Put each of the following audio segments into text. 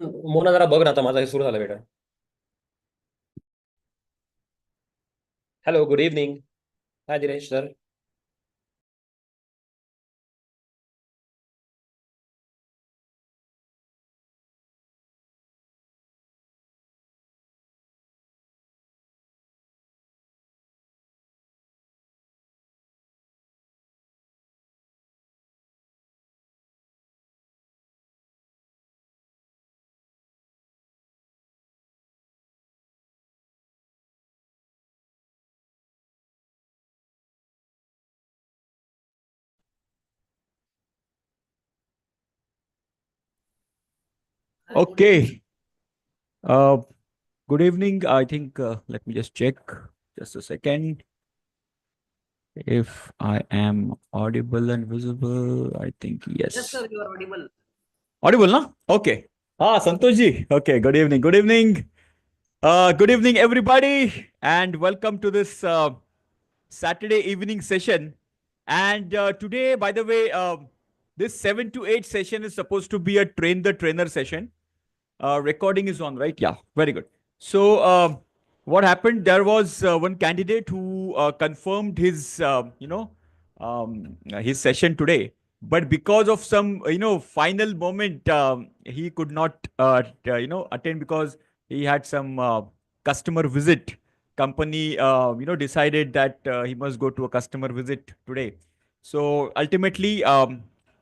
मोना जरा बघ ना आता माझा हे सुरू झालं बेटा. Hello, good evening. Hi Dinesh sir. Okay. Uh, Good evening. I think let me just check just a second if I am audible and visible. I think Yes, yes. sir, you are audible. Audible, na? Okay. Ah, Santosh ji. Okay. Good evening. Good evening. Good evening, everybody, and welcome to this Saturday evening session. And today, by the way, this 7 to 8 session is supposed to be a train the trainer session. Recording is on, right? Yeah, very good. So, what happened? There was one candidate who confirmed his session today, but because of some, final moment, he could not, attend because he had some customer visit. Company, decided that he must go to a customer visit today. So ultimately,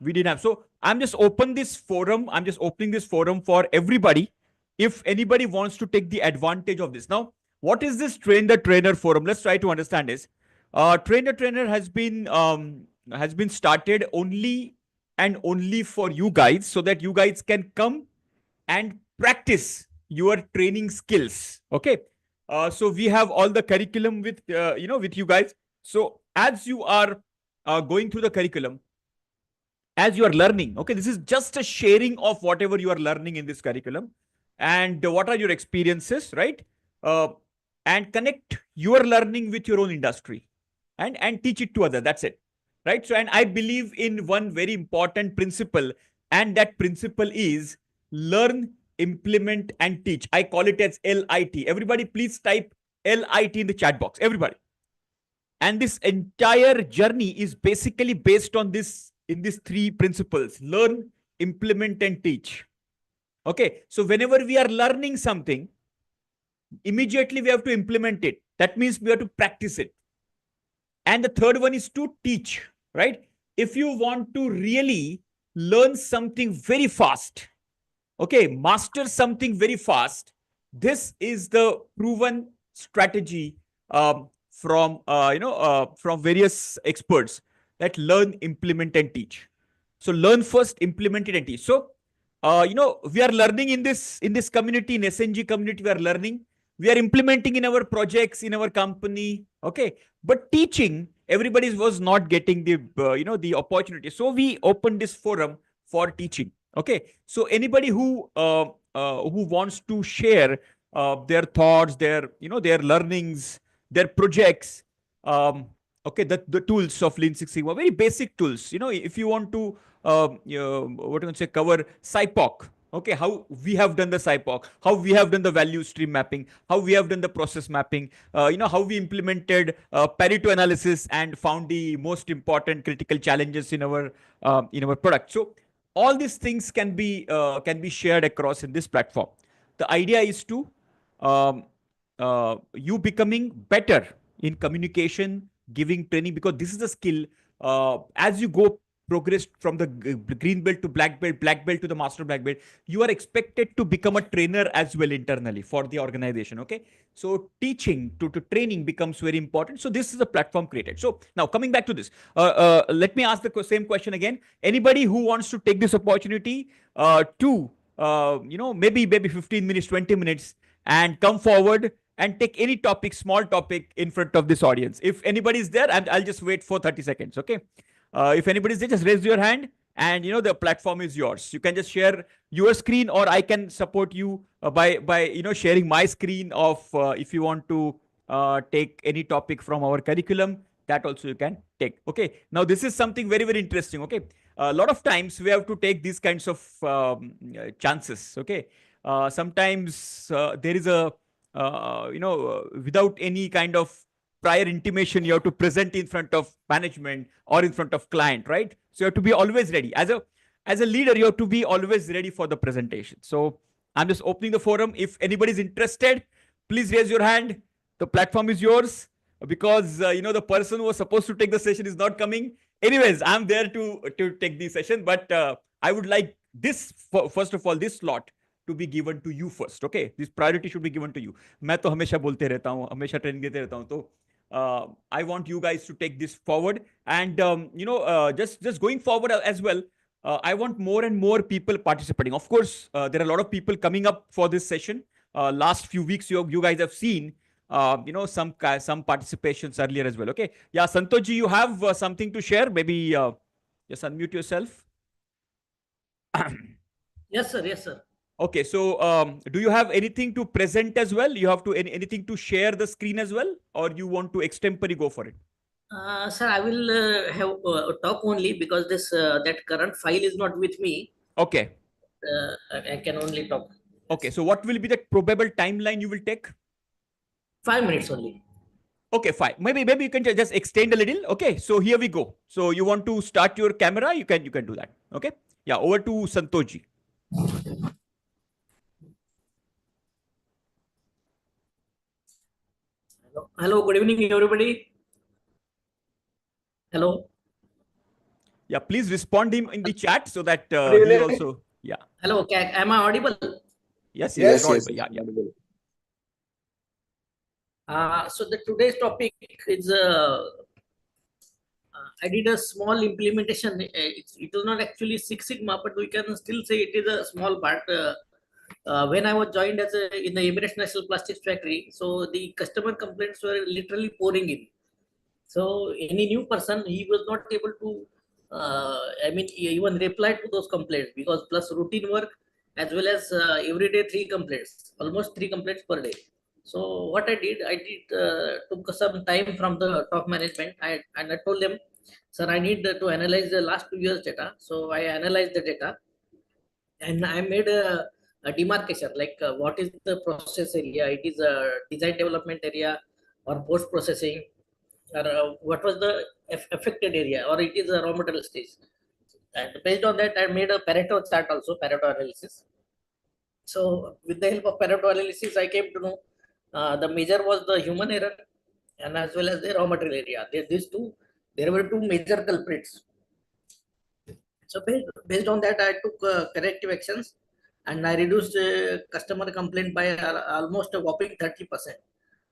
we didn't have. So I'm just open this forum. I'm just opening this forum for everybody. If anybody wants to take the advantage of this. Now, what is this Train the Trainer forum? Let's try to understand this. Train the Trainer has been started only and only for you guys, so that you guys can come and practice your training skills. Okay. So we have all the curriculum with you guys. So as you are going through the curriculum, as you are learning, okay, this is just a sharing of whatever you are learning in this curriculum, and what are your experiences, right? uh, and connect your learning with your own industry, and teach it to others. That's it, right? So, and I believe in one very important principle, and that principle is learn, implement, and teach. I call it as LIT. Everybody please type LIT in the chat box, everybody. And this entire journey is basically based on this, in these three principles: learn, implement, and teach. Okay. So whenever we are learning something, immediately we have to implement it. That means we have to practice it. And the third one is to teach, right? If you want to really learn something very fast, okay, master something very fast, this is the proven strategy, from various experts, that learn, implement, and teach. So learn first, implement it, and teach. So we are learning in this community, in SNG community. We are learning, we are implementing in our projects, in our company. Okay. But teaching, everybody was not getting the opportunity. So we opened this forum for teaching. Okay. So anybody who wants to share their thoughts, their learnings, their projects, okay, the tools of Lean Six Sigma, very basic tools. If you want to, what do you say, cover SIPOC. Okay, how we have done the SIPOC, how we have done the value stream mapping, how we have done the process mapping, how we implemented Pareto analysis and found the most important critical challenges in our product. So all these things can be shared across in this platform. The idea is to, um, you becoming better in communication, giving training, because this is the skill. As you go progress from the green belt to black belt to the master black belt, you are expected to become a trainer as well internally for the organization. Okay. So teaching to training becomes very important. So this is a platform created. So now coming back to this, let me ask the same question again. Anybody who wants to take this opportunity to, maybe 15 minutes, 20 minutes, and come forward and take any topic, small topic, in front of this audience. If anybody is there, and I'll just wait for 30 seconds. Okay. If anybody is there, just raise your hand, and the platform is yours. You can just share your screen, or I can support you by sharing my screen of, if you want to take any topic from our curriculum, that also you can take. Okay. Now this is something very, very interesting. Okay. A lot of times we have to take these kinds of chances. Okay. Sometimes there is a, without any kind of prior intimation, you have to present in front of management or in front of client, right? So you have to be always ready. As a leader, you have to be always ready for the presentation. So I'm just opening the forum. If anybody is interested, please raise your hand. The platform is yours, because the person who was supposed to take the session is not coming. Anyways, I'm there to take the session, but I would like this, first of all, this slot to be given to you first. Okay, this priority should be given to you. मैं तो हमेशा बोलते रहता हूँ, हमेशा training देते रहता हूँ, तो I want you guys to take this forward, and just going forward as well. I want more and more people participating. Of course, there are a lot of people coming up for this session. Last few weeks, you guys have seen, some participations earlier as well. Okay, yeah, Santoji, you have something to share? Maybe just unmute yourself. Yes, sir. Yes, sir. Okay, so do you have anything to present as well? You have to anything to share the screen as well, or you want to extempore go for it? Sir, I will have talk only because this that current file is not with me. Okay. I can only talk. Okay, so what will be the probable timeline you will take? 5 minutes only. Okay, fine. Maybe you can just extend a little. Okay, so here we go. So you want to start your camera? You can do that. Okay. Yeah, over to Santoji. Hello. Good evening, everybody. Hello. Yeah, please respond him in the chat so that he also. Yeah. Hello. Am I audible? Yes. Yes. Audible. Yeah. So the today's topic is I did a small implementation. It was not actually Six Sigma, but we can still say it is a small part. When I was joined in the Emirates National Plastics Factory, so the customer complaints were literally pouring in. So any new person, he was not able to, even reply to those complaints, because plus routine work as well as everyday 3 complaints, almost 3 complaints per day. So what I did took some time from the top management. And I told them, sir, I need to analyze the last 2 years data. So I analyzed the data, and I made a demarcation, like what is the process area? It is a design development area or post processing, or what was the affected area, or it is a raw material stage. And based on that, I made a Pareto chart also, Pareto analysis. So with the help of Pareto analysis, I came to know the major was the human error and as well as the raw material area. There were two major culprits. So based on that, I took corrective actions, and I reduced customer complaint by almost a whopping 30%.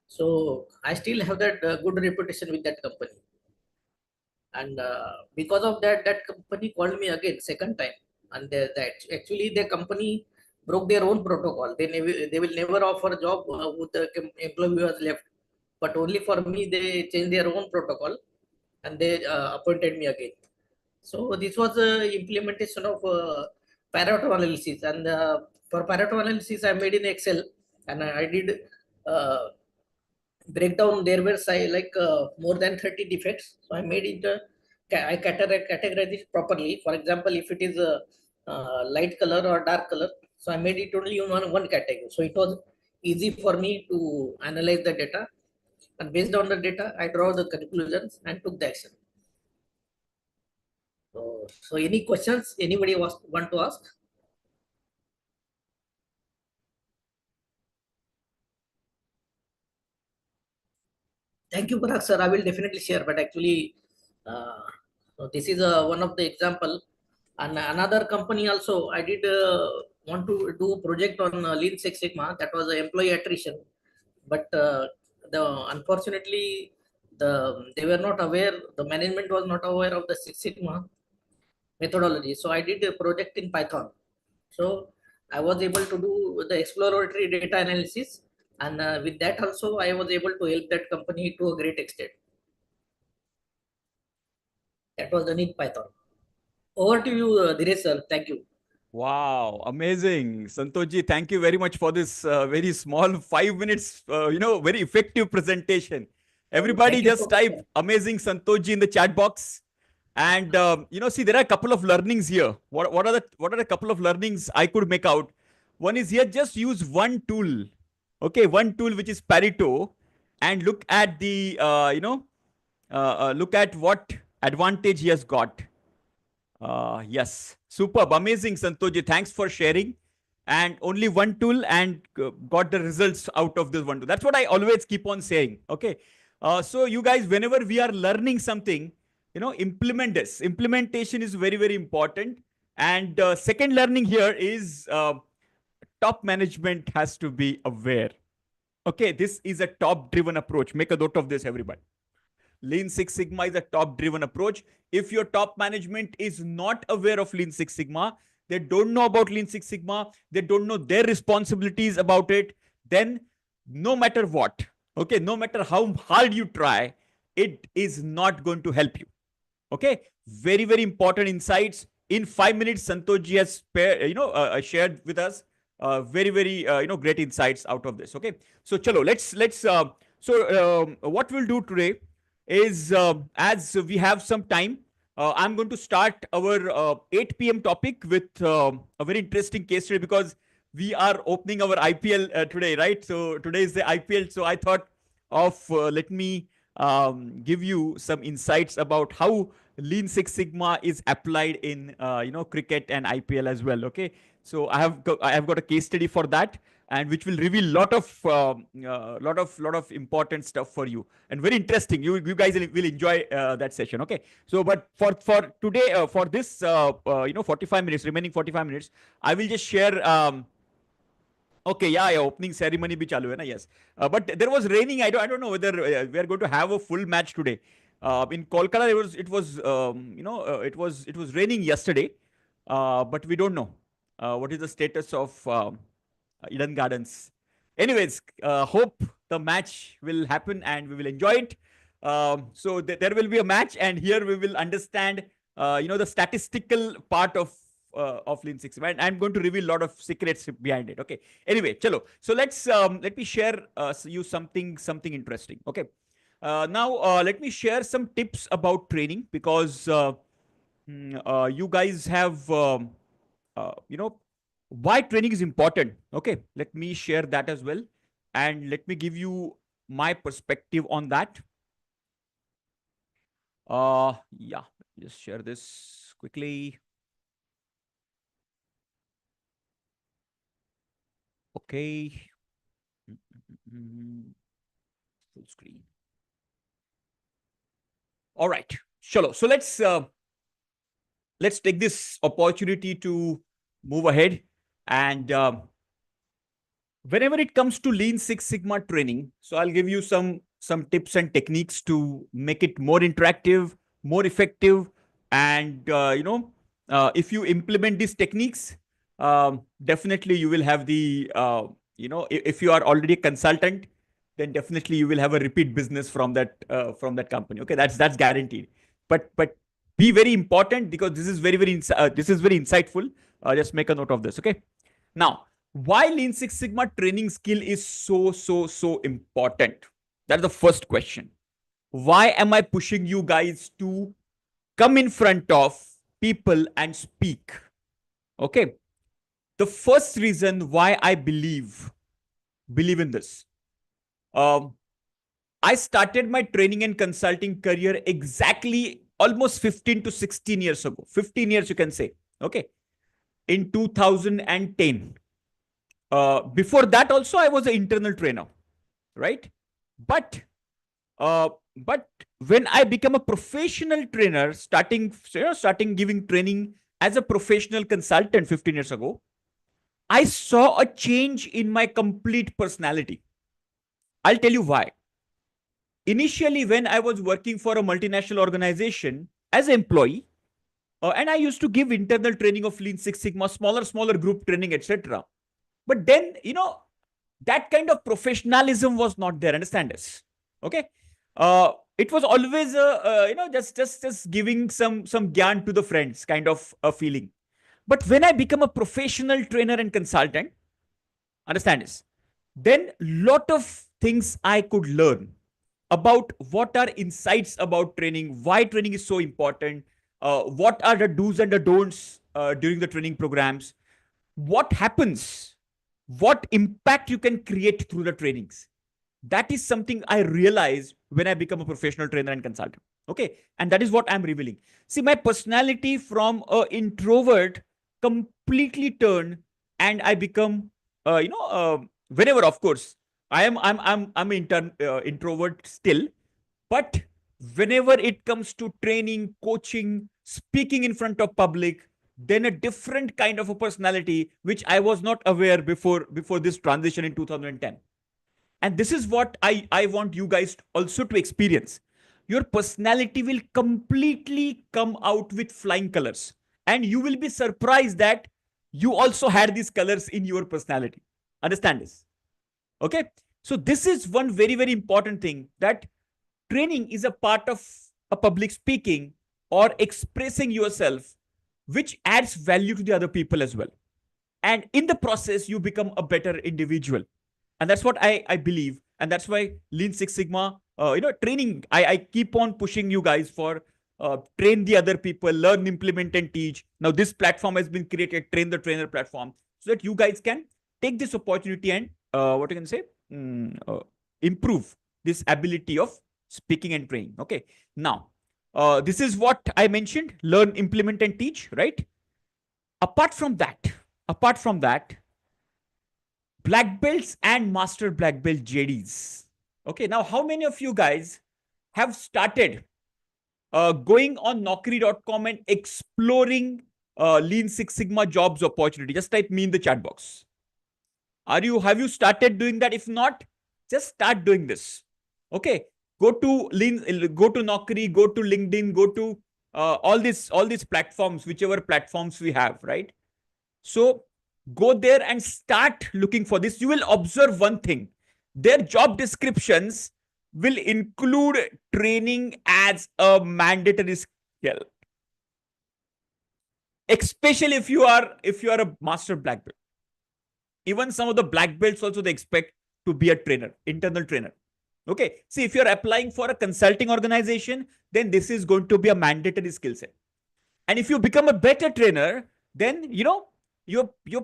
So I still have that good reputation with that company. And because of that, that company called me again second time. And actually the company broke their own protocol. They will never offer a job with the employee who has left. But only for me, they changed their own protocol, and they appointed me again. So this was the implementation of Pareto analysis, and for Pareto analysis, I made in Excel, and I did breakdown. There were more than 30 defects, so I made it. I categorized it properly. For example, if it is a light color or dark color, so I made it only in one category. So it was easy for me to analyze the data, and based on the data, I draw the conclusions and took the action. So any questions anybody want to ask? Thank you, Parag sir. I will definitely share, but actually, so this is one of the example. And another company also, I did want to do a project on Lean Six Sigma. That was employee attrition, but unfortunately, they were not aware. The management was not aware of the Six Sigma methodology. So I did a project in Python. So I was able to do the exploratory data analysis, and with that also I was able to help that company to a great extent. That was done in Python. Over to you, Dinesh sir. Thank you. Wow, amazing. Santoji, thank you very much for this very small 5 minutes, very effective presentation. Everybody just type amazing Santoji in the chat box. And, see, there are a couple of learnings here. What are the couple of learnings I could make out? One is here, just use one tool. Okay, one tool which is Pareto, and look at the, look at what advantage he has got. Yes, superb, amazing, Santoji. Thanks for sharing. And only one tool, and got the results out of this one tool. That's what I always keep on saying. Okay. So you guys, whenever we are learning something, implement this. Implementation is very, very important. And second learning here is top management has to be aware. Okay, this is a top driven approach. Make a note of this, everybody. Lean Six Sigma is a top driven approach. If your top management is not aware of Lean Six Sigma, they don't know about Lean Six Sigma, they don't know their responsibilities about it, then no matter what, okay, no matter how hard you try, it is not going to help you. Okay, very, very important insights. In 5 minutes, Santoji has shared with us very, very great insights out of this. Okay, so chalo, let's what we'll do today is, as we have some time, I'm going to start our 8 p.m. topic with a very interesting case study, because we are opening our IPL today, right? So today is the IPL. So I thought of let me give you some insights about how Lean Six Sigma is applied in cricket and IPL as well. Okay, so I have got a case study for that, and which will reveal lot of important stuff for you, and very interesting. You guys will enjoy that session. Okay, so but for today, for this 45 minutes, remaining 45 minutes, I will just share. Okay, yeah, opening ceremony bhi chalu hai na, yes. But there was raining. I don't know whether we are going to have a full match today. In Kolkata, it was raining yesterday, but we don't know what is the status of Eden Gardens. Anyways, hope the match will happen and we will enjoy it. So there will be a match, and here we will understand, the statistical part of Lean Six Sigma. And I'm going to reveal a lot of secrets behind it. Okay. Anyway, chalo. So let me share you something interesting. Okay. Now let me share some tips about training, because you guys have why training is important. Okay, let me share that as well, and let me give you my perspective on that. Yeah, just share this quickly. Okay. Full screen. All right. Chalo. So let's take this opportunity to move ahead. And whenever it comes to Lean Six Sigma training, so I'll give you some tips and techniques to make it more interactive, more effective, and if you implement these techniques, definitely you will have the if you are already a consultant, then definitely you will have a repeat business from that company. Okay, that's guaranteed. But be very important, because this is very insightful. Just make a note of this. Okay. Now, why Lean Six Sigma training skill is so important? That's the first question. Why am I pushing you guys to come in front of people and speak? Okay. The first reason why I believe in this. I started my training and consulting career exactly almost 15 to 16 years ago. 15 years, you can say. Okay. In 2010. Before that also, I was an internal trainer, right? But when I became a professional trainer, starting giving training as a professional consultant 15 years ago, I saw a change in my complete personality. I'll tell you why. Initially, when I was working for a multinational organization as an employee, and I used to give internal training of Lean Six Sigma, smaller group training, etc. But then, that kind of professionalism was not there. Understand this? Okay. It was always just giving some gyan to the friends kind of a feeling. But when I become a professional trainer and consultant, understand this, then lot of things I could learn about what are insights about training, why training is so important, what are the do's and the don'ts during the training programs, what happens what impact you can create through the trainings. That is something I realized when I become a professional trainer and consultant. Okay. And that is what I'm revealing. See, my personality from a introvert completely turned, and I become, whenever, of course, I'm introvert still, but whenever it comes to training, coaching, speaking in front of public, then a different kind of a personality, which I was not aware before this transition in 2010. And this is what I want you guys also to experience. Your personality will completely come out with flying colors. And you will be surprised that you also had these colors in your personality. Understand this? Okay. So this is one very, very important thing, that training is a part of a public speaking or expressing yourself, which adds value to the other people as well. And in the process, you become a better individual. And that's what I believe. And that's why Lean Six Sigma, training, I keep on pushing you guys for train the other people, learn, implement, and teach. Now, this platform has been created, Train the Trainer platform, so that you guys can take this opportunity and what you can say, improve this ability of speaking and training. Okay. Now, this is what I mentioned, learn, implement, and teach, right? Apart from that, black belts and master black belt JDs. Okay, now how many of you guys have started going on Naukri.com and exploring Lean Six Sigma jobs opportunity? Just type me in the chat box. Have you started doing that? If not, just start doing this. Okay, go to Naukri, go to LinkedIn, go to all these platforms, whichever platforms we have, right? So go there and start looking for this. You will observe one thing. Their job descriptions will include training as a mandatory skill. Especially if you are a master black belt. Even some of the black belts also, they expect to be a trainer, internal trainer. Okay. See, if you're applying for a consulting organization, then this is going to be a mandatory skill set. And if you become a better trainer, then your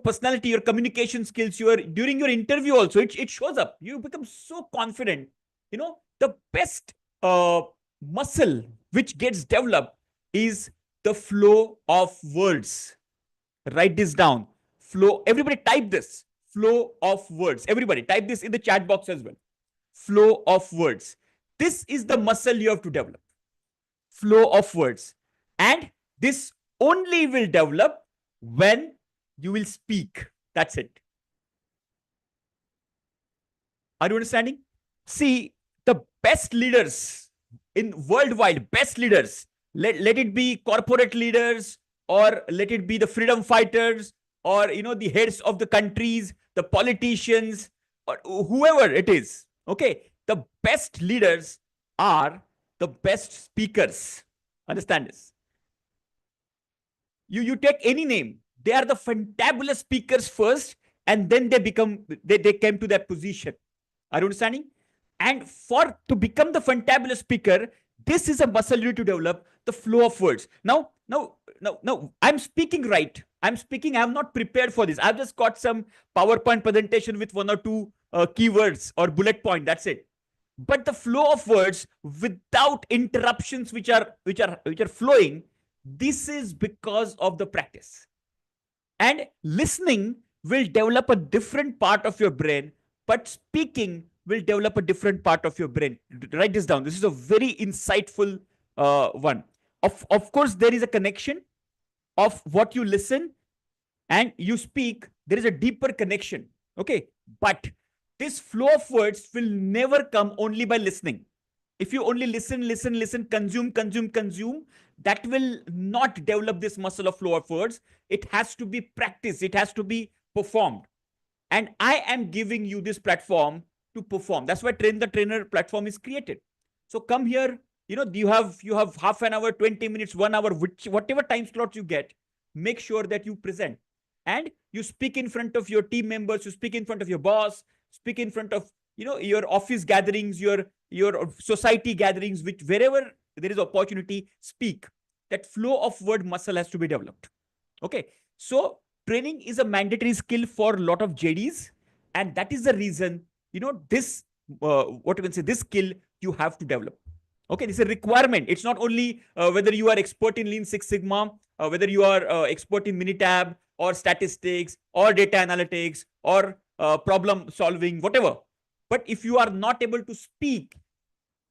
personality, your communication skills, during your interview also, it shows up. You become so confident. The best muscle which gets developed is the flow of words. Write this down. Flow. Everybody type this. Flow of words. Everybody type this in the chat box as well. Flow of words. This is the muscle you have to develop. Flow of words. And this only will develop when you will speak. That's it. Are you understanding? See, the best leaders in worldwide, best leaders, let it be corporate leaders, or let it be the freedom fighters, or the heads of the countries, the politicians, or whoever it is. Okay, the best leaders are the best speakers. Understand this? You take any name, they are the fantabulous speakers first, and then they came to that position. Are you understanding? And to become the fantabulous speaker, this is a muscle you need to develop, the flow of words. Now, I'm speaking right. I'm not prepared for this. I've just got some PowerPoint presentation with one or two keywords or bullet point. That's it. But the flow of words without interruptions, which are flowing, this is because of the practice. And listening will develop a different part of your brain, but speaking will develop a different part of your brain. Write this down. This is a very insightful one. Of course, there is a connection of what you listen and you speak. There is a deeper connection. Okay. But this flow of words will never come only by listening. If you only listen, consume, that will not develop this muscle of flow of words. It has to be practiced. It has to be performed. And I am giving you this platform to perform. That's why Train the Trainer platform is created. So come here. You have half an hour, 20 minutes, 1 hour, whatever time slot you get. Make sure that you present and you speak in front of your team members. You speak in front of your boss. Speak in front of your office gatherings, your society gatherings, wherever there is opportunity, speak. That flow of word muscle has to be developed. Okay. So training is a mandatory skill for a lot of JDs. And that is the reason, this, what you can say, this skill you have to develop. Okay, this is a requirement. It's not only whether you are expert in Lean Six Sigma, whether you are expert in Minitab or statistics or data analytics or problem solving, whatever. But if you are not able to speak,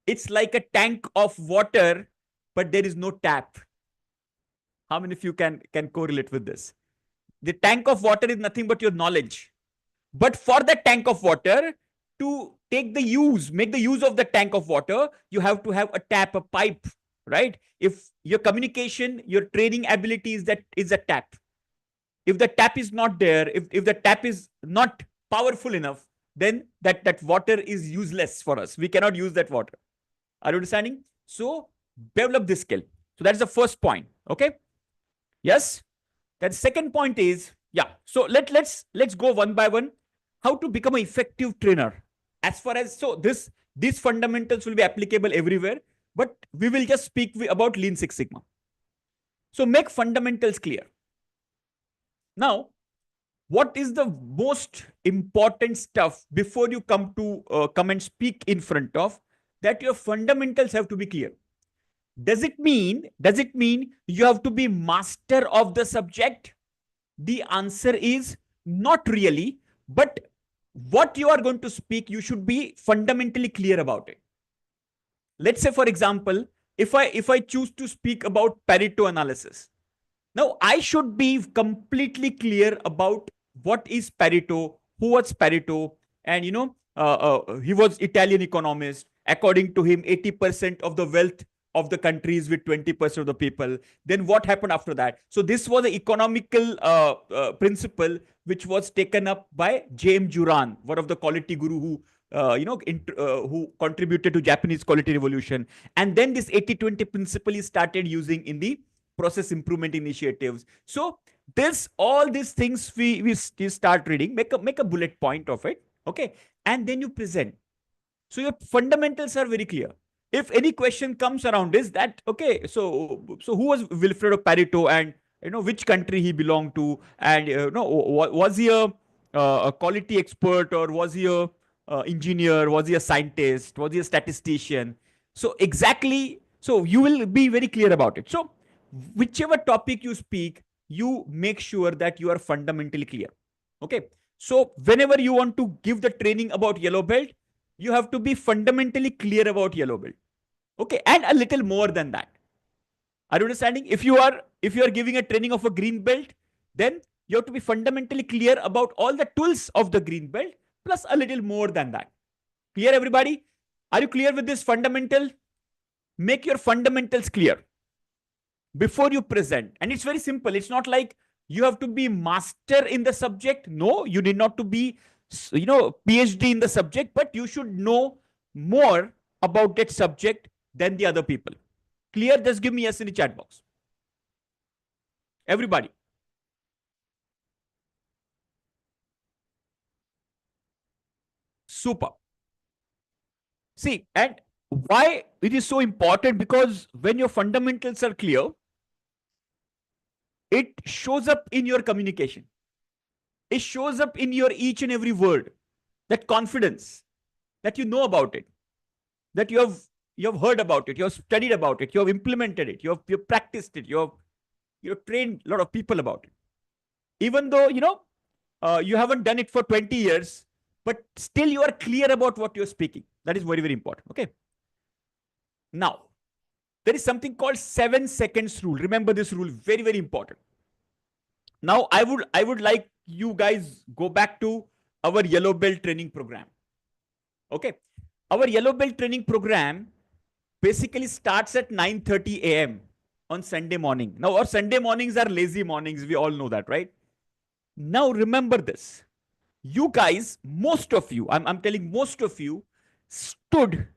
it's like a tank of water, but there is no tap. How many of you can correlate with this? The tank of water is nothing but your knowledge. But for that tank of water, to make the use of the tank of water, you have to have a tap, a pipe, right? If your communication, your training ability is a tap. If the tap is not there, if the tap is not powerful enough, then that water is useless for us. We cannot use that water. Are you understanding? So develop this skill. So that's the first point. Okay. Yes. That second point is, yeah. So let's go one by one. How to become an effective trainer. As far as, so these fundamentals will be applicable everywhere, but we will just speak about Lean Six Sigma. So make fundamentals clear. Now, what is the most important stuff before you come and speak in front of, that your fundamentals have to be clear? Does it mean you have to be master of the subject? The answer is not really, but what you are going to speak, you should be fundamentally clear about it. Let's say, for example, if I choose to speak about Pareto analysis, now I should be completely clear about what is Pareto, who was Pareto, and he was Italian economist. According to him, 80% of the wealth of the countries with 20% of the people. Then what happened after that? So this was an economical principle which was taken up by James Juran, one of the quality guru who who contributed to Japanese quality revolution. And then this 80-20 principle is started using in the process improvement initiatives. So all these things we start reading, make a bullet point of it. Okay. And then you present. So your fundamentals are very clear. If any question comes around this, that, okay, so who was Wilfredo Pareto, and which country he belonged to, and was he a quality expert, or was he a engineer, was he a scientist, was he a statistician? So exactly, so you will be very clear about it. So whichever topic you speak, you make sure that you are fundamentally clear. Okay. So whenever you want to give the training about yellow belt, you have to be fundamentally clear about yellow belt. Okay. And a little more than that. Are you understanding? If you are giving a training of a green belt, then you have to be fundamentally clear about all the tools of the green belt, plus a little more than that. Clear, everybody? Are you clear with this fundamental? Make your fundamentals clear before you present. And it's very simple. It's not like you have to be master in the subject. No, you need not to be, PhD in the subject, but you should know more about that subject than the other people. Clear? Just give me yes in the chat box. Everybody. Super. See, and why it is so important? Because when your fundamentals are clear, it shows up in your communication. It shows up in your each and every word. That confidence, that you know about it, that you have heard about it, you have studied about it, you have implemented it, you have practiced it, you have trained a lot of people about it. Even though you haven't done it for 20 years, but still you are clear about what you're speaking. That is very, very important. Okay. Now, there is something called 7 seconds rule. Remember this rule, very, very important. Now, I would like you guys go back to our yellow belt training program. Okay. Our yellow belt training program basically starts at 9:30 a.m. on Sunday morning. Now, our Sunday mornings are lazy mornings. We all know that, right? Now, remember this. You guys, most of you, I'm telling most of you, stood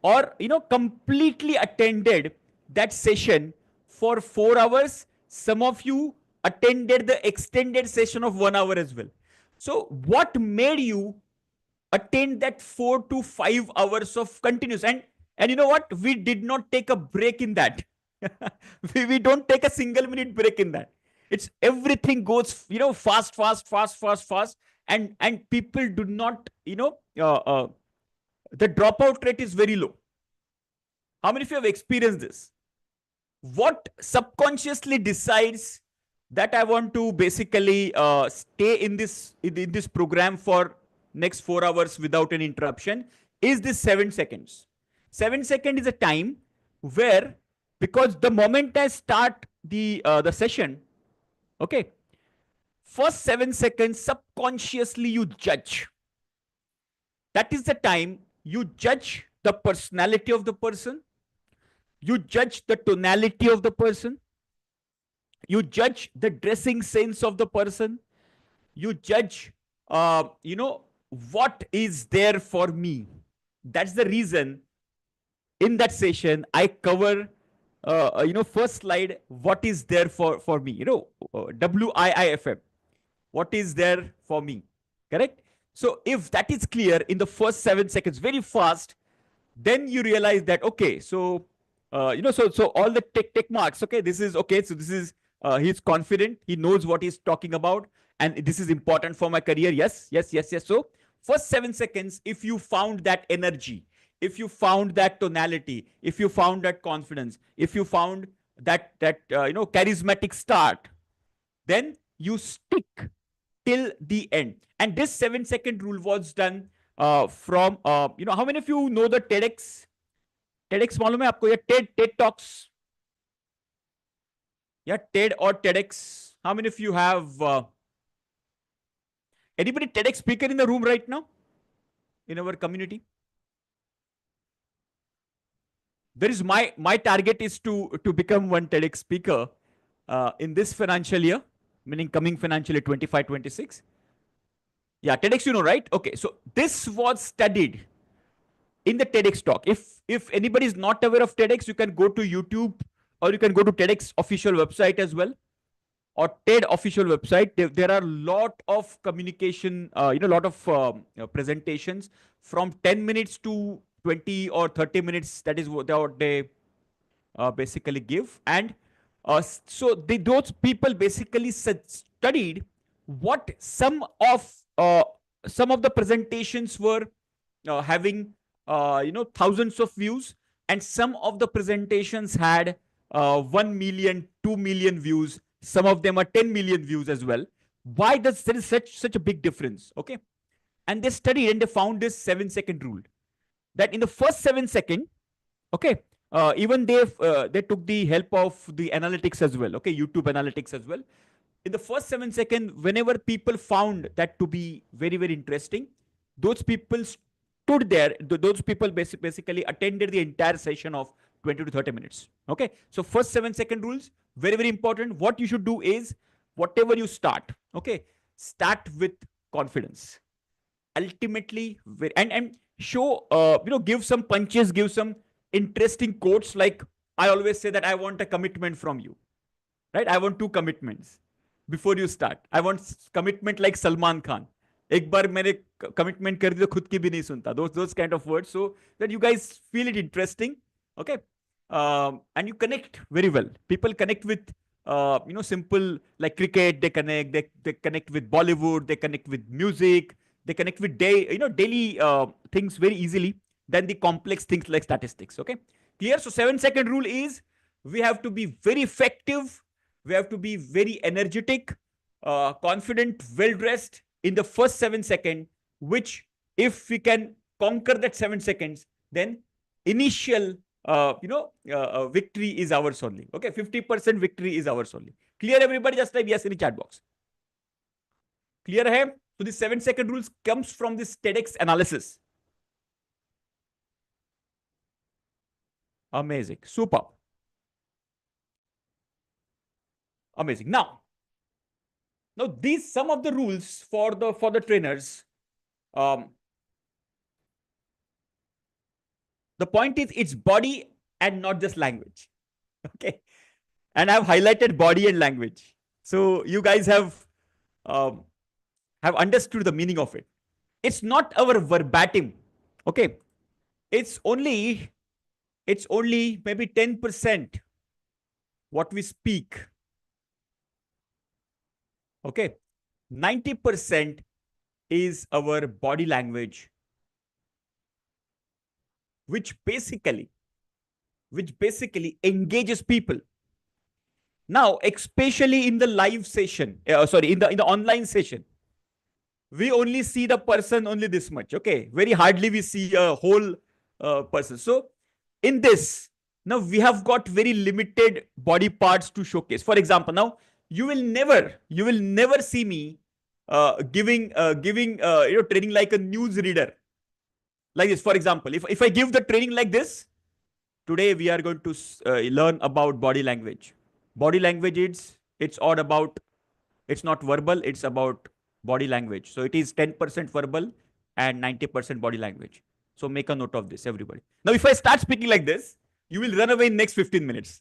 or, completely attended that session for 4 hours. Some of you attended the extended session of 1 hour as well. So what made you attend that 4 to 5 hours of continuous? And you know what? We did not take a break in that. we don't take a single minute break in that. It's everything goes, fast. and people do not, the dropout rate is very low. How many of you have experienced this? What subconsciously decides that I want to basically stay in this program for next 4 hours without an interruption is this 7 seconds. 7 seconds is a time where, because the moment I start the session, okay, first 7 seconds subconsciously you judge. That is the time you judge the personality of the person, you judge the tonality of the person, you judge the dressing sense of the person, you judge what is there for me. That's the reason in that session I cover first slide, what is there for me, WIIFM, what is there for me, correct? So if that is clear in the first 7 seconds very fast, then you realize that, okay, so so all the tick marks, okay, this is okay, so this is he's confident, he knows what he's talking about, and this is important for my career. Yes, yes, yes, yes. So first 7 seconds, if you found that energy, if you found that tonality, if you found that confidence, if you found that charismatic start, then you stick till the end. And this 7 second rule was done from how many of you know the TEDx मालूम है आपको, या TED Talks, या TED or TEDx? How many of you have anybody TEDx speaker in the room right now in our community? There is my target is to become one TEDx speaker in this financial year, meaning coming financial year 25-26. Yeah, TEDx, you know, right? Okay, so this was studied in the TEDx talk. If anybody is not aware of TEDx, you can go to YouTube, or you can go to TEDx official website as well, or TED official website. There are a lot of communication, lot of presentations from 10 minutes to 20 or 30 minutes. That is what they basically give. And so those people basically studied what some of the presentations were having thousands of views, and some of the presentations had 1 million, 2 million views. Some of them are 10 million views as well. Why does there is such a big difference? Okay, and they studied and they found this 7 second rule, that in the first 7 second, okay, even they took the help of the analytics as well, okay, YouTube analytics as well. In the first 7 second, whenever people found that to be very, very interesting, those people stood there. Those people basically attended the entire session of 20 to 30 minutes. Okay, so first 7 second rules, very, very important. What you should do is, whatever you start, okay, start with confidence. Ultimately, and show, give some punches, give some interesting quotes. Like I always say that I want a commitment from you, right? I want 2 commitments before you start. I want commitment like Salman Khan. एक बार मैंने commitment कर दी तो खुद की भी नहीं सुनता. Those kind of words, so that you guys feel it interesting, okay? And you connect very well. People connect with simple, like cricket. They connect. They connect with Bollywood. They connect with music. They connect with daily things very easily than the complex things like statistics. Okay, clear? So 7 second rule is, we have to be very effective. We have to be very energetic, confident, well dressed in the first 7 second. Which, if we can conquer that 7 seconds, then initial victory is ours only. Okay, 50% victory is ours only. Clear, everybody? Just type yes in the chat box. Clear hai? So the 7 second rules comes from this TEDx analysis. Amazing, super, amazing. Now these some of the rules for the trainers. The point is, it's body and not just language. Okay, and I've highlighted body and language, so you guys have understood the meaning of it. It's not our verbatim. Okay, it's only maybe 10% what we speak. Okay, 90% is our body language, which basically engages people. Now, especially in the live session, in the online session, we only see the person only this much. Okay, very hardly we see a whole person. So in this, now we have got very limited body parts to showcase. For example, now you will never see me giving training like a news reader like this. For example, if I give the training like this, today we are going to learn about body language. Body language, it's all about, it's not verbal, it's about body language. So it is 10% verbal and 90% body language. So make a note of this, everybody. Now, if I start speaking like this, you will run away in next 15 minutes.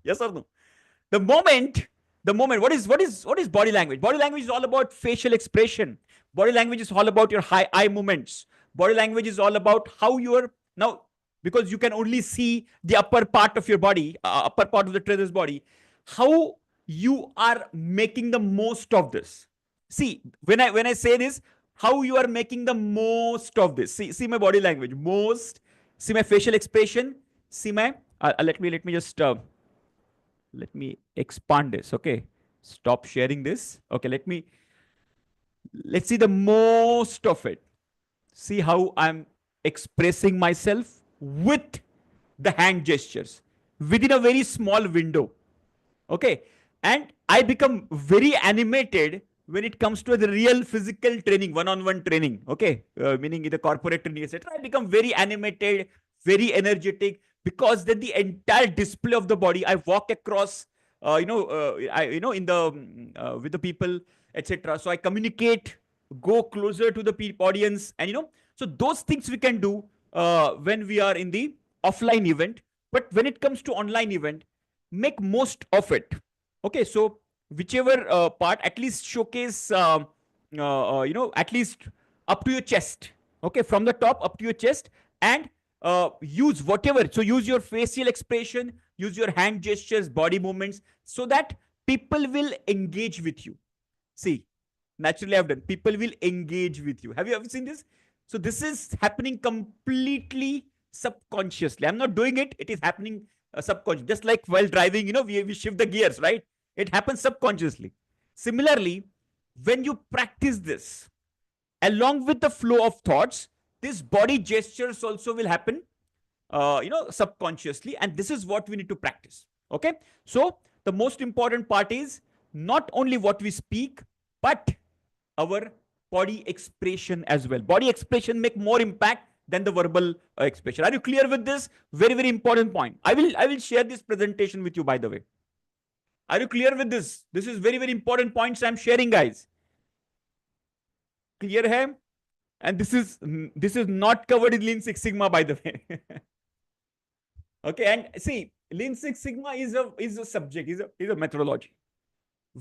Yes or no? The moment, what is body language? Body language is all about facial expression. Body language is all about your high eye movements. Body language is all about how you're now, because you can only see the upper part of your body, upper part of the trainer's body, how you are making the most of this. See, when I say this, how you are making the most of this. See my body language, most. See my facial expression. See my let me just let me expand this. Okay, stop sharing this. Okay, let's see the most of it. See how I'm expressing myself with the hand gestures within a very small window. Okay, and I become very animated when it comes to the real physical training, one-on-one training. Okay, meaning in the corporate training, etc. I become very animated, very energetic, because then the entire display of the body, I walk across, in the with the people, etc. So I communicate, go closer to the audience, and so those things we can do when we are in the offline event. But when it comes to online event, make most of it. Okay, so whichever part, at least showcase, at least up to your chest. Okay, from the top up to your chest, and use whatever. So use your facial expression, use your hand gestures, body movements, so that people will engage with you. See, naturally I've done. People will engage with you. Have you ever seen this? So this is happening completely subconsciously. I'm not doing it. It is happening subconscious. Just like while driving, we shift the gears, right? It happens subconsciously. Similarly, when you practice this, along with the flow of thoughts, this body gestures also will happen, subconsciously. And this is what we need to practice. Okay. So the most important part is not only what we speak, but our body expression as well. Body expression make more impact than the verbal expression. Are you clear with this? Very, very important point. I will share this presentation with you, by the way. Are you clear with this? This is very, very important points I'm sharing, guys. Clear hai? And this is not covered in Lean Six Sigma, by the way. Okay, and see, Lean Six Sigma is a subject, is a methodology.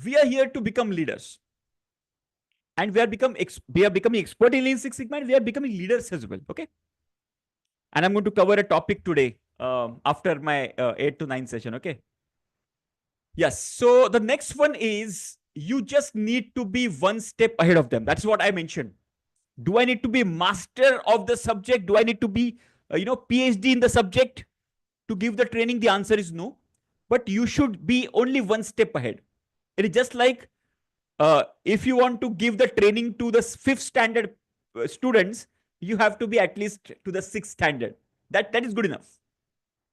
We are here to become leaders. And we are becoming expert in Lean Six Sigma, and we are becoming leaders as well. Okay. And I'm going to cover a topic today after my 8 to 9 session. Okay. Yes. So the next one is, you just need to be one step ahead of them. That's what I mentioned. Do I need to be master of the subject? Do I need to be, PhD in the subject to give the training? The answer is no. But you should be only one step ahead. It is just like, if you want to give the training to the 5th standard students, you have to be at least to the 6th standard. That is good enough.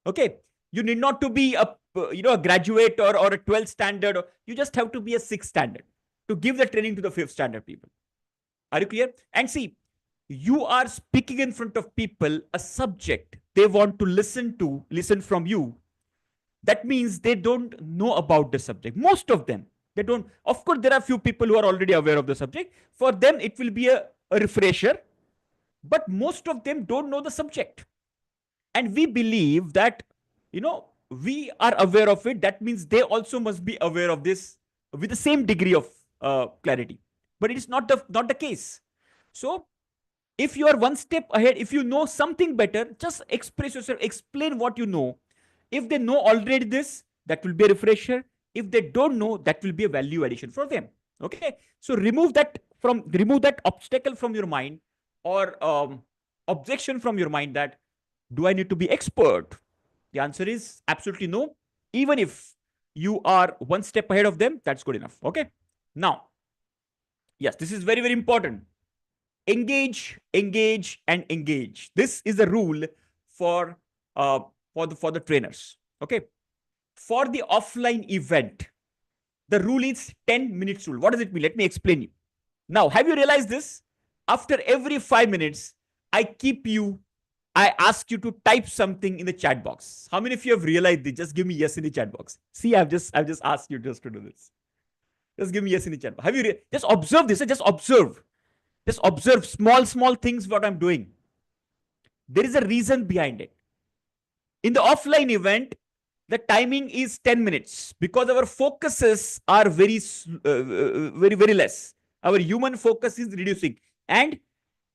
Okay. You need not to be a graduate or a 12th standard. You just have to be a 6th standard to give the training to the 5th standard people. Are you clear? And see, you are speaking in front of people, a subject they want to listen from you. That means they don't know about the subject. Most of them, they don't. Of course, there are few people who are already aware of the subject. For them, it will be a refresher. But most of them don't know the subject. And we believe that, we are aware of it. That means they also must be aware of this with the same degree of clarity. But it is not the case. So if you are one step ahead, if you know something better, just express yourself, explain what you know. If they know already this, that will be a refresher. If they don't know, that will be a value addition for them. Okay, so remove that obstacle from your mind, or objection from your mind, that do I need to be expert? The answer is absolutely no. Even if you are one step ahead of them, that's good enough. Okay, now, yes, this is very, very important. Engage, engage, and engage. This is the rule for uh for the trainers. Okay, for the offline event, the rule is 10 minutes rule. What does it mean? Let me explain you. Now, have you realized this? After every 5 minutes, I ask you to type something in the chat box. How many of you have realized this? Just give me yes in the chat box. See, I've just asked you just to do this. Just give me yes in the chat box. Have you just observe this? Just observe. Just observe small things what I'm doing. There is a reason behind it. In the offline event, the timing is 10 minutes because our focuses are very less. Our human focus is reducing. And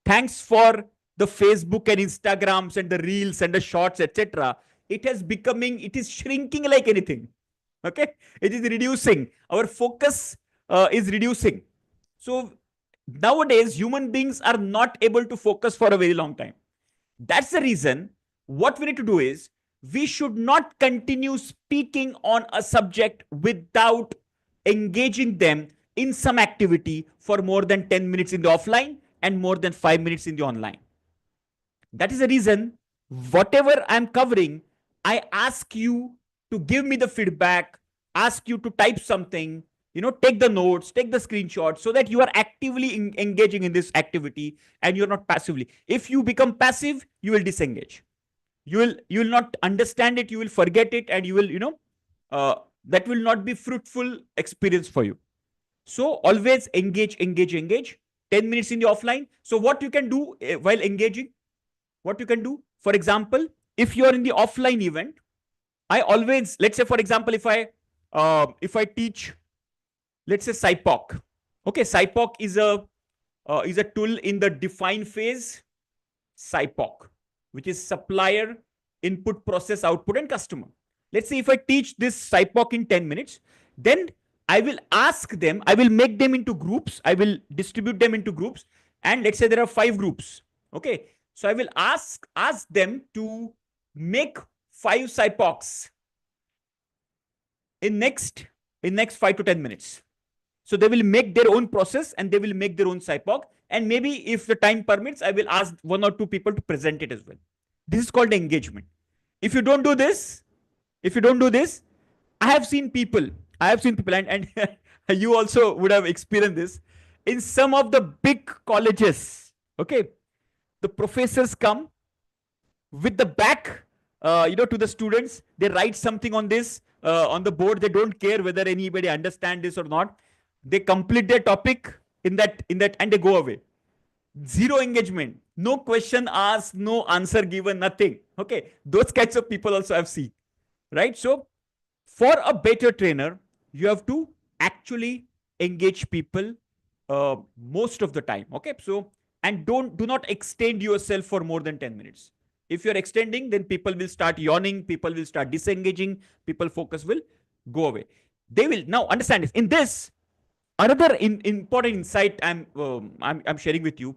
thanks for the Facebook and Instagrams and the reels and the shorts, etc., it is shrinking like anything. Okay, it is reducing. Our focus is reducing. So nowadays, human beings are not able to focus for a very long time. That's the reason what we need to do is we should not continue speaking on a subject without engaging them in some activity for more than 10 minutes in the offline and more than 5 minutes in the online. That is the reason whatever I'm covering, I ask you to give me the feedback, ask you to type something, take the notes, take the screenshot, so that you are actively engaging in this activity and you're not passively. If you become passive, you will disengage. You will not understand it, you will forget it, and you will, that will not be fruitful experience for you. So always engage, engage, engage. 10 minutes in the offline. So what you can do while engaging, what you can do, for example, if you are in the offline event, I always, let's say, for example, if I teach, let's say, SIPOC. Okay, SIPOC is a tool in the define phase. SIPOC, which is supplier, input, process, output, and customer. Let's say if I teach this SIPOC in 10 minutes, then I will make them into groups. I will distribute them into groups. And let's say there are 5 groups. Okay. So I will ask them to make 5 SIPOCs in next 5 to 10 minutes. So they will make their own process and they will make their own SIPOC. And maybe if the time permits, I will ask 1 or 2 people to present it as well. This is called engagement. If you don't do this, I have seen people, and you also would have experienced this in some of the big colleges. Okay. The professors come with the back, to the students. They write something on this, on the board. They don't care whether anybody understand this or not. They complete their topic in that, and they go away. Zero engagement, no question asked, no answer given, nothing. Okay, those kinds of people also I've seen, right? So for a better trainer, you have to actually engage people most of the time. Okay, so, and do not extend yourself for more than 10 minutes. If you're extending, then people will start yawning, people will start disengaging, people focus will go away. They will now understand this. In this, another important insight I'm sharing with you.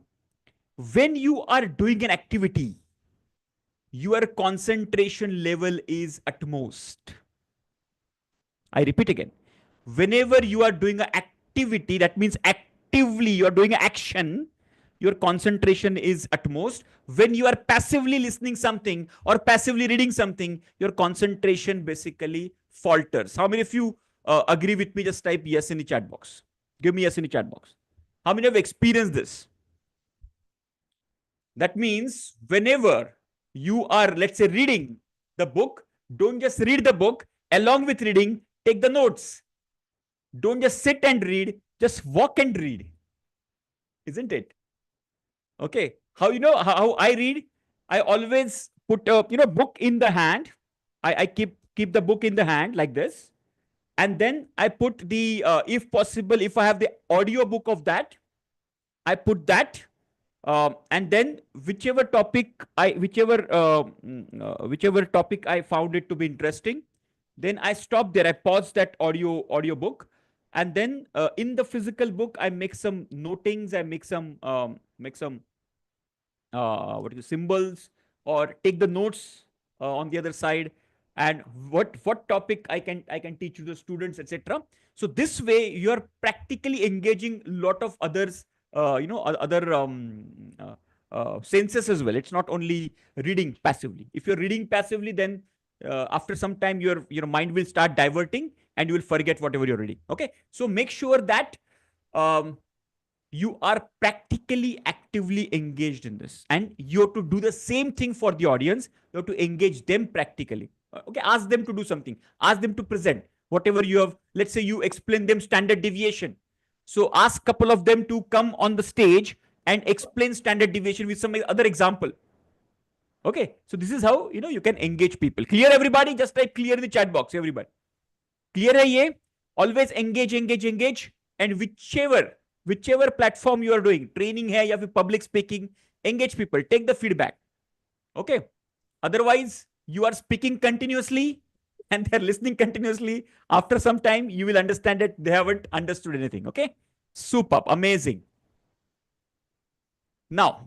When you are doing an activity, your concentration level is utmost. I repeat again. Whenever you are doing an activity, that means actively you are doing an action, your concentration is utmost. When you are passively listening something or passively reading something, your concentration basically falters. How many of you agree with me? Just type yes in the chat box. Give me yes in the chat box. How many have experienced this? That means whenever you are, let's say, reading the book, don't just read the book. Along with reading, take the notes. Don't just sit and read, just walk and read. Isn't it? Okay. How how I read? I always put a book in the hand. I keep the book in the hand like this. And then I put the, if possible, if I have the audio book of that, I put that. And then whichever topic I found it to be interesting, then I stop there. I pause that audio book. And then in the physical book, I make some notings, I make some what is it, symbols, or take the notes on the other side, and what topic I can teach to the students, etc. So this way you are practically engaging a lot of others, other senses as well. It's not only reading passively. If you're reading passively, then after some time your mind will start diverting and you will forget whatever you're reading. Okay, so make sure that um, you are practically actively engaged in this, and you have to do the same thing for the audience. You have to engage them practically. Okay, ask them to do something, ask them to present whatever you have. Let's say you explain them standard deviation, so ask couple of them to come on the stage and explain standard deviation with some other example. Okay, so this is how you can engage people. Clear everybody? Just type clear in the chat box, everybody. Clear hai ye? Always engage, and whichever platform you are doing, training hai ya public speaking, engage people, take the feedback. Okay, otherwise you are speaking continuously and they're listening continuously. After some time you will understand that they haven't understood anything. Okay, superb, amazing. Now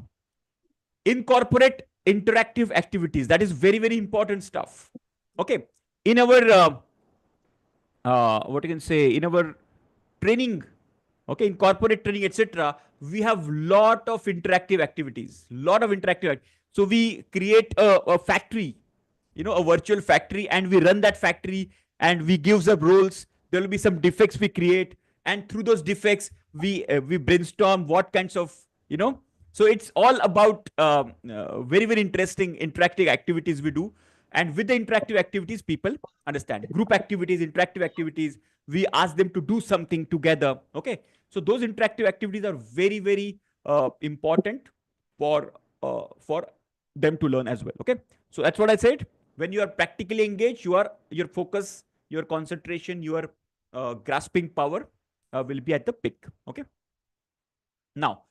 incorporate interactive activities. That is very, very important stuff. Okay, in our what you can say, in our training, okay, in corporate training, etc., we have lot of interactive activities, so we create a factory, a virtual factory, and we run that factory, and we give some roles. There will be some defects we create, and through those defects we brainstorm what kinds of, so it's all about very, very interesting interactive activities we do. And with the interactive activities, people understand group activities, interactive activities. We ask them to do something together. Okay, so those interactive activities are very, very important for them to learn as well. Okay, so that's what I said. When you are practically engaged, your focus, your concentration, your grasping power will be at the peak. Okay, now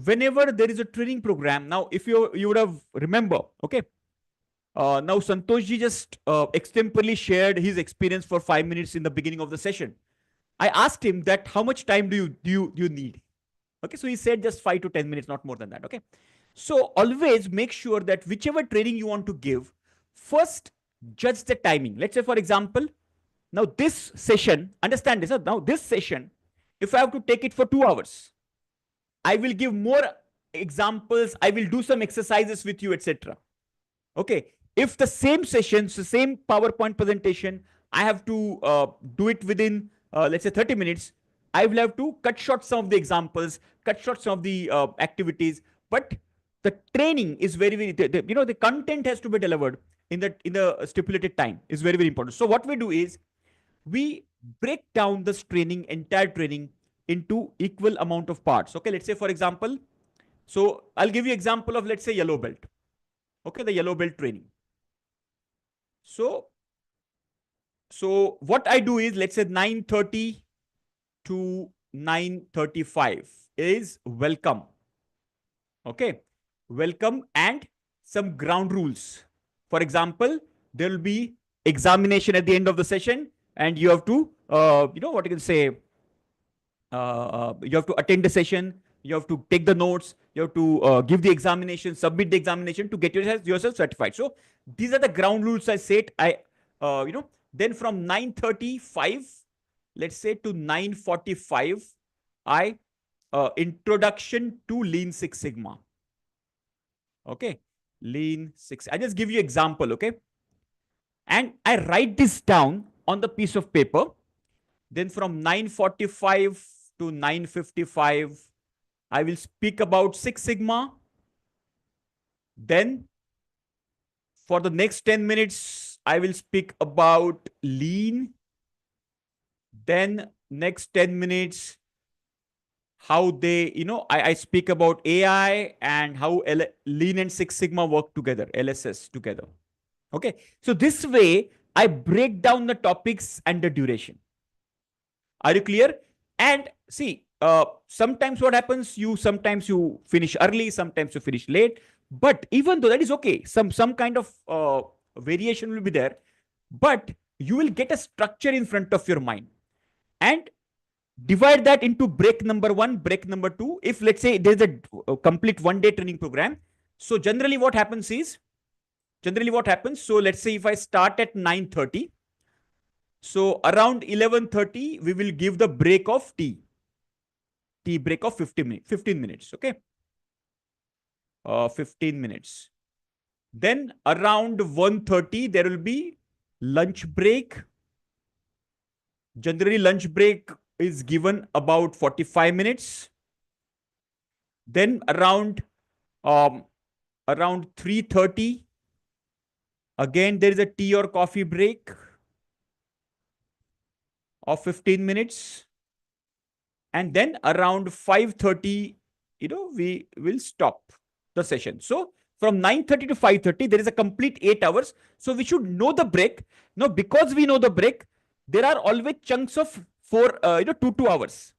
whenever there is a training program, now if you would have remember, okay, now Santosh ji just extemporally shared his experience for 5 minutes in the beginning of the session. I asked him that how much time do you need? Okay, so he said just 5 to 10 minutes, not more than that. Okay, so always make sure that whichever training you want to give, first judge the timing. Let's say, for example, now this session, understand this. Now this session, if I have to take it for 2 hours, I will give more examples. I will do some exercises with you, etc. Okay, if the same sessions, the same PowerPoint presentation, I have to do it within, let's say, 30 minutes, I will have to cut short some of the examples, cut short some of the activities. But the training is very, very, the content has to be delivered in the stipulated time is very, very important. So what we do is we break down this training, entire training, into equal amount of parts. Okay, let's say, for example, so I'll give you example of, let's say, yellow belt. Okay, the yellow belt training. So what I do is, let's say 9:30 to 9:35 is welcome. Okay, welcome and some ground rules. For example, there will be examination at the end of the session, and you have to, what you can say, you have to attend the session, you have to take the notes, you have to give the examination, submit the examination to get yourself certified. So these are the ground rules I set. Then from 9:35, let's say, to 9:45, I introduction to Lean Six Sigma. Okay, Lean Six. I just give you example. Okay, and I write this down on the piece of paper. Then from 9:45 to 9:55, I will speak about Six Sigma. Then for the next 10 minutes, I will speak about Lean. Then next 10 minutes, how they, I speak about AI and how Lean and Six Sigma work together, LSS together. Okay, so this way, I break down the topics and the duration. Are you clear? And see, sometimes what happens, sometimes you finish early, sometimes you finish late. But even though that is okay, some kind of variation will be there, but you will get a structure in front of your mind. And Divide that into break number 1, break number 2. If let's say there's a complete 1-day training program. So generally what happens, so let's say if I start at 9:30, so around 11:30, we will give the break of tea break of 15 minutes. Okay. 15 minutes. Then around 1:30, there will be lunch break. Generally, lunch break is given about 45 minutes. Then around 3:30, again, there is a tea or coffee break of 15 minutes. And then around 5:30, we will stop the session. So from 9:30 to 5:30, there is a complete 8 hours. So we should know the break. Now, because we know the break, there are always chunks of 2 hours.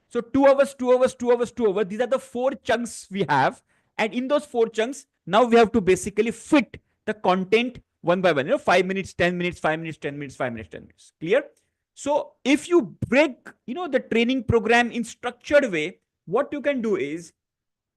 So 2 hours, 2 hours, 2 hours, 2 hours. These are the 4 chunks we have. And in those 4 chunks, now we have to basically fit the content one by one. 5 minutes, 10 minutes, 5 minutes, 10 minutes, 5 minutes, 10 minutes. Clear? So if you break, the training program in structured way, what you can do is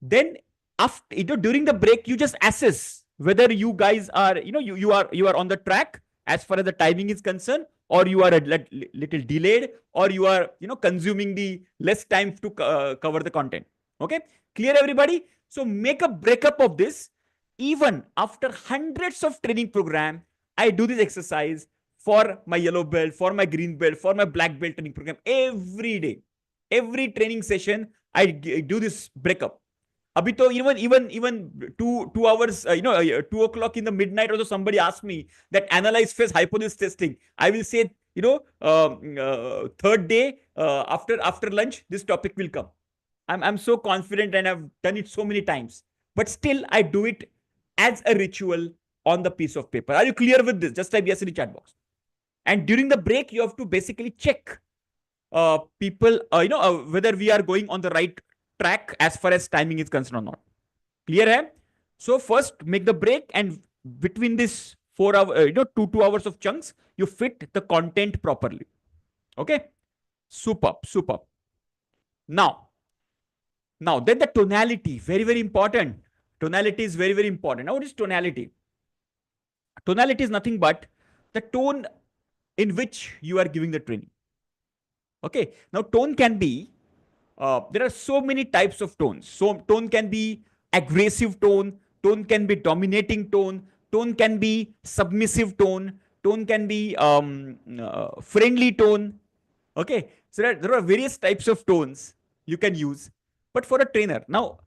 then after, during the break, you just assess whether you guys are, you are on the track as far as the timing is concerned, or you are a little delayed, or you are, consuming the less time to cover the content. Okay. Clear, everybody? So make a breakup of this. Even after hundreds of training program, I do this exercise for my yellow belt, for my green belt, for my black belt training program every day. Every training session, I do this breakup. Abhi to even 2 hours, 2 o'clock in the midnight, also somebody asked me that analyze phase hypothesis testing. I will say, third day after lunch, this topic will come. I'm so confident and I've done it so many times, but still I do it as a ritual on the piece of paper. Are you clear with this? Just type yes in the chat box. And during the break, you have to basically check people, whether we are going on the right track as far as timing is concerned or not. Clear hai? So first make the break, and between this 4 hour, 2 hours of chunks, you fit the content properly. Okay. Superb. Now then the tonality, very, very important. Tonality is very, very important. Now what is tonality? Tonality is nothing but the tone in which you are giving the training. Okay. Now tone can be, there are so many types of tones. So tone can be aggressive tone can be dominating tone can be submissive tone can be friendly tone. Okay. So there are various types of tones you can use. But for a trainer, now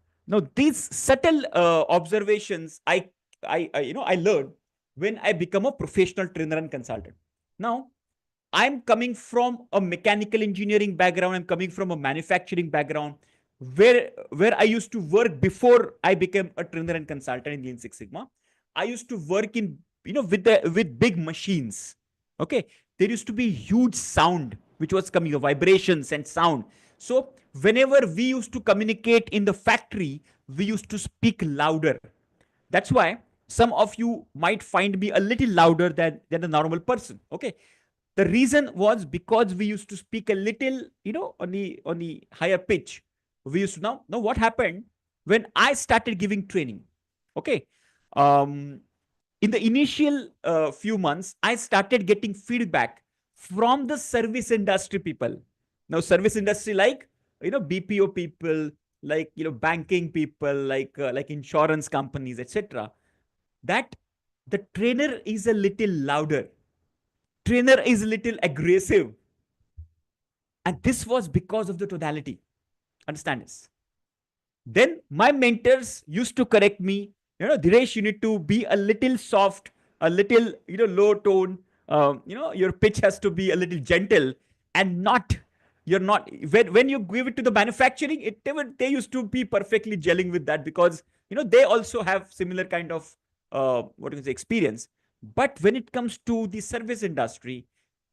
these subtle observations I learned when I become a professional trainer and consultant. Now, I'm coming from a mechanical engineering background. I'm coming from a manufacturing background where I used to work before I became a trainer and consultant in Lean Six Sigma. I used to work in, with big machines. Okay. There used to be huge sound, which was coming, vibrations and sound. So whenever we used to communicate in the factory, we used to speak louder. That's why some of you might find me a little louder than a normal person. Okay. The reason was because we used to speak a little, on the higher pitch. We used to now what happened when I started giving training. Okay. In the initial few months, I started getting feedback from the service industry people. Now, service industry, like, BPO people, like, banking people, like insurance companies, etc. That the trainer is a little louder. Trainer is a little aggressive. And this was because of the tonality. Understand this? Then my mentors used to correct me, Dinesh, you need to be a little soft, a little, low tone. Your pitch has to be a little gentle and not, you're not, when you give it to the manufacturing, they used to be perfectly gelling with that because, they also have similar kind of, experience. But when it comes to the service industry,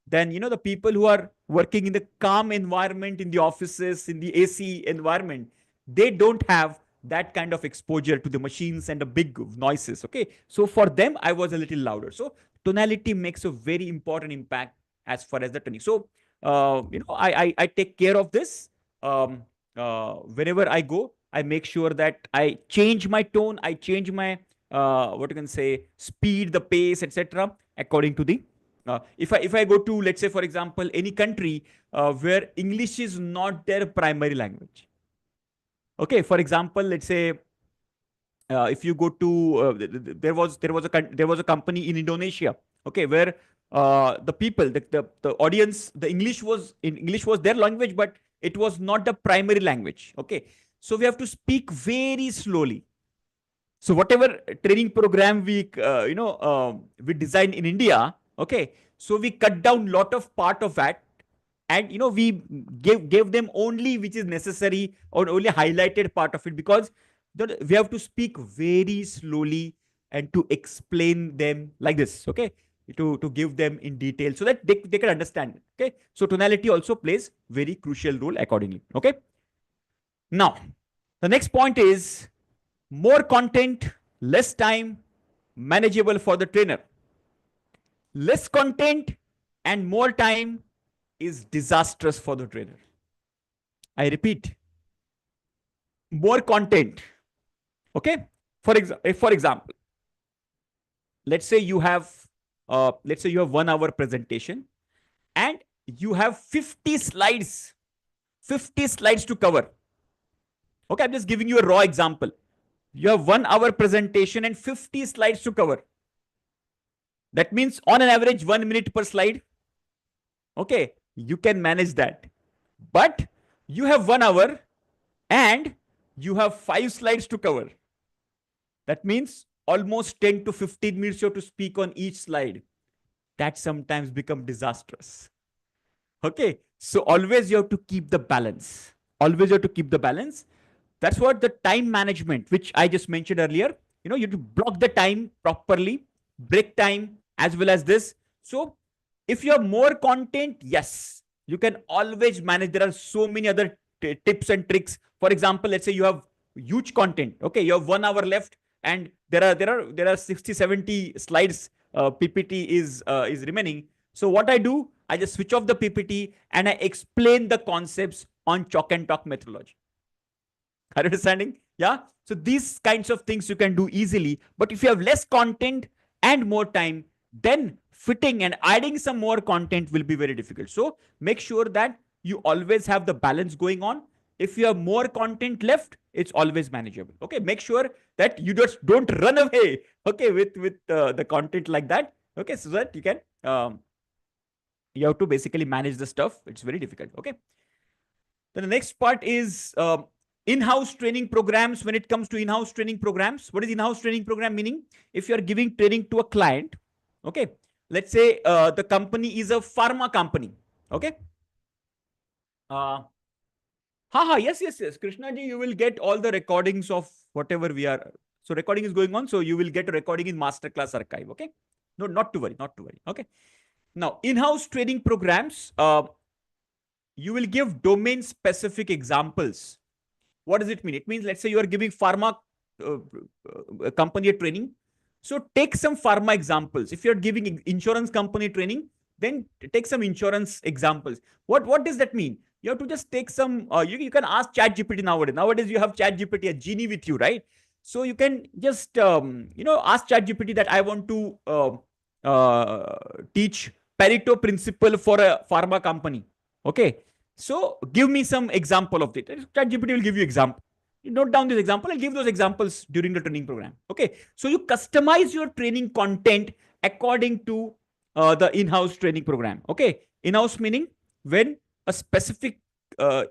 then, the people who are working in the calm environment, in the offices, in the AC environment, they don't have that kind of exposure to the machines and the big noises. Okay. So for them, I was a little louder. So tonality makes a very important impact as far as the training. So I take care of this. Whenever I go, I make sure that I change my tone, I change my what you can say, speed, the pace, etc. according to the if I go to, let's say, for example, any country where English is not their primary language. Okay, for example, let's say if you go to there was a company in Indonesia, okay, where the people, the audience, the English was their language, but it was not the primary language. Okay, so we have to speak very slowly. So whatever training program we design in India, okay, so we cut down lot of part of that, and we gave them only which is necessary, or only highlighted part of it, because we have to speak very slowly and to explain them like this, okay, to give them in detail so that they can understand it. Okay, so tonality also plays very crucial role accordingly. Okay, now the next point is more content, less time, manageable for the trainer. Less content and more time is disastrous for the trainer. I repeat, more content. Okay. For example, let's say you have 1 hour presentation and you have 50 slides, 50 slides to cover. Okay, I'm just giving you a raw example. You have 1 hour presentation and 50 slides to cover. That means on an average 1 minute per slide. Okay, you can manage that. But you have 1 hour and you have 5 slides to cover. That means almost 10 to 15 minutes you have to speak on each slide. That sometimes become disastrous. Okay, so always you have to keep the balance. Always you have to keep the balance. That's what the time management, which I just mentioned earlier. You have to block the time properly, break time as well as this. So if you have more content, yes, you can always manage. There are so many other tips and tricks. For example, let's say you have huge content. Okay, you have 1 hour left and there are 60, 70 slides. PPT is remaining. So what I do, I just switch off the PPT and I explain the concepts on chalk and talk methodology. Are you understanding? Yeah. So these kinds of things you can do easily. But if you have less content and more time, then fitting and adding some more content will be very difficult. So make sure that you always have the balance going on. If you have more content left, it's always manageable. Okay. Make sure that you just don't run away. Okay. With the content like that. Okay. So that you can, you have to basically manage the stuff. It's very difficult. Okay. Then the next part is in-house training programs. When it comes to in-house training programs, what is in-house training program meaning? If you are giving training to a client, okay, let's say the company is a pharma company, okay. Yes, Krishna ji, you will get all the recordings of whatever we are. So recording is going on, so you will get a recording in masterclass archive, okay. No, not to worry, okay. Now, in-house training programs, you will give domain specific examples. What does it mean? It means, let's say you are giving pharma company a training. So take some pharma examples. If you're giving insurance company training, then take some insurance examples. What does that mean? You have to just take some, you can ask ChatGPT nowadays. Nowadays you have ChatGPT, a genie with you, right? So you can just, ask ChatGPT that I want to teach Pareto principle for a pharma company. Okay. So give me some example of it. ChatGPT will give you example. You note down this example. I'll give those examples during the training program. Okay. So you customize your training content according to the in-house training program. Okay. In-house meaning when a specific,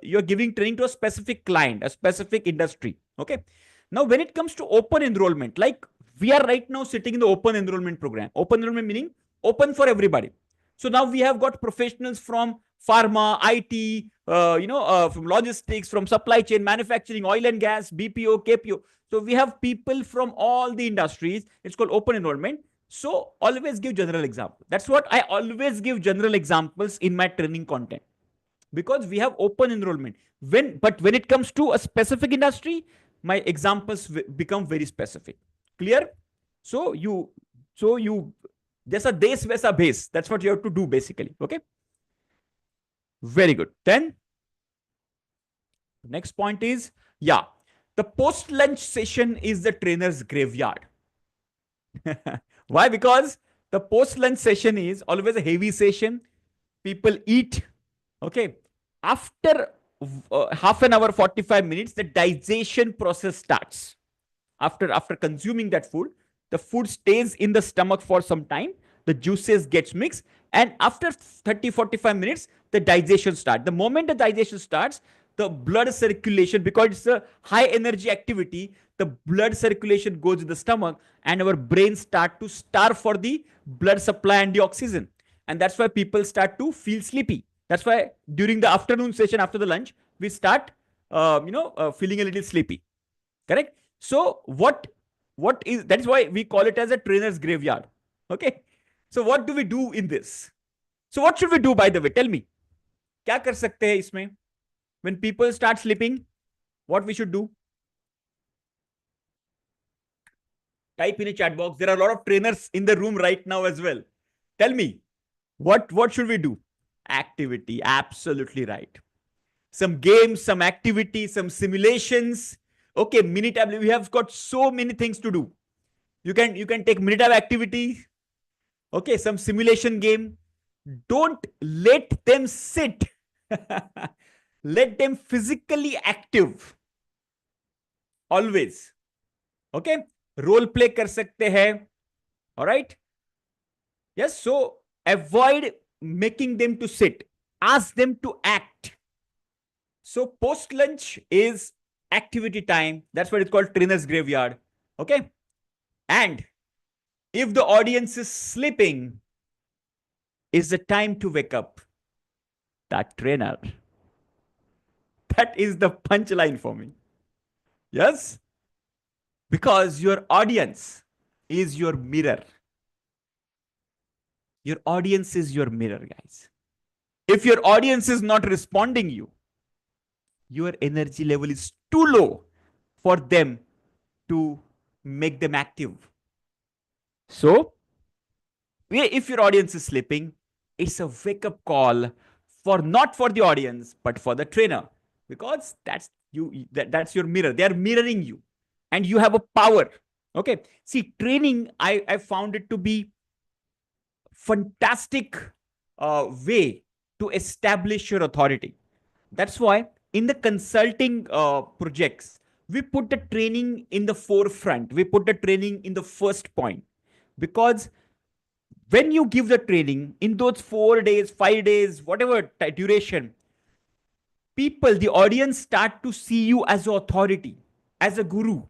you're giving training to a specific client, a specific industry. Okay. Now, when it comes to open enrollment, like we are right now sitting in the open enrollment program. Open enrollment meaning open for everybody. So now we have got professionals from pharma, IT, from logistics, from supply chain, manufacturing, oil and gas, BPO, KPO. So we have people from all the industries. It's called open enrollment. So always give general example. That's what I always give, general examples in my training content, because we have open enrollment. But when it comes to a specific industry, my examples become very specific. Clear? So you There's a des vesa base. That's what you have to do basically. Okay. Very good. Then next point is, yeah, the post-lunch session is the trainer's graveyard. Why? Because the post-lunch session is always a heavy session. People eat. Okay. After half an hour, 45 minutes, the digestion process starts. After consuming that food, the food stays in the stomach for some time, the juices gets mixed, and after 30-45 minutes the digestion starts. The moment the digestion starts, the blood circulation, because it's a high energy activity, the blood circulation goes in the stomach and our brain start to starve for the blood supply and the oxygen, and that's why people start to feel sleepy. That's why during the afternoon session, after the lunch, we start feeling a little sleepy. Correct? So what is, that's why we call it as a trainer's graveyard. Okay. So what do we do in this? So what should we do, by the way? Tell me. क्या कर सकते हैं इसमें? When people start sleeping, what we should do? Type in a chat box. There are a lot of trainers in the room right now as well. Tell me, what should we do? Activity. Absolutely right. Some games, some activity, some simulations. Okay, Minitab, we have got so many things to do. You can take Minitab activity. Okay, some simulation game. Don't let them sit. Let them physically active. Always. Okay, role play कर सकते हैं. All right. Yes, so avoid making them to sit. Ask them to act. So post lunch is activity time. That's what it's called, trainer's graveyard. Okay. And if the audience is sleeping, is the time to wake up that trainer. That is the punchline for me. Yes. Because your audience is your mirror. Your audience is your mirror, guys. If your audience is not responding you, your energy level is too low for them to make them active. So, if your audience is sleeping, it's a wake-up call for, not for the audience, but for the trainer. Because that's you, that's your mirror. They are mirroring you. And you have a power. Okay. See, training, I found it to be fantastic way to establish your authority. That's why in the consulting projects, we put the training in the forefront. We put the training in the first point. Because when you give the training in those 4 days, 5 days, whatever duration, people, the audience start to see you as an authority, as a guru.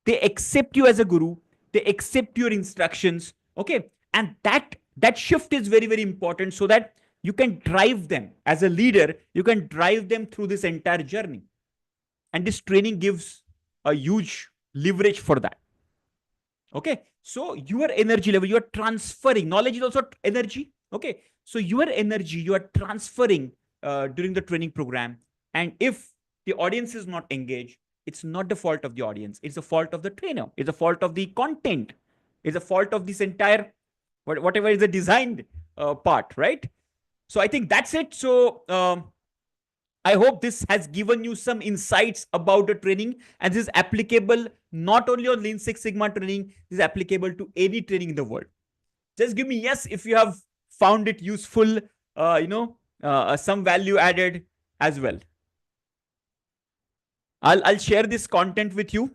They accept you as a guru. They accept your instructions. Okay. And that shift is very, very important, so that you can drive them as a leader. You can drive them through this entire journey. And this training gives a huge leverage for that. Okay. So your energy level, you are transferring. Knowledge is also energy. Okay. So your energy, you are transferring during the training program. And if the audience is not engaged, it's not the fault of the audience. It's the fault of the trainer. It's the fault of the content. It's the fault of this entire, whatever is the designed part, right? So I think that's it. So I hope this has given you some insights about the training, and this is applicable not only on Lean Six Sigma training, this is applicable to any training in the world. Just give me yes if you have found it useful, some value added as well. I'll share this content with you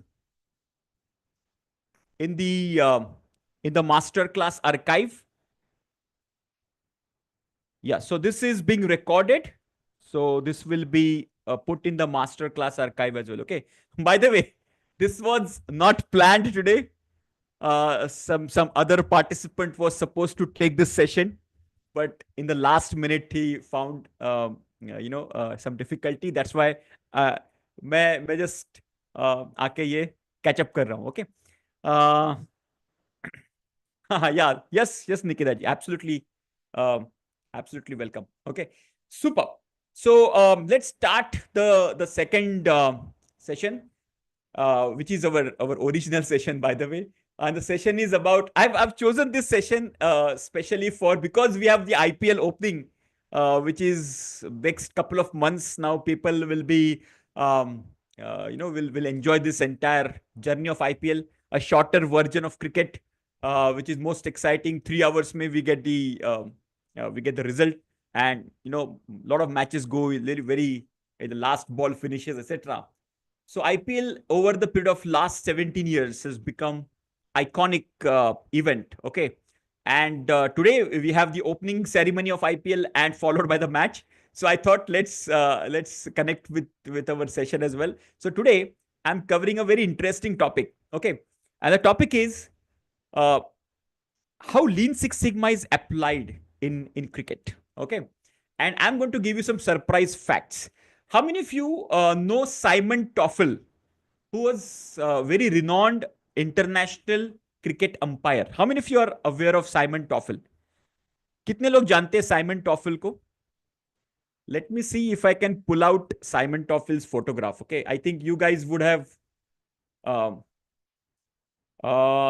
in the masterclass archive. Yeah, so this is being recorded. So this will be put in the masterclass archive as well. Okay. By the way, this was not planned today. Some other participant was supposed to take this session, but in the last minute he found some difficulty. That's why मैं just आके ये catch up कर रहा हूँ. Okay. Yeah. Yes, Nikita ji. Absolutely. Absolutely welcome. Okay. Super. So let's start the second session, which is our original session, by the way. And the session is about, I've chosen this session specially because we have the IPL opening which is next couple of months now. People will be, will enjoy this entire journey of IPL, a shorter version of cricket, which is most exciting. 3 hours may we get the result, and a lot of matches go very the last ball finishes, etc. So IPL over the period of last 17 years has become iconic event. Okay. And today we have the opening ceremony of IPL and followed by the match. So I thought let's connect with our session as well. So today I'm covering a very interesting topic. Okay. And the topic is uh, how Lean Six Sigma is applied in cricket. Okay. And I'm going to give you some surprise facts. How many of you know Simon Toffel, who was a very renowned international cricket umpire? How many of you are aware of Simon Toffel? कितने लोग जानते हैं Simon टॉफल को? Let me see if I can pull out Simon Toffel's photograph. Okay, I think you guys would have um,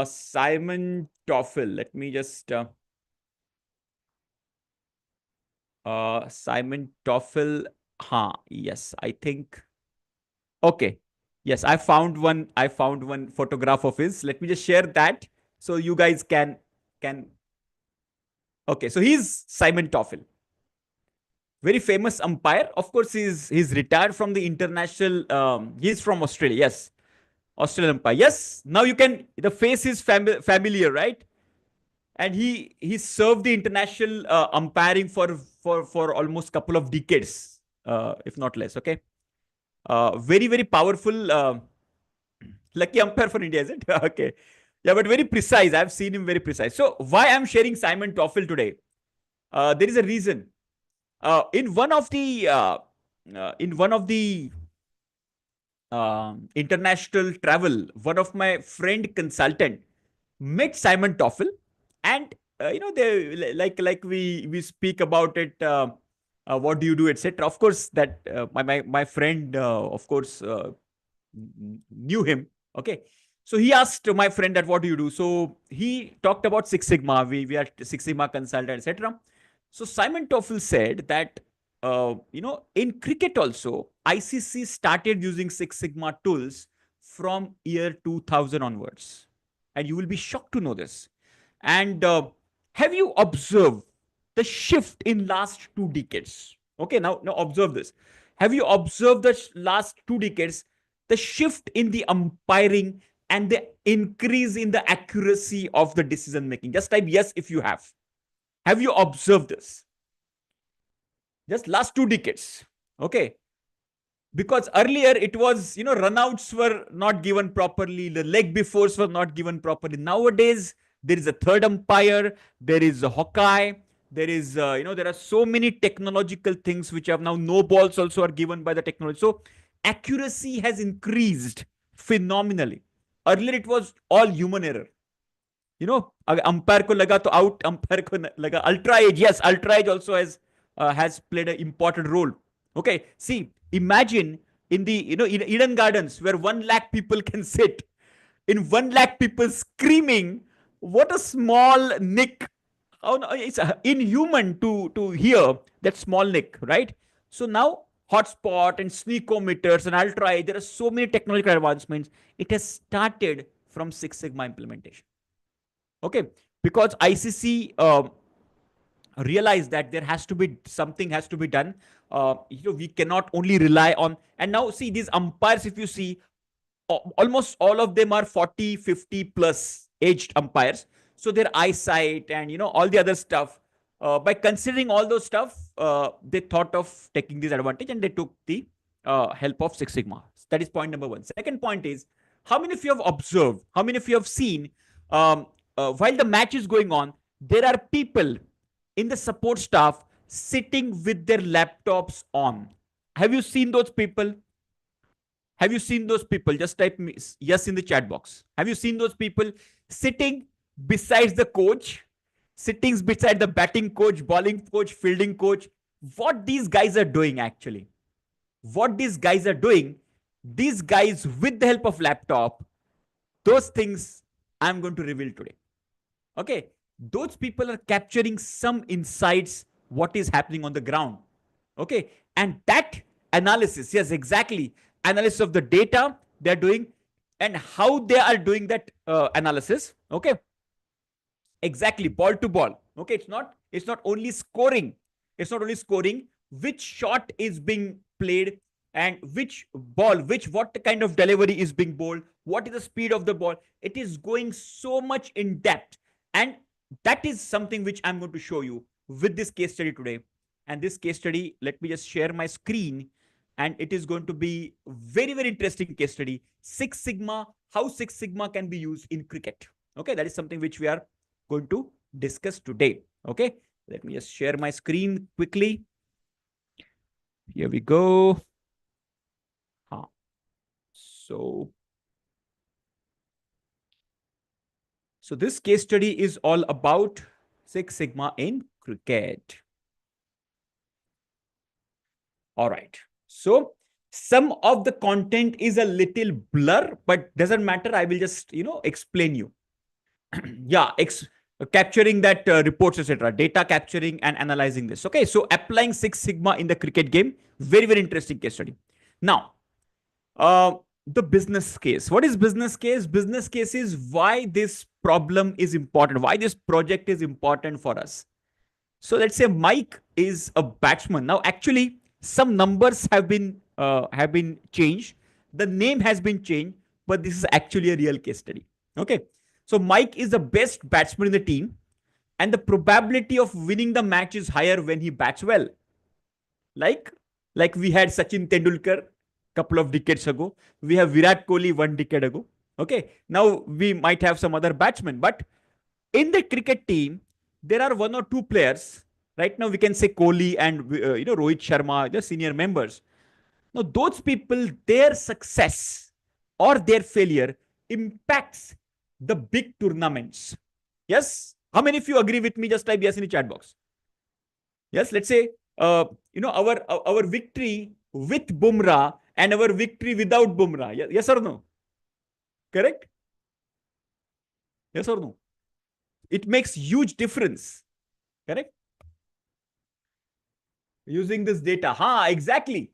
Simon Toffel. Let me just Simon Toffel. Yes, I think. Okay. Yes, I found one. I found one photograph of his. Let me just share that so you guys can. Okay, so he's Simon Toffel, very famous umpire. Of course, he's retired from the international. He's from Australia. Yes, Australian umpire. Yes, now you can. The face is familiar, right? And he served the international umpiring for almost couple of decades, if not less. Okay, very powerful. Lucky umpire for India, is it? Okay. Yeah, but very precise. I've seen him very precise. So why I'm sharing Simon Toffel today? There is a reason. In one of the international travel, one of my friend consultant met Simon Toffel, and they like we speak about it. What do you do, etc. Of course, that my friend, of course, knew him. Okay. So he asked my friend that what do you do? So he talked about Six Sigma. We are Six Sigma consultant, etc. So Simon Toffel said that in cricket also, ICC started using Six Sigma tools from year 2000 onwards, and you will be shocked to know this. And have you observed the shift in last 2 decades? Okay, now observe this. Have you observed the last 2 decades, the shift in the umpiring and the increase in the accuracy of the decision making? Just type yes if you have. Have you observed this? Just last 2 decades. Okay. Because earlier it was, runouts were not given properly, the leg befores were not given properly. Nowadays, there is a third umpire, there is a Hawkeye, there is, there are so many technological things which have now no balls also are given by the technology. So accuracy has increased phenomenally. Earlier it was all human error. अगर umpire को लगा तो out, umpire को लगा. Ultra age, yes, ultra age also has played an important role. Okay, see, imagine in the in Eden Gardens where 1 lakh people can sit, in 1 lakh people screaming, what a small nick. It's inhuman to hear that small nick, right? So now hotspot and sneakometers and ultra age, there are so many technological advancements. It has started from Six Sigma implementation. Okay, because ICC realized that there has to be something has to be done. We cannot only rely on. And now see these umpires, if you see, almost all of them are 40, 50 plus aged umpires. So their eyesight and all the other stuff. By considering all those stuff, they thought of taking this advantage and they took the help of Six Sigma. That is point number one. Second point is, how many of you have observed? How many of you have seen? While the match is going on, there are people in the support staff sitting with their laptops on. Have you seen those people? Have you seen those people? Just type yes in the chat box. Have you seen those people sitting besides the coach, sitting beside the batting coach, bowling coach, fielding coach? What these guys are doing actually? What these guys are doing, these guys with the help of laptop, those things I'm going to reveal today. Okay, those people are capturing some insights what is happening on the ground. Okay. And that analysis, yes, exactly. Analysis of the data they're doing and how they are doing that analysis. Okay. Exactly. Ball to ball. Okay. It's not only scoring. It's not only scoring. Which shot is being played and which ball, what kind of delivery is being bowled, what is the speed of the ball. It is going so much in depth. And that is something which I'm going to show you with this case study today. And this case study, let me just share my screen. And it is going to be very, very interesting case study. Six Sigma, how Six Sigma can be used in cricket. Okay, that is something which we are going to discuss today. Okay, let me just share my screen quickly. Here we go. So this case study is all about Six Sigma in cricket. All right. So some of the content is a little blur, but doesn't matter. I will just, explain you. Yeah, capturing that reports, etc. Data capturing and analyzing this. Okay. So applying Six Sigma in the cricket game. Very, very interesting case study. Now, the business case. What is business case? Business case is why this problem is important, why this project is important for us. So let's say Mike is a batsman. Now, actually, some numbers have been changed. The name has been changed, but this is actually a real case study. Okay. So Mike is the best batsman in the team, and the probability of winning the match is higher when he bats well. Like, like we had Sachin Tendulkar couple of decades ago. We have Virat Kohli 1 decade ago. Okay. Now we might have some other batsmen, but in the cricket team, there are one or two players. Right now, we can say Kohli and Rohit Sharma, the senior members. Now, those people, their success or their failure impacts the big tournaments. Yes. How many of you agree with me? Just type yes in the chat box. Yes. Let's say our victory with Bumrah and our victory without Bumrah. Yes or no? Correct? Yes or no? It makes huge difference. Correct? Using this data. Exactly.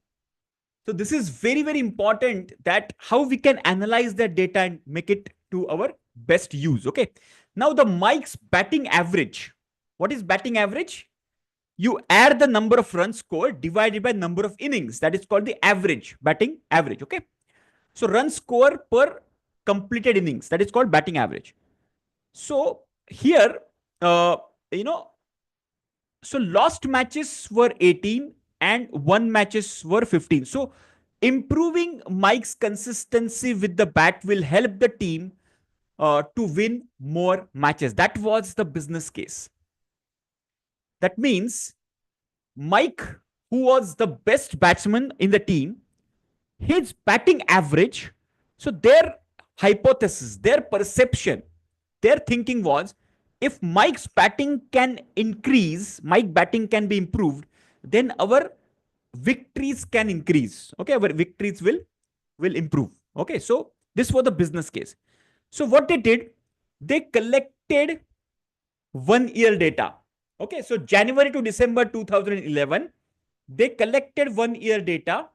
So this is very, very important that how we can analyze that data and make it to our best use. Okay. Now the Mike's batting average. What is batting average? You add the number of runs scored divided by number of innings. That is called the average, batting average. Okay. So run score per completed innings. That is called batting average. So here, so lost matches were 18 and won matches were 15. So improving Mike's consistency with the bat will help the team to win more matches. That was the business case. That means Mike, who was the best batsman in the team, his batting average, so their hypothesis, their perception, their thinking was if Mike's batting can increase, Mike batting can be improved, then our victories can increase. Okay, our victories will improve. Okay, so this was the business case. So what they did, they collected 1 year data. Okay, so January to December 2011, they collected 1 year data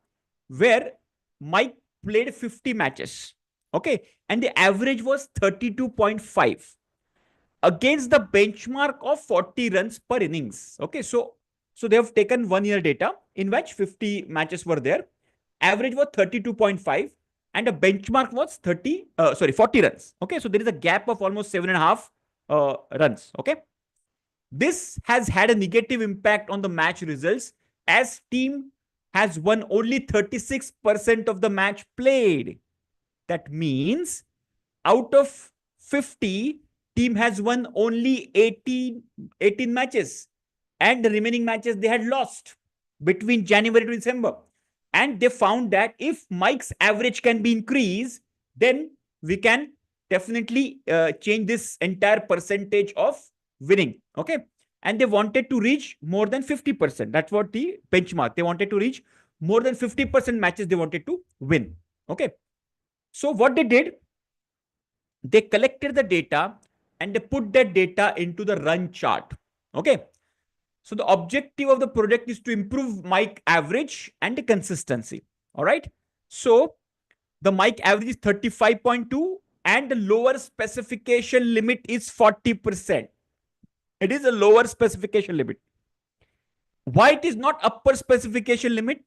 where Mike played 50 matches. Okay, and the average was 32.5 against the benchmark of 40 runs per innings. Okay, so they have taken 1 year data in which 50 matches were there. Average was 32.5 and a benchmark was 40 runs. Okay, so there is a gap of almost 7.5 runs. Okay, this has had a negative impact on the match results as team has won only 36% of the match played. That means out of 50, team has won only 18 matches and the remaining matches they had lost between January to December. And they found that if Mike's average can be increased, then we can definitely change this entire percentage of winning. Okay. And they wanted to reach more than 50%. That's what the benchmark. They wanted to reach more than 50% matches they wanted to win. Okay. So what they did, they collected the data and they put that data into the run chart. Okay. So the objective of the project is to improve mic average and the consistency. All right. So the mic average is 35.2 and the lower specification limit is 40%. It is a lower specification limit. Why it is not upper specification limit?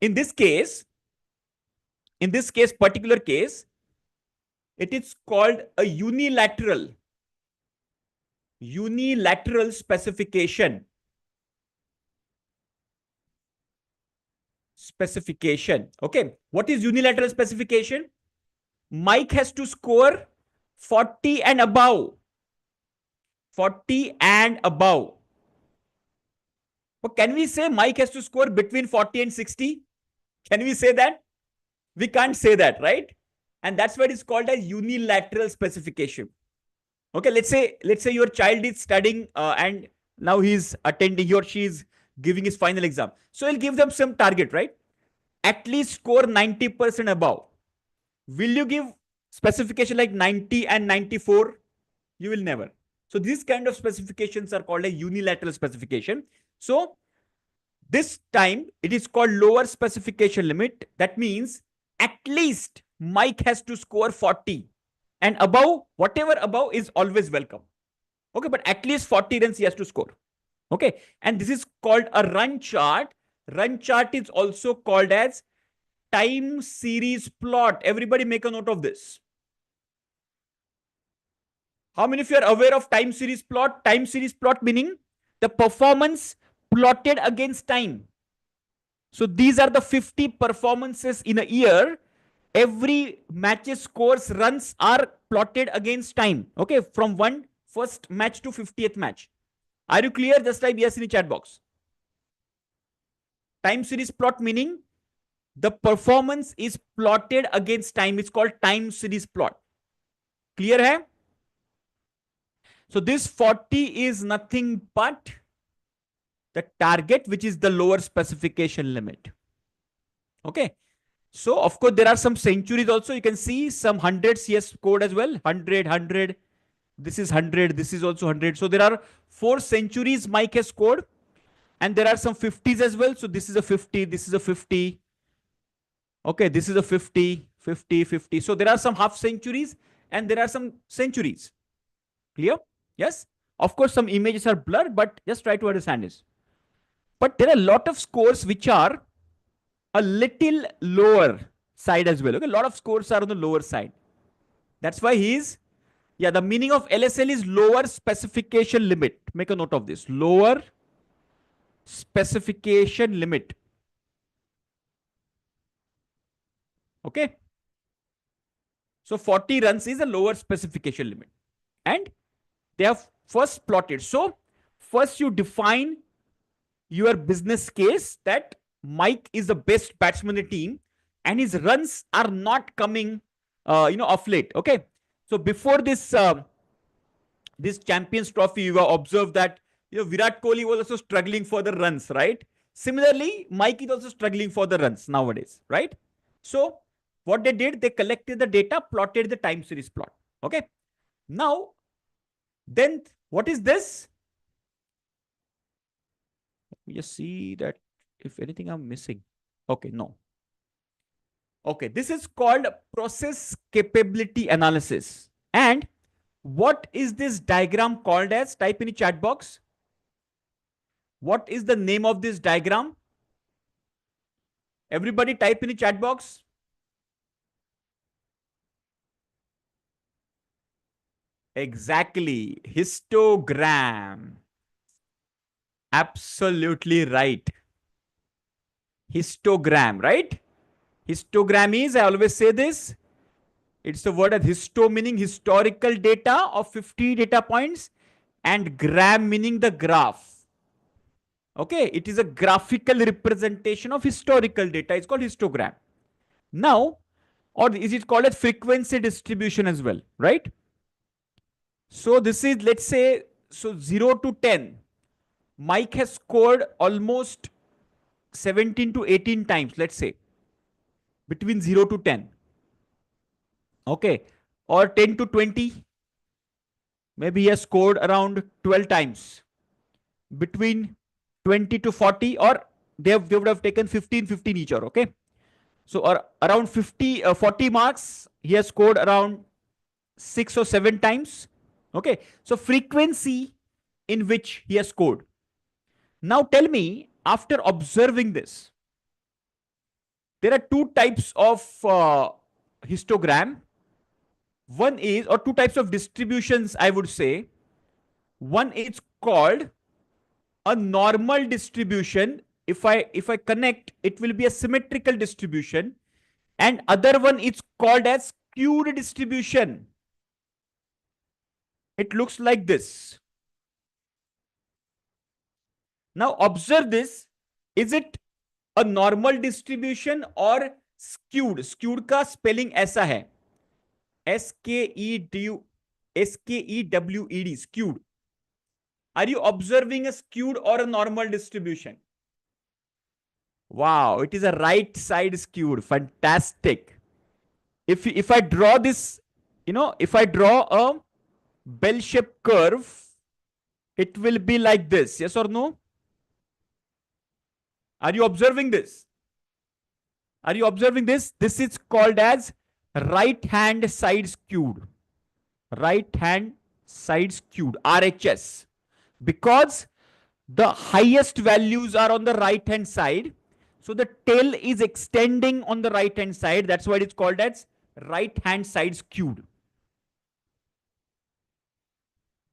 In this case, particular case, it is called a unilateral specification. Okay. What is unilateral specification? Mike has to score 40 and above. 40 and above. But can we say Mike has to score between 40 and 60? Can we say that? We can't say that, right? And that's what is called as unilateral specification. Okay, let's say your child is studying and now he's attending, he or she is giving his final exam. So he'll give them some target, right? At least score 90% above. Will you give specification like 90 and 94? You will never. So these kind of specifications are called a unilateral specification. So this time it is called lower specification limit. That means at least Mike has to score 40 and above, whatever above is always welcome. Okay, but at least 40 runs he has to score. Okay, and this is called a run chart. Run chart is also called as time series plot. Everybody make a note of this. How many of you are aware of time series plot? Time series plot meaning the performance plotted against time. So these are the 50 performances in a year. Every match's scores runs are plotted against time. Okay, from first match to 50th match. Are you clear? Just type yes in the chat box. Time series plot meaning the performance is plotted against time. It's called time series plot. Clear hai? So this 40 is nothing but the target, which is the lower specification limit. Okay. So of course there are some centuries also. You can see some hundreds he has scored as well. 100, 100. This is 100. This is also 100. So there are 4 centuries Mike has scored. And there are some 50s as well. So this is a 50. This is a 50. Okay. This is a 50, 50, 50. So there are some half centuries and there are some centuries. Clear? Yes. Of course, some images are blurred, but just try to understand this. But there are a lot of scores which are a little lower side as well. Okay, a lot of scores are on the lower side. That's why the meaning of LSL is lower specification limit. Make a note of this. Lower specification limit. Okay. So 40 runs is a lower specification limit. And they have first plotted. So first you define your business case that Mike is the best batsman in the team and his runs are not coming, off late. Okay. So before this Champions Trophy, you have observed that Virat Kohli was also struggling for the runs, right? Similarly, Mike is also struggling for the runs nowadays, right? So what they did, they collected the data, plotted the time series plot. Okay. Now, then what is this? Let me just see that if anything I'm missing. Okay, no. Okay, this is called process capability analysis. And what is this diagram called as? Type in the chat box. What is the name of this diagram? Everybody type in the chat box. Exactly. Histogram. Absolutely right. Histogram, right? Histogram is, I always say this, it's the word as histo meaning historical data of 50 data points and gram meaning the graph. Okay, it is a graphical representation of historical data. It's called histogram. Now, or is it called as frequency distribution as well, right? So this is, let's say, so 0 to 10. Mike has scored almost 17 to 18 times, let's say, between 0 to 10. Okay. Or 10 to 20. Maybe he has scored around 12 times. between 20 to 40, or they would have taken 15, 15 each, or okay. So around 40 marks, he has scored around 6 or 7 times. Okay. So frequency in which he has scored. Now tell me, after observing this, there are two types of histogram. One is, or two types of distributions, I would say. One is called a normal distribution. If I connect, it will be a symmetrical distribution. And other one is called as skewed distribution. It looks like this. Now observe this. Is it a normal distribution or skewed? Skewed का spelling ऐसा है, skewed, skewed. Are you observing a skewed or a normal distribution? Wow, it is a right side skewed. Fantastic. If I draw this, if I draw a bell-shaped curve, it will be like this. Yes or no? Are you observing this? Are you observing this? This is called as right hand side skewed. Right hand side skewed, RHS. Because the highest values are on the right hand side. So the tail is extending on the right hand side. That's why it's called as right hand side skewed.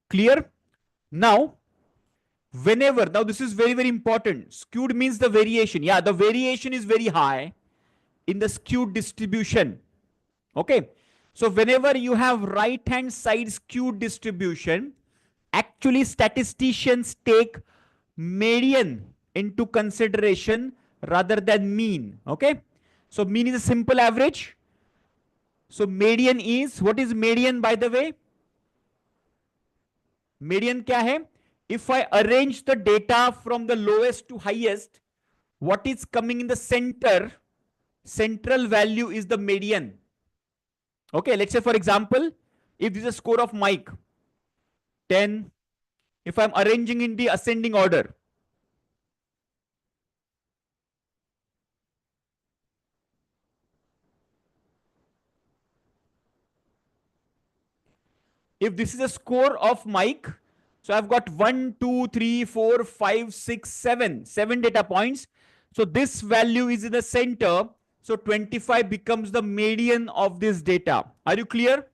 Clear? Now, now this is very, very important. Skewed means the variation. Yeah, the variation is very high in the skewed distribution. Okay. So whenever you have right hand side skewed distribution, actually statisticians take median into consideration rather than mean. Okay. So mean is a simple average. So median is, what is median, by the way? Median क्या है? If I arrange the data from the lowest to highest, what is coming in the center, central value is the median. Okay, let's say for example, if this is a score of Mike, 10, if I'm arranging in the ascending order, if this is a score of Mike, so I've got 1, 2, 3, 4, 5, 6, 7, 7 data points. So this value is in the center. So 25 becomes the median of this data. Are you clear?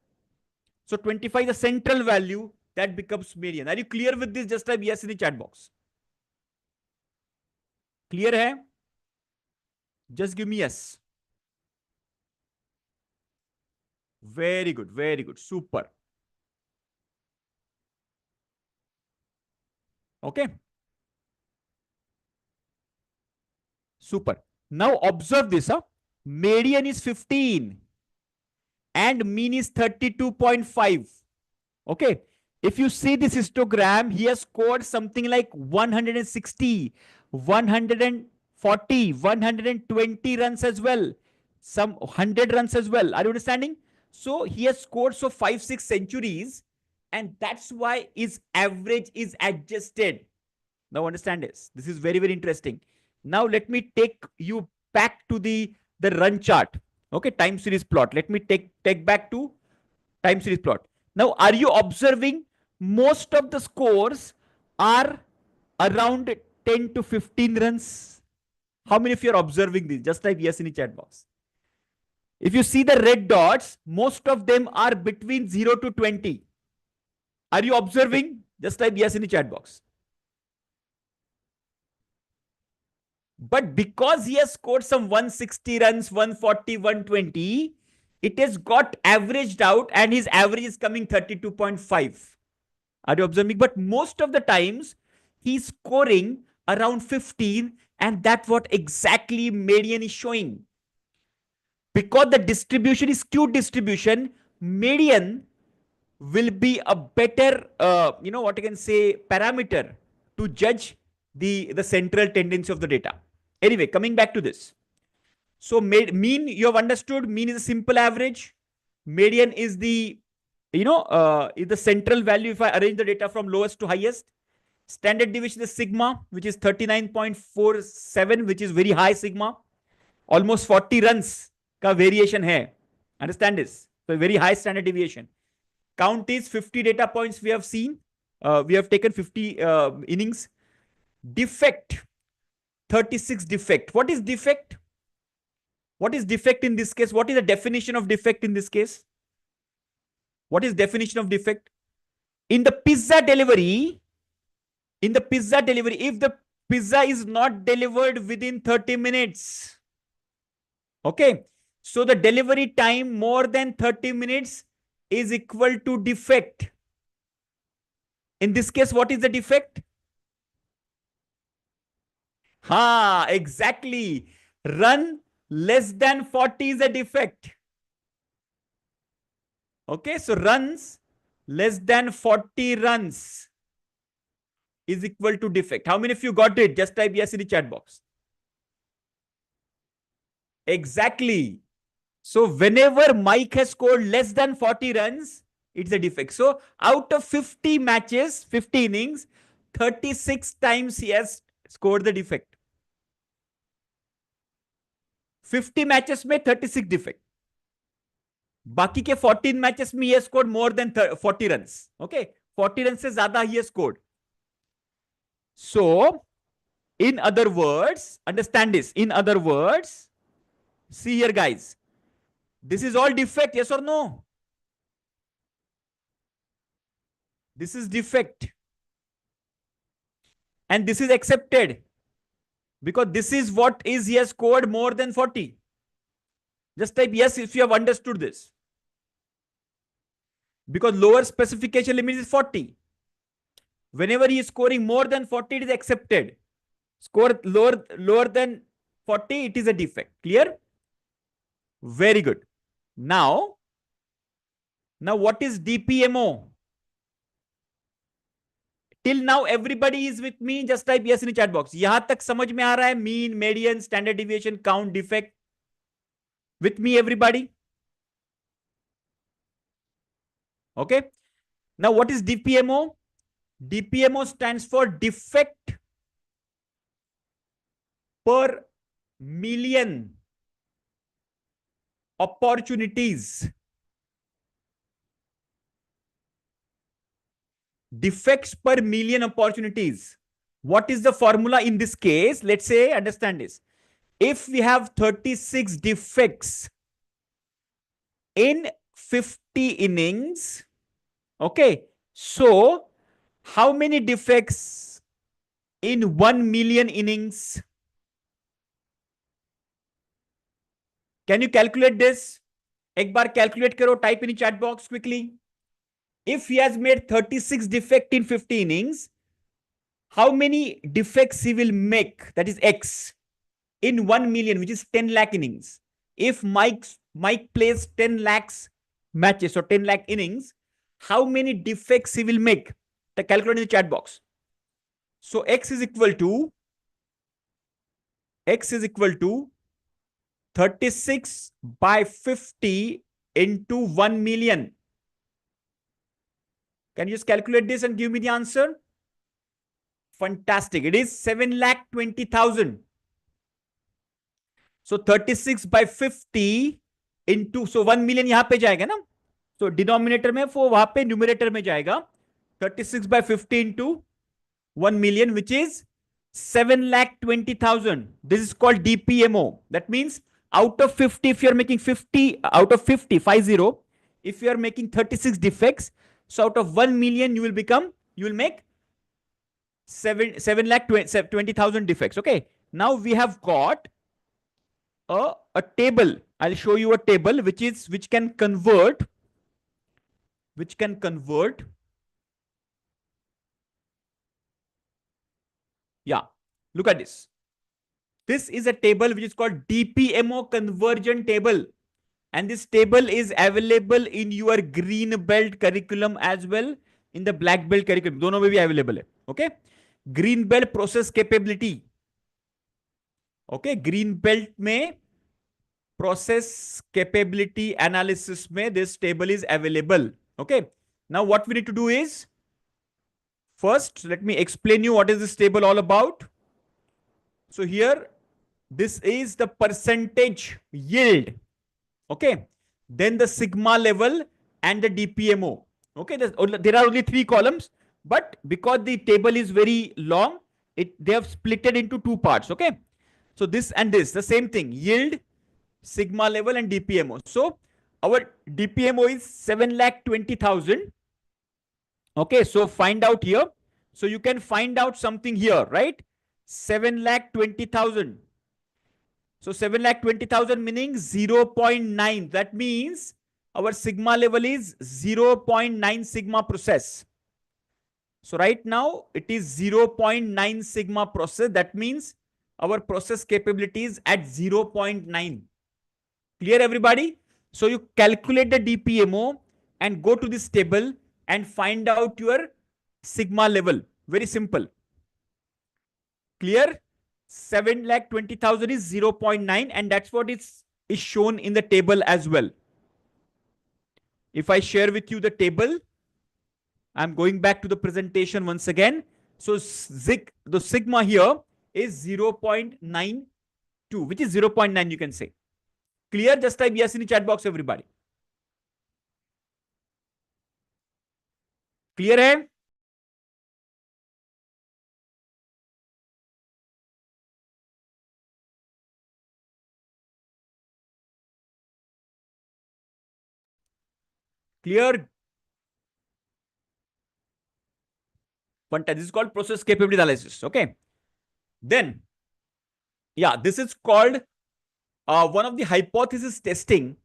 So 25 is the central value that becomes median. Are you clear with this? Just type yes in the chat box. Clear hai? Just give me yes. Very good. Very good. Super. Okay. Super. Now observe this. Median is 15 and mean is 32.5. Okay. If you see this histogram, he has scored something like 160, 140, 120 runs as well. Some 100 runs as well. Are you understanding? So he has scored 5, 6 centuries, and that's why his average is adjusted. Now understand this. This is very, very interesting. Now let me take you back to the run chart. Okay, time series plot. Let me take back to time series plot. Now, are you observing most of the scores are around 10 to 15 runs? How many of you are observing this? Just type yes in the chat box. If you see the red dots, most of them are between 0 to 20. Are you observing? Just type yes in the chat box. But because he has scored some 160 runs, 140, 120, it has got averaged out and his average is coming 32.5. Are you observing? But most of the times he's scoring around 15, and that's what exactly median is showing. Because the distribution is skewed distribution, median will be a better, what I can say, parameter to judge the central tendency of the data. Anyway, coming back to this. So mean, you have understood, mean is a simple average. Median is the, is the central value if I arrange the data from lowest to highest. Standard deviation is sigma, which is 39.47, which is very high sigma. Almost 40 runs ka variation hai. Understand this? So very high standard deviation. Count is 50 data points we have seen. We have taken 50 innings. Defect, 36 defect. What is defect? What is defect in this case? What is the definition of defect in this case? What is definition of defect? In the pizza delivery, if the pizza is not delivered within 30 minutes, okay, so the delivery time more than 30 minutes is equal to defect. In this case, what is the defect? Exactly. Run less than 40 is a defect. Okay, so runs less than 40 runs is equal to defect. How many of you got it? Just type yes in the chat box. Exactly. So whenever Mike has scored less than 40 runs, it's a defect. So out of 50 matches, 50 innings, 36 times he has scored the defect. 50 matches में 36 defect. बाकी के 14 matches में ये scored more than 40 runs. Okay, 40 run से ज्यादा ये scored. So in other words, understand this, in other words, see here guys, this is all defect, yes और no? This is defect and this is accepted because this is what is he has scored more than 40. Just type yes if you have understood this. Because lower specification limit is 40. Whenever he is scoring more than 40, it is accepted. Score lower than 40, it is a defect. Clear? Very good. Now what is DPMO? Till now everybody is with me. Just type yes in the chat box. यहां तक समझ में आ रहा है? Mean, median, standard deviation, count, defect. With me everybody? Okay. Now what is DPMO? DPMO stands for defect per million opportunities. Defects per million opportunities. What is the formula in this case? Let's say, understand this. If we have 36 defects in 50 innings, okay, so how many defects in 1 million innings? Can you calculate this? एक बार calculate करो, type in the chat box quickly. If he has made 36 defect in 50 innings, how many defects he will make? That is X in 1 million, which is 10 lakh innings. If Mike plays 10 lakhs matches or 10 lakh innings, how many defects he will make? Calculate in the chat box. So X is equal to 36 by 50 into 1 million. Can you just calculate this and give me the answer? Fantastic. It is 7,20,000. So 36 by 50 into, so 1 million यहाँ पे जाएगा ना? So denominator में वो वहाँ पे numerator में जाएगा. 36 by 50 into 1 million, which is 7,20,000. This is called DPMO. That means out of 50, if you are making 50, out of 50, 50, if you are making 36 defects, so out of 1 million, you will make 7,20,000 defects. Okay. Now we have got a table. I'll show you a table which can convert. Yeah. Look at this. This is a table which is called DPMO conversion table. And this table is available in your green belt curriculum as well, in the black belt curriculum. दोनों में भी available है. Okay. Green belt process capability. Okay. Green belt में process capability analysis में this table is available. Okay. Now what we need to do is First, let me explain you what is this table all about. So here, this is the percentage yield. Okay. Then the sigma level and the DPMO. Okay. There are only 3 columns, but because the table is very long, they have split it into 2 parts. Okay. So this and this, the same thing, yield, sigma level and DPMO. So our DPMO is 7,20,000. Okay. So find out here. So you can find out something here, right? 7,20,000. So 7,20,000 meaning 0.9. That means our sigma level is 0.9 sigma process. So right now it is 0.9 sigma process. That means our process capability is at 0.9. Clear, everybody? So you calculate the DPMO and go to this table and find out your sigma level. Very simple. Clear? 7,20,000 is 0.9, and that's what is shown in the table as well. If I share with you the table, I'm going back to the presentation once again. So the sigma here is 0.92, which is 0.9, you can say. Clear? Just type yes in the chat box, everybody. Clear hai? Clear? Fantastic. This is called process capability analysis. Okay. Then, yeah, this is called one of the hypothesis testing,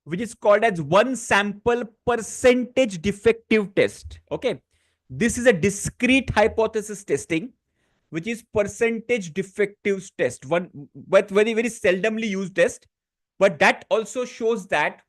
which is called as one sample percentage defective test. Okay. This is a discrete hypothesis testing, which is percentage defectives test. One, but very, very seldomly used test. But that also shows that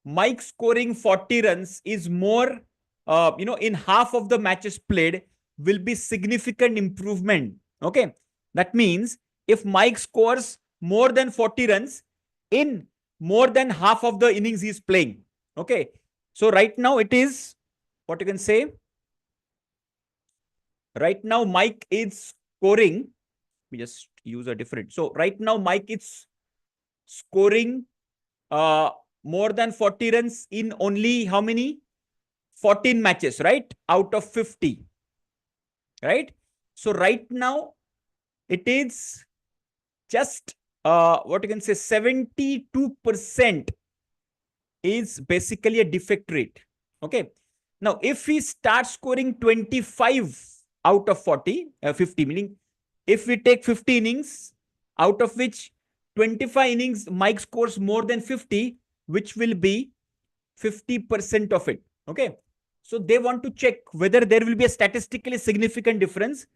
Mike scoring 40 runs is more, in half of the matches played will be significant improvement. Okay. That means if Mike scores more than 40 runs in more than half of the innings he's playing. Okay. So right now it is what you can say. Right now, Mike is scoring. We just use a different. So right now, Mike is scoring more than 40 runs in only how many? 14 matches, right? Out of 50. Right? So right now, it is just what you can say 72% is basically a defect rate. Okay. Now, if we start scoring 25 out of 50, meaning if we take 50 innings, out of which 25 innings Mike scores more than 50, which will be 50% of it. Okay. So they want to check whether there will be a statistically significant difference.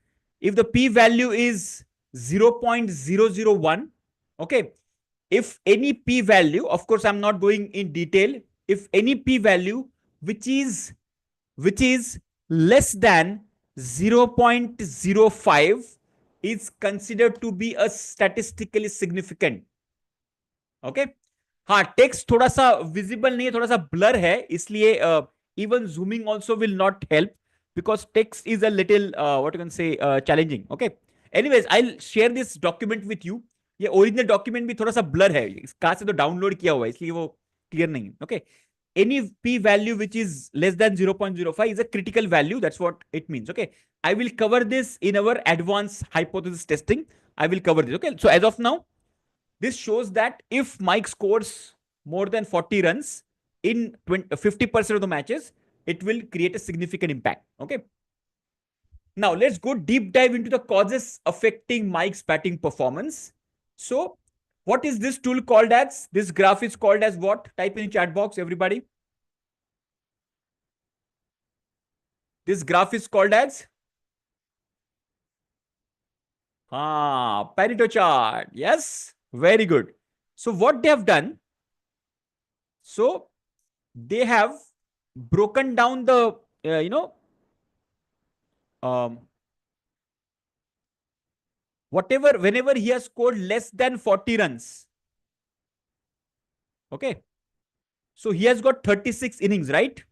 If the p value is 0.001, okay, if any p value, of course, I'm not going in detail. If any p value which is less than 0.05 is considered to be a statistically significant. Okay. हाँ, text थोड़ा सा visible नहीं है, थोड़ा सा blur है, इसलिए even zooming also will not help because text is a little what you can say challenging. Okay. Anyways, I'll share this document with you. ये ओरिजिनल डॉक्यूमेंट भी थोड़ा सा ब्लर है, कहां से तो डाउनलोड किया हुआ है, इसलिए वो क्लियर नहीं है. Okay. Any p value which is less than 0.05 is a critical value. That's what it means. Okay. I will cover this in our advanced hypothesis testing. I will cover this. Okay. So as of now, this shows that if Mike scores more than 40 runs in 50% of the matches, it will create a significant impact. Okay. Now let's go deep dive into the causes affecting Mike's batting performance. So what is this tool called as? This graph is called as what? Type in chat box, everybody. This graph is called as Pareto chart. Yes, very good. So what they have done, so they have broken down the, whenever he has scored less than 40 runs. Okay. So he has got 36 innings, right?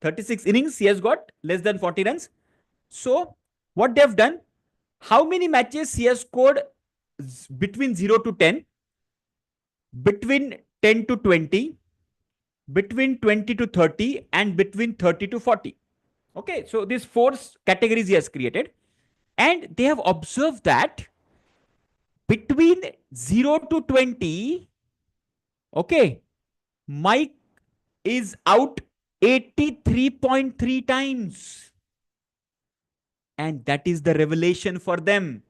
36 innings, he has got less than 40 runs. So what they have done, how many matches he has scored between 0 to 10, between 10 to 20, between 20 to 30, and between 30 to 40. Okay, so these four categories he has created, and they have observed that between 0 to 20, okay, Mike is out 83.3 times. And that is the revelation for them.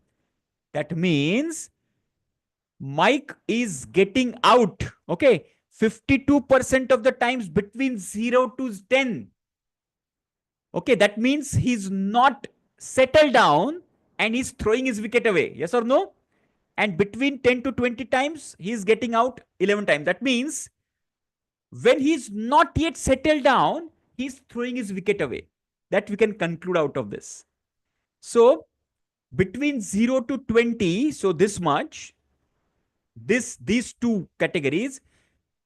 That means Mike is getting out, okay, 52% of the times between 0 to 10. Okay, that means he's not settled down and he's throwing his wicket away. Yes or no? And between 10 to 20 times, he's getting out 11 times. That means when he's not yet settled down, he's throwing his wicket away. That we can conclude out of this. So between 0 to 20, so this much, these two categories,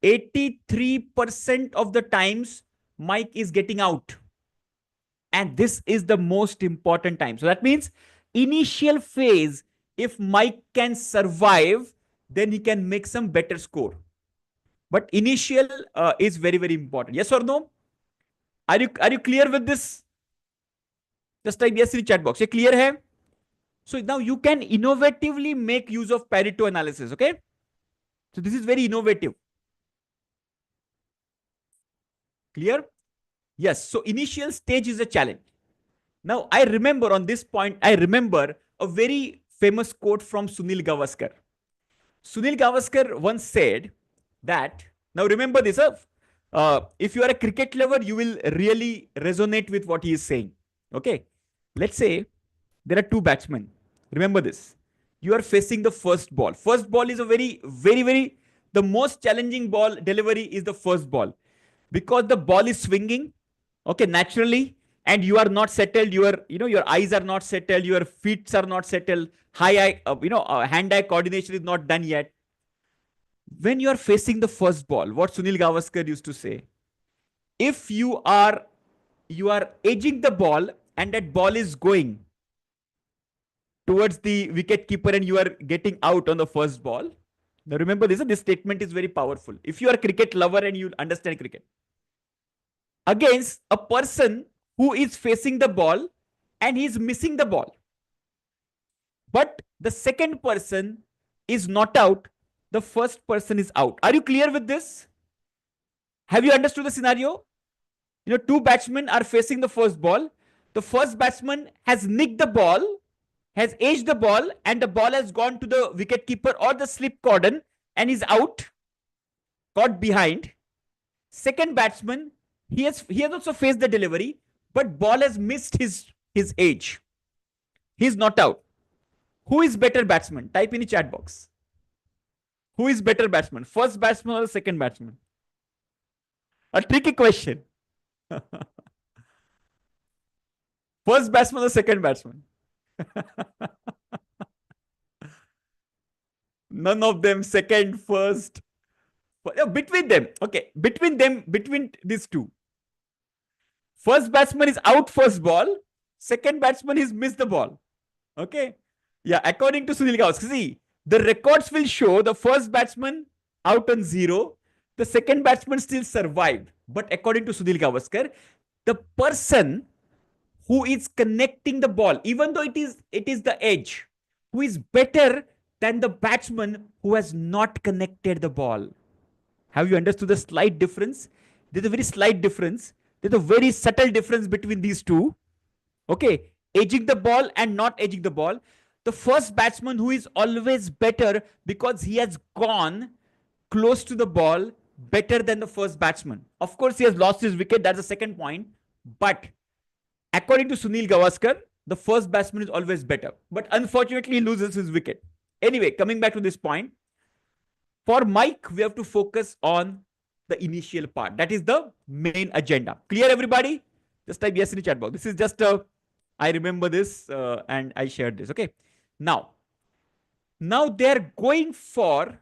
83% of the times Mike is getting out. And this is the most important time. So that means initial phase, if Mike can survive, then he can make some better score. But initial is very, very important. Yes or no? Are you clear with this? Just type yes in the chat box. Ye clear hai? So now you can innovatively make use of Pareto analysis. Okay. So this is very innovative. Clear? Yes. So initial stage is a challenge. Now I remember on this point, I remember a very famous quote from Sunil Gavaskar. Sunil Gavaskar once said that, now remember this, if you are a cricket lover, you will really resonate with what he is saying. Okay. Let's say there are two batsmen. Remember this. You are facing the first ball. First ball is a very, the most challenging ball delivery is the first ball, because the ball is swinging, okay, naturally, and you are not settled. Your eyes are not settled. Your feet are not settled. Hand-eye coordination is not done yet. When you are facing the first ball, what Sunil Gavaskar used to say, if you are edging the ball and that ball is going towards the wicket keeper and you are getting out on the first ball. Now remember this statement is very powerful. If you are a cricket lover and you understand cricket, against a person who is facing the ball and he is missing the ball, but the second person is not out, the first person is out. Are you clear with this? Have you understood the scenario? Two batsmen are facing the first ball. The first batsman has nicked the ball, has edged the ball, and the ball has gone to the wicket keeper or the slip cordon and is out, caught behind. Second batsman, he has also faced the delivery, but ball has missed his edge. He's not out. Who is better batsman? Type in the chat box. Who is better batsman? First batsman or the second batsman? A tricky question. First batsman or second batsman? None of them. Second, first. Between them. Okay. Between these two. First batsman is out first ball. Second batsman is missed the ball. Okay. Yeah. According to Sunil Gavaskar, see, the records will show the first batsman out on 0. The second batsman still survived. But according to Sunil Gavaskar, the person who is connecting the ball, even though it is the edge, who is better than the batsman who has not connected the ball. Have you understood the slight difference? There's a very slight difference. There's a very subtle difference between these two. Okay, edging the ball and not edging the ball. The first batsman who is always better because he has gone close to the ball better than the first batsman. Of course, he has lost his wicket. That's the second point. But according to Sunil Gavaskar, the first batsman is always better. But unfortunately, he loses his wicket. Anyway, coming back to this point, for Mike, we have to focus on the initial part. That is the main agenda. Clear, everybody? Just type yes in the chat box. This is just I remember this and I shared this. Okay. Now they're going for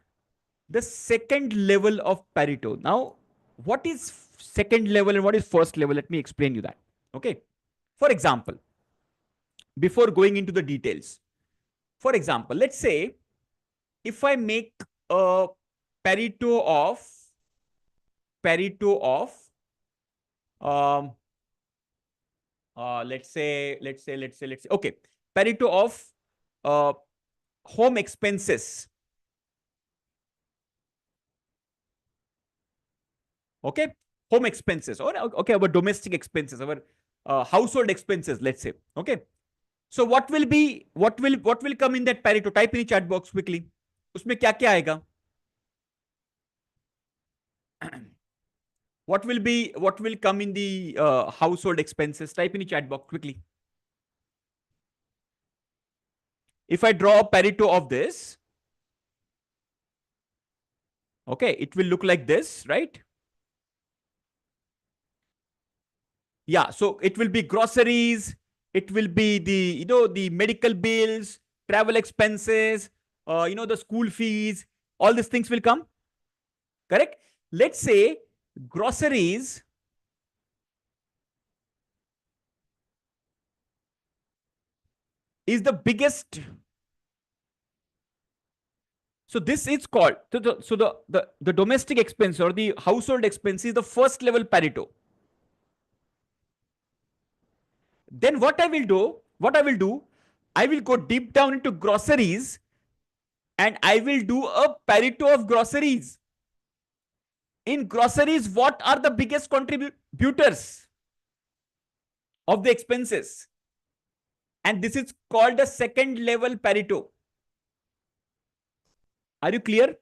the second level of Pareto. Now, what is second level and what is first level? Let me explain you that. Okay. For example, before going into the details. For example, let's say if I make a Pareto of um, let's say, okay, Pareto of uh, home expenses. Okay, home expenses, or okay, our domestic expenses, our household expenses, let's say. Okay, so what will come in that Pareto? Type in the chat box quickly. उसमें क्या क्या आएगा? What will come in the household expenses? Type in the chat box quickly. If I draw a Pareto of this, okay, it will look like this, right? Yeah, so it will be groceries, it will be the, the medical bills, travel expenses, the school fees, all these things will come, correct? Let's say groceries is the biggest. So this is called, the domestic expense or the household expense is the first level Pareto. Then what I will do, I will go deep down into groceries and I will do a Pareto of groceries. In groceries, what are the biggest contributors of the expenses? And this is called a second level Pareto. Are you clear?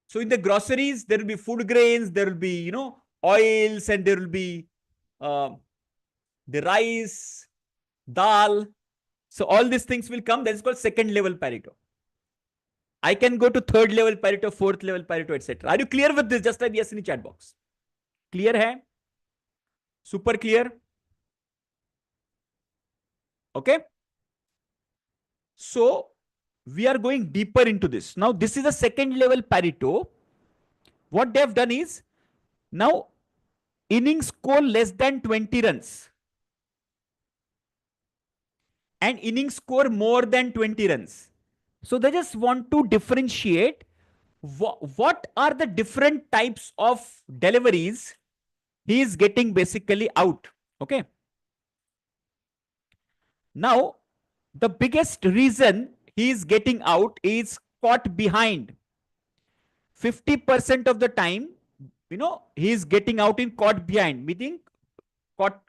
So in the groceries, there will be food grains, there will be, oils, and there will be the rice, dal. So all these things will come. That is called second level Pareto. I can go to third level Pareto, fourth level Pareto, etc. Are you clear with this? Just type yes in the chat box. Clear hai? Super clear? Okay. So we are going deeper into this. Now this is a second level Pareto. What they have done is, now innings score less than 20 runs and innings score more than 20 runs. So they just want to differentiate what are the different types of deliveries he is getting basically out. Okay. Now, the biggest reason he is getting out is caught behind. 50% of the time, he is getting out in caught behind, meaning caught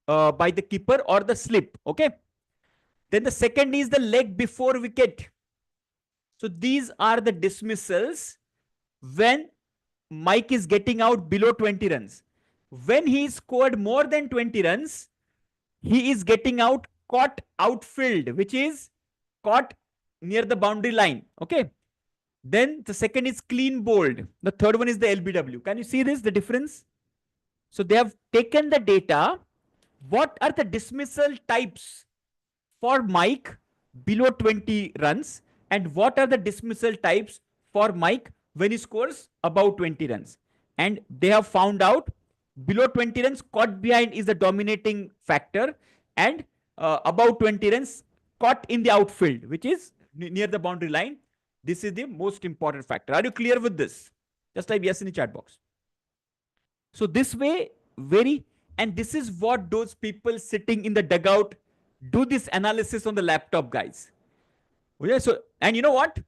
by the keeper or the slip. Okay. Then the second is the leg before wicket. So these are the dismissals when Mike is getting out below 20 runs. When he scored more than 20 runs, he is getting out caught outfield, which is caught near the boundary line. Okay. Then the second is clean bowled. The third one is the LBW. Can you see this, the difference? So they have taken the data. What are the dismissal types for Mike below 20 runs? And what are the dismissal types for Mike when he scores above 20 runs? And they have found out below 20 runs, caught behind is the dominating factor. And above 20 runs, caught in the outfield, which is near the boundary line. This is the most important factor. Are you clear with this? Just type yes in the chat box. So this way, and this is what those people sitting in the dugout do this analysis on the laptop, guys. Okay, so, and you know what?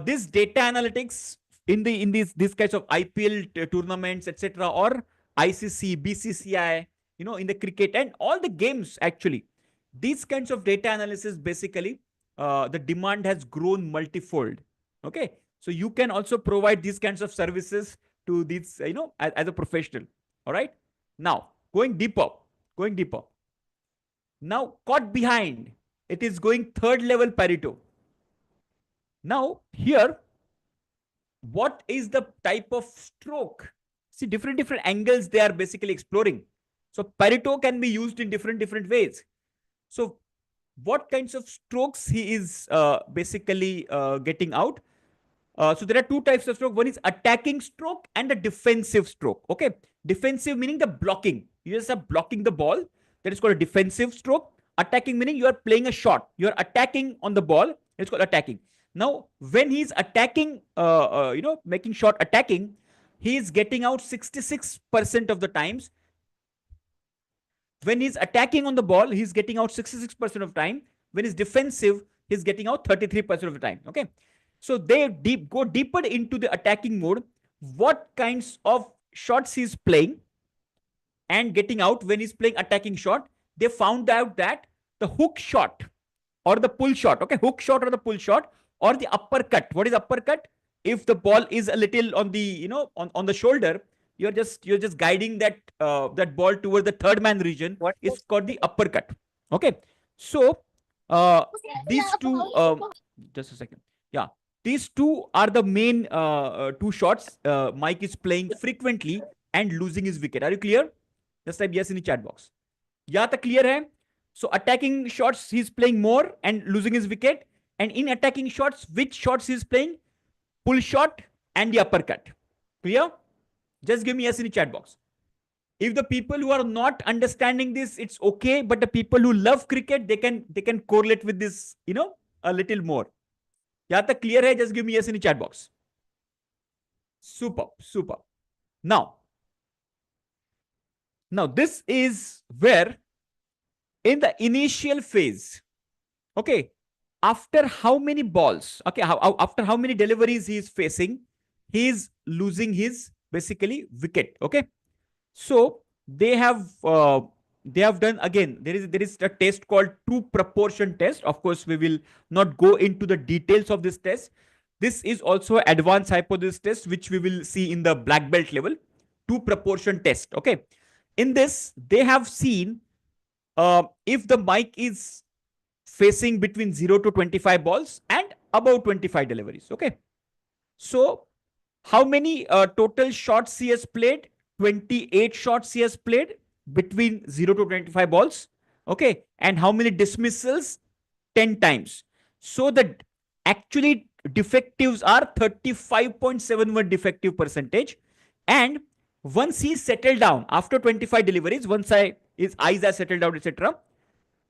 This data analytics in these kinds of IPL tournaments, etc., or ICC, BCCI, in the cricket and all the games, actually, these kinds of data analysis, basically, the demand has grown multifold. Okay, so you can also provide these kinds of services to these, as a professional. All right. Now going deeper. Now caught behind, it is going third level Pareto. Now here, what is the type of stroke? See, different angles they are basically exploring. So Pareto can be used in different ways. So what kinds of strokes he is basically getting out? So there are two types of stroke. One is attacking stroke and a defensive stroke. Okay, defensive meaning the blocking. You just are blocking the ball. That is called a defensive stroke. Attacking meaning you are playing a shot. You are attacking on the ball. It's called attacking. Now, when he's attacking, making shot attacking, he is getting out 66% of the times. When he's attacking on the ball, he's getting out 66% of time. When he's defensive, he's getting out 33% of the time. Okay. So they go deeper into the attacking mode. What kinds of shots he's playing and getting out when he's playing attacking shot. They found out that the hook shot or the pull shot, okay, hook shot or the pull shot or the uppercut. What is uppercut? If the ball is a little on the, on the shoulder, you're just guiding that ball towards the third man region. What? It's called the uppercut. Okay. So these two, just a second. Yeah. These two are the main two shots Mike is playing frequently and losing his wicket. Are you clear? Just type yes in the chat box. Yeah, the clear hai. So attacking shots he's playing more and losing his wicket. And in attacking shots, which shots he's playing? Pull shot and the uppercut. Clear? Just give me yes in the chat box. If the people who are not understanding this, it's okay. But the people who love cricket, they can correlate with this, a little more. Yeah, the clear hai. Just give me yes in the chat box. Super, super. Now, this is where in the initial phase, okay, after how many balls, okay, after how many deliveries he is facing, he is losing his basically wicket. Okay. So they have done again. There is a test called two proportion test. Of course, we will not go into the details of this test. This is also advanced hypothesis test, which we will see in the black belt level. Two proportion test. Okay. In this, they have seen if the mic is facing between 0 to 25 balls and about 25 deliveries. Okay. So how many total shots he has played? 28 shots he has played between 0 to 25 balls. Okay. And how many dismissals? 10 times. So the actually defectives are 35.71 defective percentage. And once he settled down after 25 deliveries, once his eyes are settled down, etc.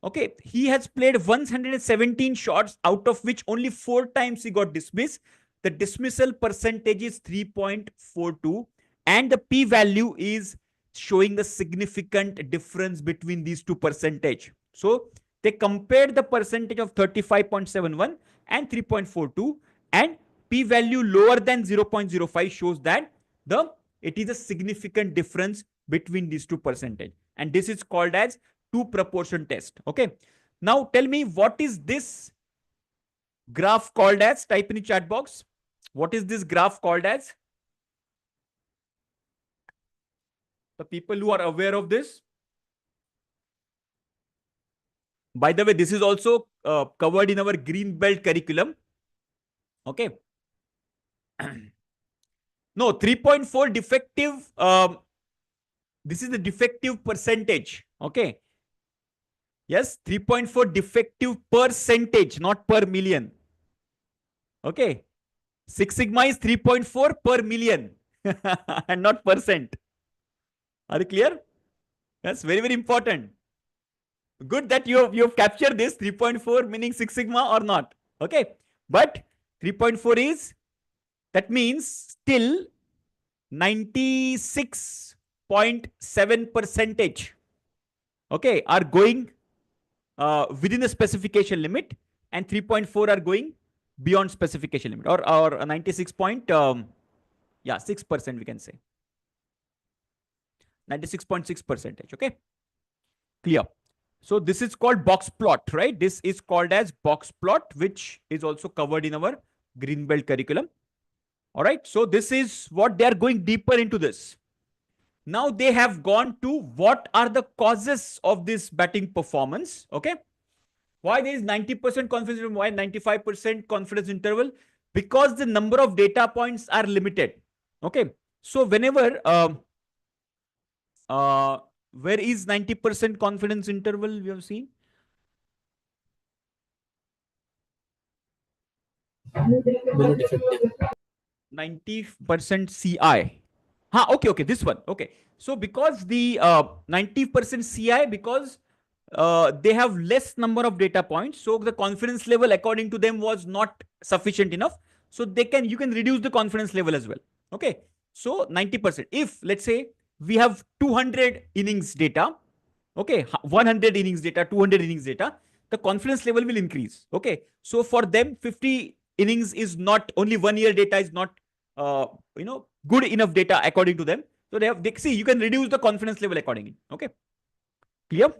Okay, he has played 117 shots, out of which only 4 times he got dismissed. The dismissal percentage is 3.42, and the p-value is showing the significant difference between these two percentage. So they compared the percentage of 35.71 and 3.42, and p-value lower than 0.05 shows that it is a significant difference between these two percentage. And this is called as two proportion test. Okay. Now tell me, what is this graph called as? Type in the chat box. What is this graph called as? The people who are aware of this. By the way, this is also covered in our green belt curriculum. Okay. No, 3.4 defective. This is the defective percentage. Okay. Yes, 3.4 defective percentage, not per million. Okay. Six Sigma is 3.4 per million and not percent. Are you clear? That's very, very important. Good that you have captured this 3.4 meaning Six Sigma or not. Okay. But 3.4 is, that means still 96.7 percentage, okay, are going within the specification limit, and 3.4 are going beyond specification limit, or 96 point, 6% we can say. 96.6 percentage. Okay. Clear. So this is called box plot, right? This is called as box plot, which is also covered in our green belt curriculum. All right. So this is what they are going deeper into this. Now they have gone to what are the causes of this batting performance. Okay. Why there is 90% confidence interval? Why 95% confidence interval? Because the number of data points are limited. Okay. So whenever, where is 90% confidence interval we have seen? Below defective. 90% CI. Okay, this one. Okay. So because the 90% CI, because they have less number of data points. So the confidence level according to them was not sufficient enough. So you can reduce the confidence level as well. Okay. So 90%. If let's say we have 200 innings data, okay, 100 innings data, 200 innings data, the confidence level will increase. Okay. So for them, 50 innings is not, only 1 year data is not, good enough data according to them. So they see, you can reduce the confidence level accordingly. Okay. Clear?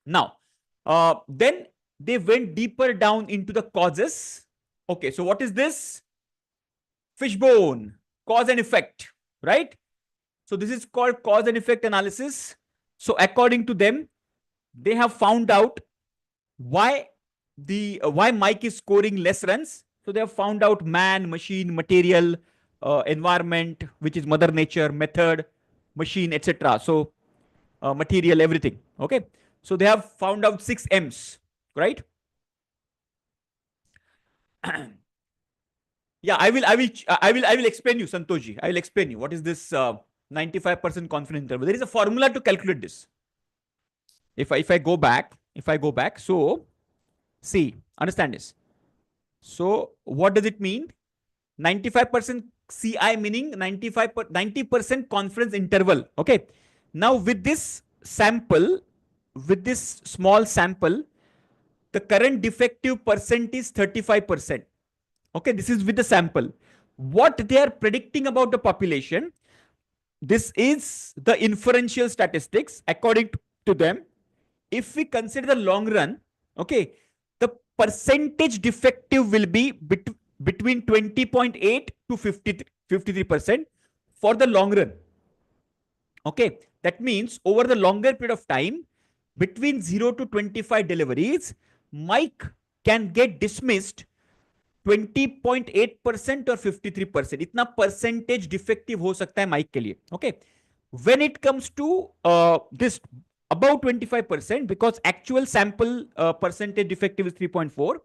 Now, then they went deeper down into the causes. Okay, so what is this? Fishbone, cause and effect, right? So this is called cause and effect analysis. So according to them, they have found out why why Mike is scoring less runs. So they have found out man, machine, material, environment, which is mother nature, method, machine, etc. So material, everything. Okay. So they have found out 6 M's, right? Yeah, I will explain you, Santoshi. I will explain you what is this 95% confidence interval. There is a formula to calculate this. If I go back, so see, understand this. So what does it mean? 95% CI meaning 90% confidence interval. Okay. Now with this sample, with this small sample, the current defective percent is 35%. Okay, this is with the sample. What they are predicting about the population, this is the inferential statistics according to them. If we consider the long run, okay, the percentage defective will be between 20.8 to 53% for the long run. Okay, that means over the longer period of time, between 0 to 25 deliveries, Mike can get dismissed 20.8% or 53%. इतना percentage defective हो सकता है Mike के लिए. Okay. When it comes to this above 25%, because actual sample percentage defective is 3.4.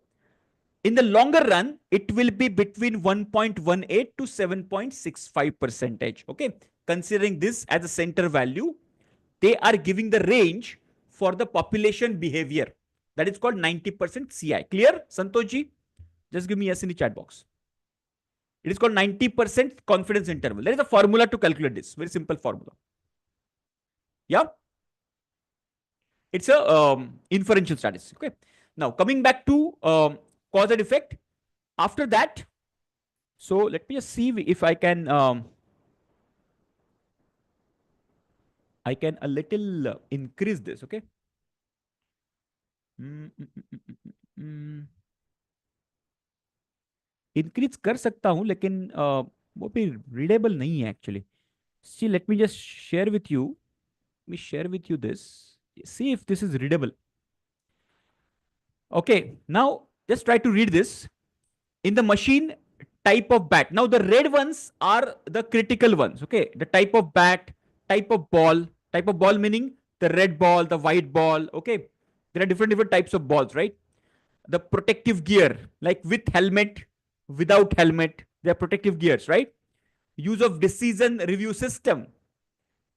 In the longer run, it will be between 1.18 to 7.65%. Okay. Considering this as a center value, they are giving the range for the population behavior. That is called 90% CI. Clear, Santoshi? Just give me yes in the chat box. It is called 90% confidence interval. There is a formula to calculate this. Very simple formula. Yeah. It's a inferential statistic. Okay. Now coming back to cause and effect. After that, so let me just see if I can a little increase this. Okay. Increase कर सकता हूं लेकिन वो भी readable नहीं है actually. See, let me just share with you. Let me share with you this. See if this is readable. Okay, now just try to read this. In the machine type of bat. Now the red ones are the critical ones. Okay, the type of bat, type of ball. Type of ball meaning the red ball, the white ball. Okay, there are different types of balls, right? The protective gear, like with helmet, without helmet, they are protective gears, right? Use of decision review system.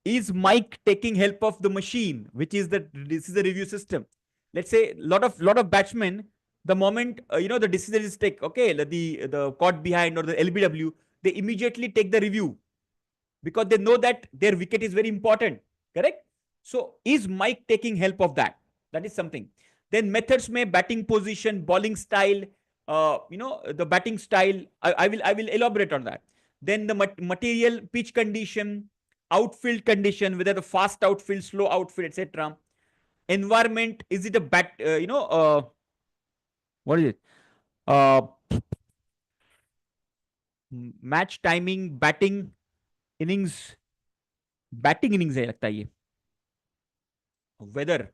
Is Mike taking help of the machine, which is the decision review system? Let's say lot of batsmen, the moment the decision is take, okay, the caught behind or the LBW, they immediately take the review because they know that their wicket is very important. Correct? So is Mike taking help of that? That is something. Then methods may batting position, bowling style, the batting style. I will elaborate on that. Then the material, pitch condition, outfield condition, whether the fast outfield, slow outfield, etc. Environment, is it a what is it? Match timing, batting innings है लगता है ये. Weather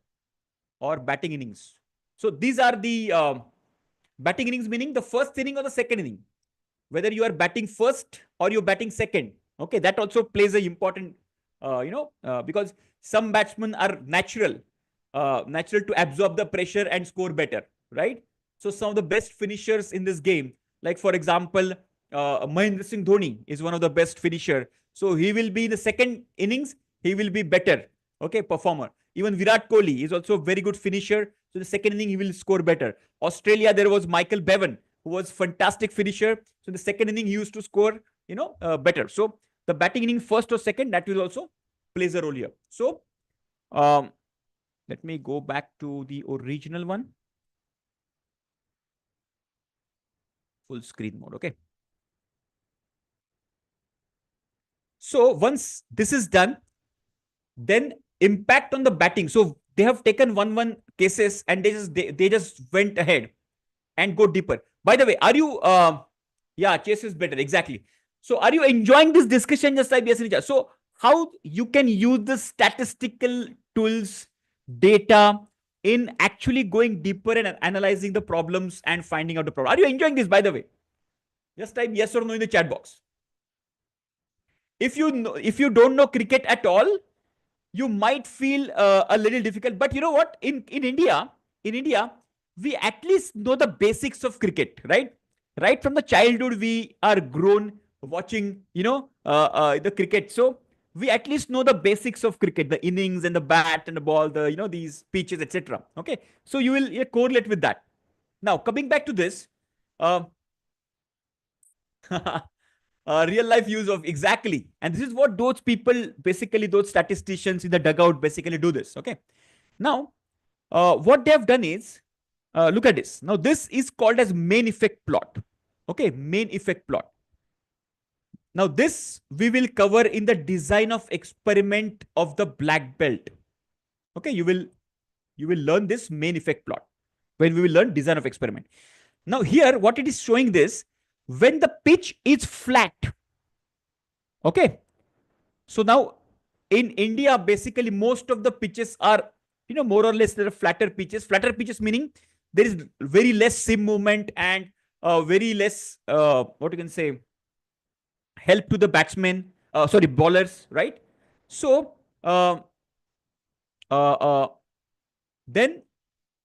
or batting innings. So these are the batting innings meaning the first inning or the second inning. Whether you are batting first or you're batting second. Okay, that also plays an important, because some batsmen are natural to absorb the pressure and score better, right? So some of the best finishers in this game, like for example, Mahendra Singh Dhoni is one of the best finisher. So he will be in the second innings, he will be better, okay, performer. Even Virat Kohli is also a very good finisher. So the second inning, he will score better. Australia, there was Michael Bevan, who was fantastic finisher. So the second inning, he used to score, better. So the batting inning first or second, that will also plays a role here. So let me go back to the original one. Full screen mode. Okay. So once this is done, then impact on the batting. So they have taken 1-1 cases and they just went ahead and go deeper. By the way, are you yeah, chase is better, exactly. So are you enjoying this discussion just like yes? So how you can use the statistical tools, data in actually going deeper and analyzing the problems and finding out the problem. Are you enjoying this, by the way? Just type yes or no in the chat box. If you don't know cricket at all, you might feel a little difficult. But you know what? In India, we at least know the basics of cricket, right? Right from the childhood, we are grown watching, the cricket. So we at least know the basics of cricket, the innings and the bat and the ball, these pitches, etc. Okay, so you will correlate with that. Now coming back to this, uh, real life use of exactly. And this is what those people, basically those statisticians in the dugout basically do this. Okay. Now, what they have done is, look at this. Now, this is called as main effect plot. Okay. Main effect plot. Now, this we will cover in the design of experiment of the black belt. Okay. You will learn this main effect plot when we will learn design of experiment. Now, here, what it is showing this, when the pitch is flat. Okay. So now in India, basically most of the pitches are, more or less, there are flatter pitches. Flatter pitches meaning there is very less seam movement and very less, what you can say, help to the batsmen, bowlers, right? So then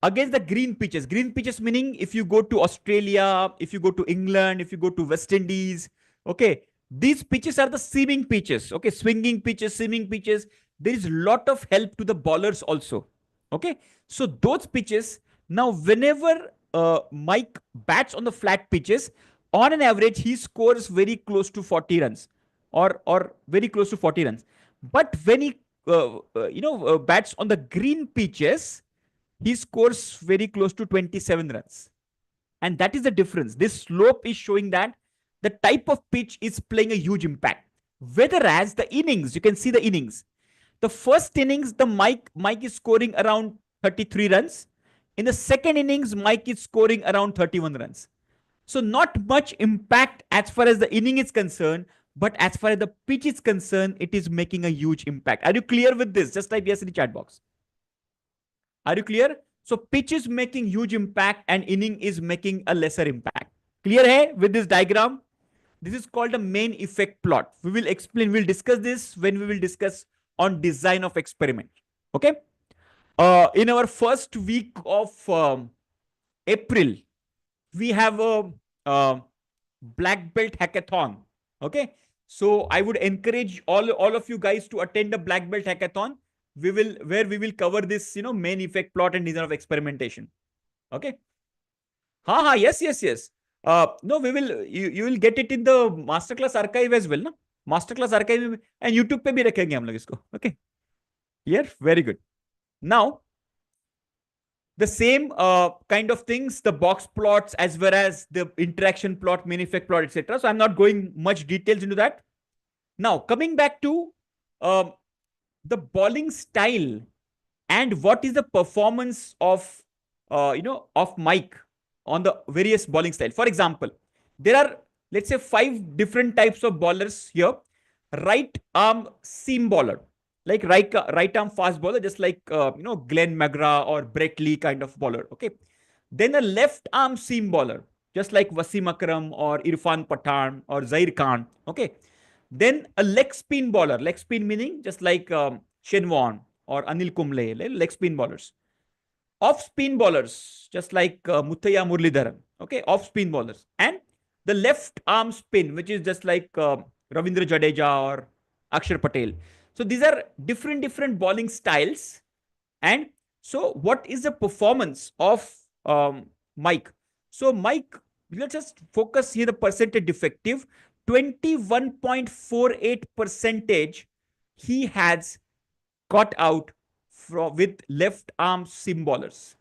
against the green pitches meaning if you go to Australia, if you go to England, if you go to West Indies, okay, these pitches are the seaming pitches, okay, swinging pitches, seaming pitches. There is a lot of help to the bowlers also, okay. So those pitches, now whenever Mike bats on the flat pitches, on an average he scores very close to 40 runs or very close to 40 runs. But when he bats on the green pitches, he scores very close to 27 runs. And that is the difference. This slope is showing that the type of pitch is playing a huge impact. Whereas the innings, you can see the innings. The first innings, the Mike is scoring around 33 runs. In the second innings, Mike is scoring around 31 runs. So not much impact as far as the inning is concerned, but as far as the pitch is concerned, it is making a huge impact. Are you clear with this? Just type yes in the chat box. Are you clear? So pitch is making huge impact and inning is making a lesser impact. Clear hai with this diagram? This is called a main effect plot. We will explain, we'll discuss this when we will discuss on design of experiment. Okay. In our first week of April, we have a black belt hackathon. Okay. So I would encourage all of you guys to attend a black belt hackathon. Where we will cover this, main effect plot and design of experimentation. Okay. Yes. No, you will get it in the masterclass archive as well, no? Masterclass archive and YouTube पे भी रखेंगे हम लोग इसको. Okay. Here, very good. Now, the same kind of things, the box plots as well as the interaction plot, main effect plot, etc. So I'm not going much details into that. Now, coming back to the bowling style and what is the performance of of Mike on the various bowling style. For example, there are, let's say, 5 different types of bowlers here. Right arm seam bowler, like right arm fast bowler, just like Glenn McGrath or Brett Lee kind of bowler. Okay. Then a left arm seam bowler, just like Wasim Akram or Irfan Pathan or Zair Khan. Okay. Then a leg spin bowler, leg spin meaning just like Shane Warne or Anil Kumble, leg spin bowlers. Off spin bowlers, just like Muthaiya Muralidharan. Okay, off spin bowlers. And the left arm spin, which is just like Ravindra Jadeja or Akshar Patel. So these are different bowling styles. And so what is the performance of Mike? So Mike, let's just focus here the percentage defective. 21.48% he has got out from with left arm seam bowlers.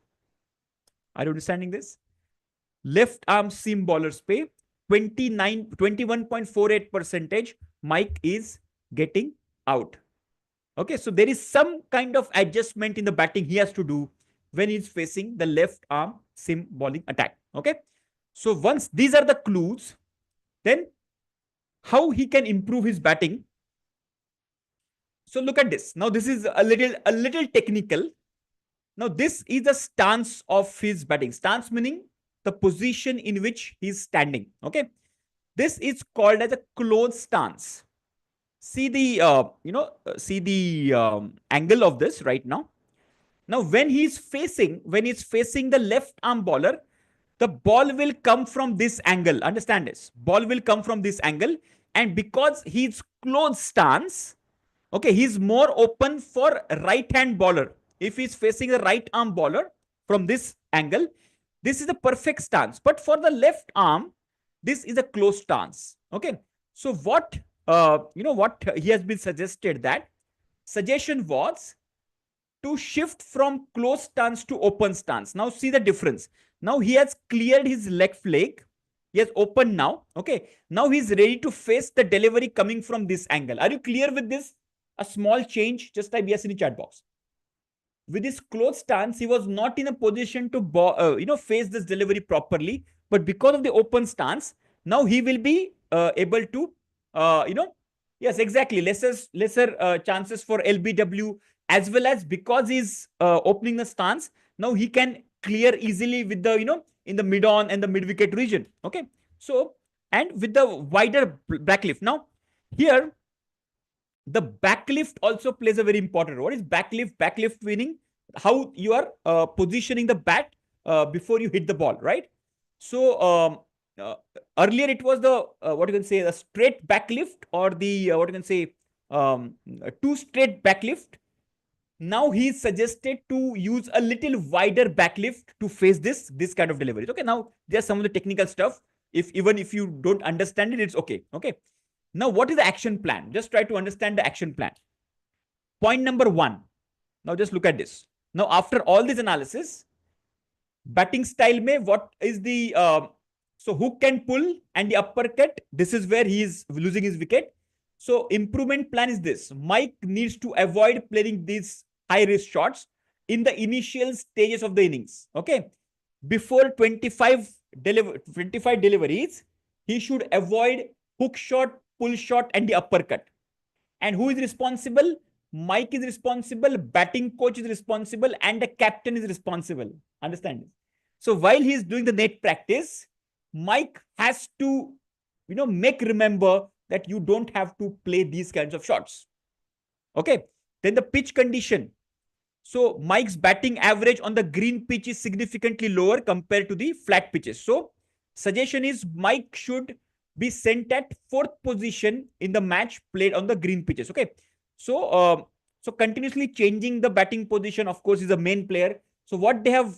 Are you understanding this? Left arm seam bowlers pay 21.48% Mike is getting out. Okay, so there is some kind of adjustment in the batting he has to do when he's facing the left arm seam bowling attack. Okay, so once these are the clues, then how he can improve his batting. So look at this. Now this is a little technical. Now this is the stance of his batting. Stance meaning the position in which he's standing. Okay, this is called as a close stance. See the angle of this right now. Now when he's facing the left arm bowler, the ball will come from this angle. Understand this? Ball will come from this angle, and because he's close stance, okay, he's more open for right hand bowler. If he's facing the right arm bowler from this angle, this is the perfect stance. But for the left arm, this is a close stance. Okay, so what what he has been suggested, that suggestion was to shift from close stance to open stance. Now see the difference. Now he has cleared his left leg. He has opened now. Okay, now he's ready to face the delivery coming from this angle. Are you clear with this? A small change, just type yes in the chat box. With his close stance, he was not in a position to face this delivery properly. But because of the open stance, now he will be able to yes, exactly, lesser chances for LBW, as well as because he's opening the stance. Now he can clear easily with the in the mid on and the mid wicket region. Okay, so and with the wider backlift. Now here the backlift also plays a very important role. What is backlift? Backlift meaning how you are positioning the bat before you hit the ball, right? So earlier it was the what you can say, the straight backlift, or the what you can say, two straight backlift. Now he suggested to use a little wider backlift to face this kind of deliveries. Okay, now there's some of the technical stuff. Even if you don't understand it, it's okay. Okay. Now, what is the action plan? Just try to understand the action plan. Point number 1. Now, just look at this. Now, after all this analysis, batting style mein, what is the so hook and pull and the uppercut? This is where he is losing his wicket. So, improvement plan is this. Mike needs to avoid playing these high risk shots in the initial stages of the innings. Okay, before 25 deliveries, he should avoid hook shot, pull shot, and the uppercut. And who is responsible? Mike is responsible, batting coach is responsible, and the captain is responsible. Understand this? So while he is doing the net practice, Mike has to, make remember that you don't have to play these kinds of shots. Okay. Then the pitch condition. So Mike's batting average on the green pitch is significantly lower compared to the flat pitches. So suggestion is Mike should be sent at 4th position in the match played on the green pitches. Okay, so so continuously changing the batting position, of course, is the main player. So what they have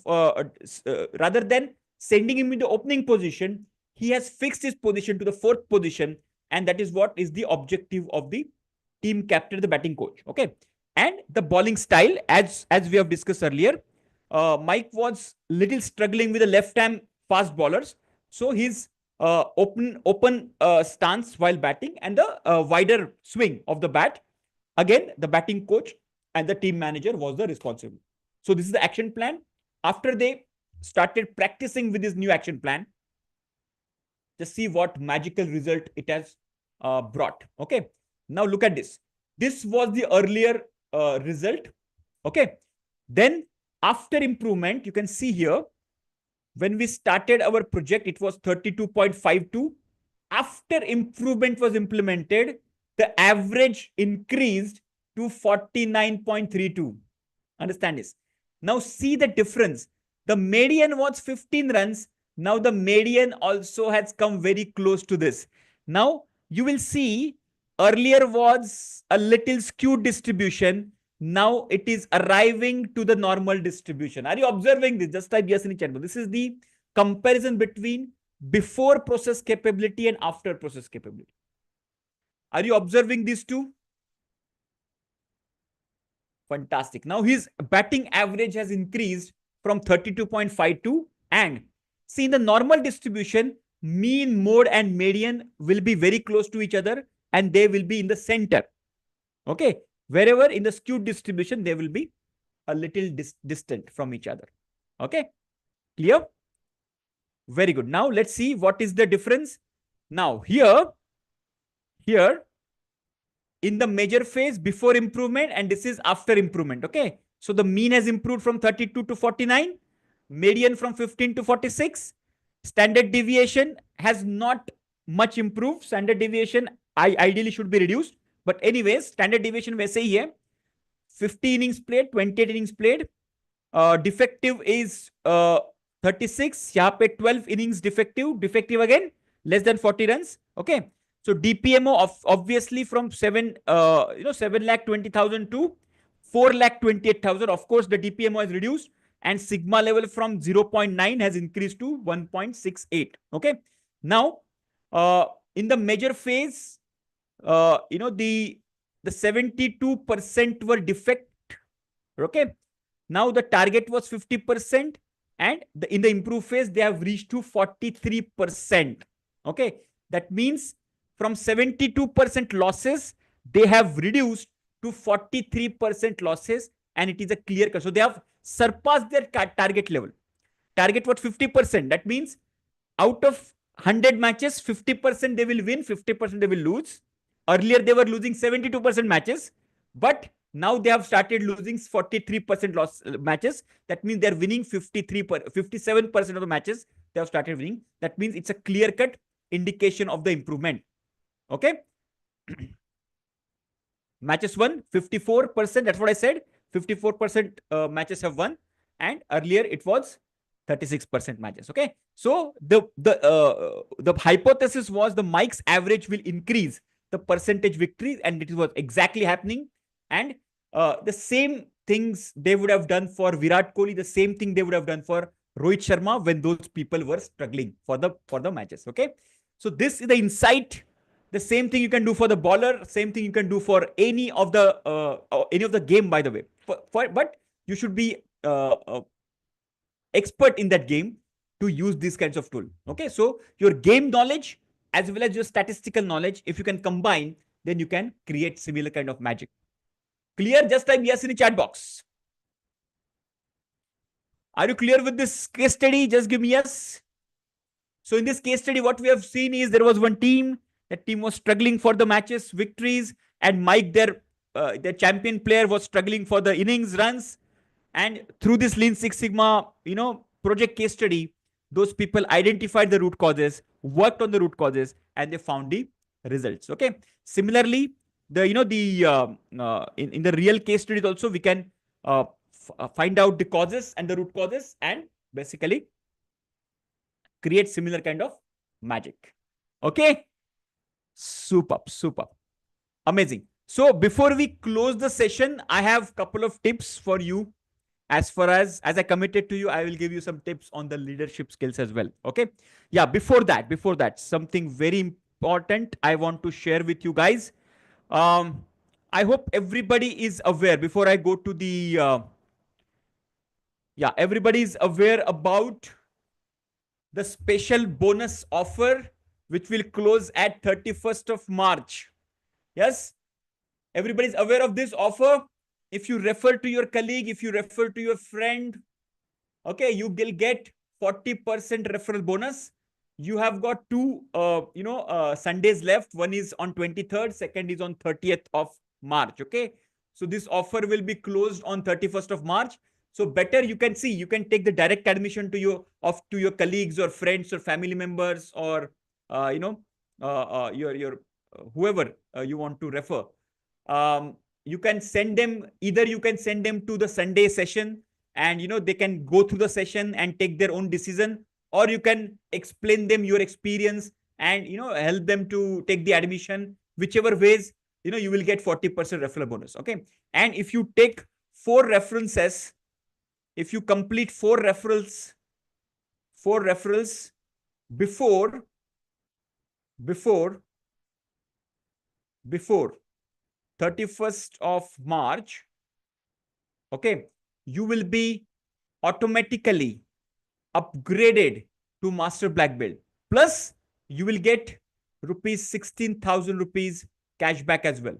rather than sending him in the opening position, he has fixed his position to the 4th position, and that is what is the objective of the team captain, the batting coach. Okay, and the bowling style, as we have discussed earlier, Mike was little struggling with the left hand fast bowlers, so his open stance while batting and the wider swing of the bat. Again, the batting coach and the team manager was the responsible. So this is the action plan. After they started practicing with this new action plan, just see what magical result it has brought. Okay. Now look at this. This was the earlier result. Okay. Then after improvement, you can see here, when we started our project, it was 32.52. After improvement was implemented, the average increased to 49.32. Understand this? Now see the difference. The median was 15 runs. Now the median also has come very close to this. Now you will see earlier was a little skewed distribution. Now it is arriving to the normal distribution. Are you observing this? Just type yes in the chat box. This is the comparison between before process capability and after process capability. Are you observing these two? Fantastic. Now his batting average has increased from 32.52, and see in the normal distribution, mean, mode and median will be very close to each other and they will be in the center. Okay. Wherever in the skewed distribution, they will be a little distant from each other. Okay. Clear? Very good. Now let's see what is the difference. Now here in the measure phase before improvement, and this is after improvement. Okay. So the mean has improved from 32 to 49, median from 15 to 46. Standard deviation has not much improved. Standard deviation ideally should be reduced. But anyways, standard deviation वैसे ही है. 50 innings played, 28 innings played. Defective is 36. यहाँ पे 12 innings defective. Defective again, less than 40 runs. Okay. So DPMO obviously from 7,20,000 to 4,28,000. Of course, the DPMO has reduced, and sigma level from 0.9 has increased to 1.68. Okay. Now, in the measure phase, the 72% were defect. Okay. Now the target was 50%, and in the improved phase, they have reached to 43%. Okay. That means from 72% losses, they have reduced to 43% losses, and it is a clear cut. So they have surpassed their target level. Target was 50%. That means out of 100 matches, 50% they will win, 50% they will lose. Earlier, they were losing 72% matches, but now they have started losing 43% loss matches. That means they're winning 57% of the matches they have started winning. That means it's a clear-cut indication of the improvement. Okay. Matches won 54%. That's what I said. 54% matches have won, and earlier it was 36% matches. Okay. So the hypothesis was the Mike's average will increase the percentage victories, and it was exactly happening. And the same things they would have done for Virat Kohli, the same thing they would have done for Rohit Sharma when those people were struggling for the matches. Okay. So this is the insight. The same thing you can do for the bowler. Same thing you can do for any of the game, by the way. But you should be expert in that game to use these kinds of tool. Okay. So your game knowledge as well as your statistical knowledge, if you can combine, then you can create similar kind of magic. Clear? Just type yes in the chat box. Are you clear with this case study? Just give me yes. So in this case study, what we have seen is there was one team. That team was struggling for the matches, victories, and Mike, their champion player, was struggling for the innings runs. And through this Lean Six Sigma, project case study, those people identified the root causes, worked on the root causes, and they found the results. Okay. Similarly, in the real case studies also, we can find out the causes and the root causes, and basically create similar kind of magic. Okay. Super. Amazing. So before we close the session, I have a couple of tips for you. As far as I committed to you, I will give you some tips on the leadership skills as well. Okay. Yeah. Before that, something very important I want to share with you guys. I hope everybody is aware before I go to the, everybody is aware about the special bonus offer, which will close at 31st of March. Yes. Everybody's aware of this offer. If you refer to your colleague, if you refer to your friend, okay, you will get 40% referral bonus. You have got two, Sundays left. One is on 23rd, second is on 30th of March. Okay. So this offer will be closed on 31st of March. So better you can take the direct admission to your colleagues or friends or family members or, your whoever you want to refer. You can send them to the Sunday session, and they can go through the session and take their own decision, or you can explain them your experience and help them to take the admission. Whichever ways you will get 40% referral bonus. Okay. And if you take 4 references, if you complete 4 referrals before 31st of March, okay, you will be automatically upgraded to Master Black Belt. Plus, you will get rupees 16,000 rupees cashback as well.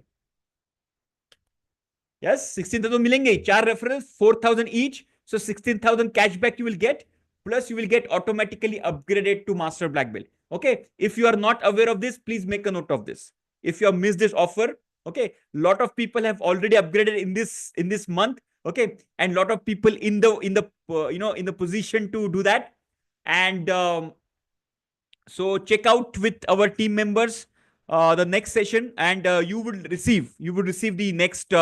Yes, 16,000 milenge. 4 referrals, 4,000 each. So 16,000 cashback you will get. Plus, you will get automatically upgraded to Master Black Belt. Okay. If you are not aware of this, please make a note of this. If you have missed this offer, okay, lot of people have already upgraded in this month. Okay, and lot of people in the position to do that. And so check out with our team members the next session, and you will receive the next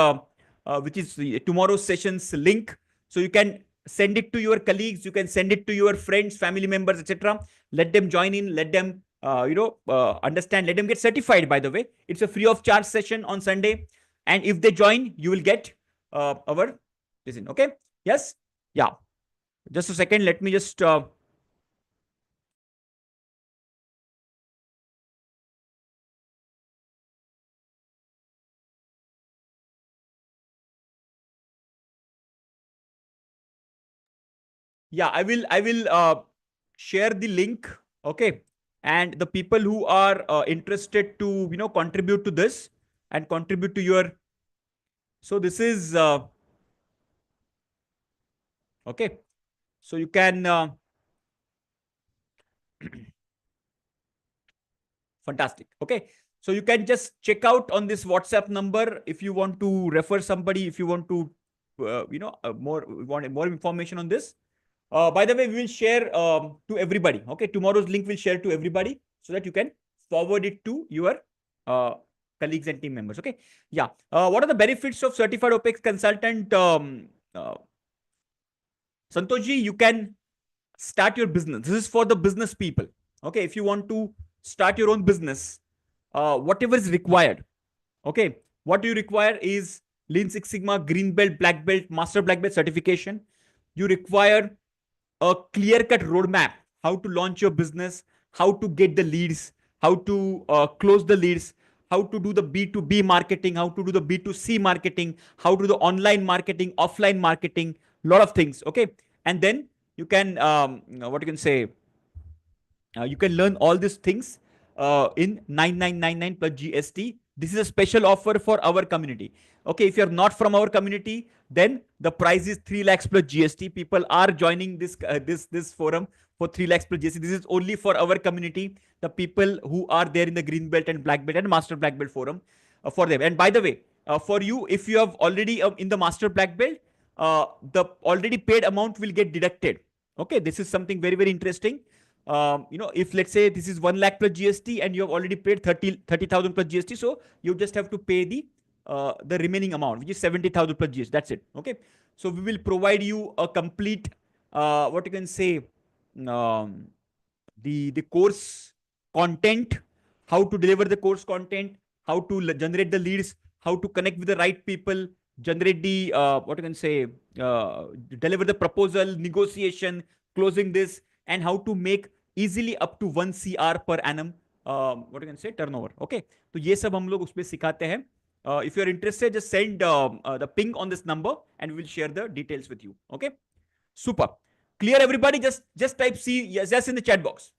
which is tomorrow's session's link. So you can send it to your colleagues, you can send it to your friends, family members, etc. Let them join in, let them understand, let them get certified. By the way, it's a free of charge session on Sunday, and if they join, you will get our listen. Okay. Yes. Yeah. Just a second. Let me just yeah, I will share the link. Okay. And the people who are interested to contribute to this and contribute to your, so this is okay, so you can fantastic. Okay, so you can just check out on this WhatsApp number if you want to refer somebody, if you want to want more information on this. By the way, we will share to everybody. Okay, tomorrow's link will share to everybody so that you can forward it to your colleagues and team members. Okay, yeah. What are the benefits of certified OPEX consultant? Santoshji, you can start your business. This is for the business people. Okay, if you want to start your own business, whatever is required. Okay, what you require is Lean Six Sigma, Green Belt, Black Belt, Master Black Belt certification. You require a clear-cut roadmap, how to launch your business, how to get the leads, how to close the leads, how to do the B2B marketing, how to do the B2C marketing, how to do the online marketing, offline marketing, lot of things. Okay, and then you can what you can say, you can learn all these things in 9999 plus GST. This is a special offer for our community. Okay, if you're not from our community, then the price is 3 lakhs plus GST. People are joining this forum for 3 lakhs plus GST. This is only for our community, the people who are there in the Green Belt and Black Belt and Master Black Belt forum for them. And by the way, for you, if you have already in the Master Black Belt, the already paid amount will get deducted. Okay, this is something very, very interesting. If let's say this is 1 lakh plus GST and you have already paid 30,000 plus GST, so you just have to pay the remaining amount, which is 70,000 plus GST. That's it. Okay. So we will provide you a complete, what you can say, the course content, how to deliver the course content, how to generate the leads, how to connect with the right people, generate the, what you can say, deliver the proposal, negotiation, closing this, and how to make easily up to 1 CR per annum, what you can say, turnover. Okay, तो ये सब हम लोग उसमें सिखाते हैं. If you are interested, just send the ping on this number and we will share the details with you. Okay, super clear, everybody. Just type C yes in the chat box.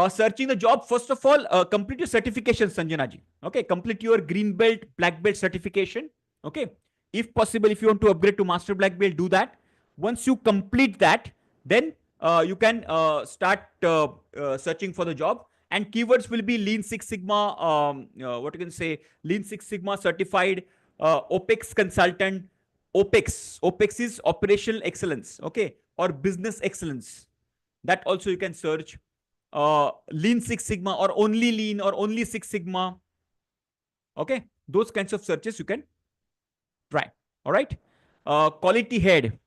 Searching the job, first of all, complete your certification, Sanjana ji. Okay, complete your Green Belt, Black Belt certification. Okay, if possible, if you want to upgrade to Master Black Belt, do that. Once you complete that, then you can start searching for the job. And keywords will be Lean Six Sigma, what you can say, Lean Six Sigma certified, OPEX consultant. OPEX is operational excellence, okay, or business excellence. That also you can search. Lean Six Sigma or only Lean or only Six Sigma. Okay, those kinds of searches you can try. All right. Quality head,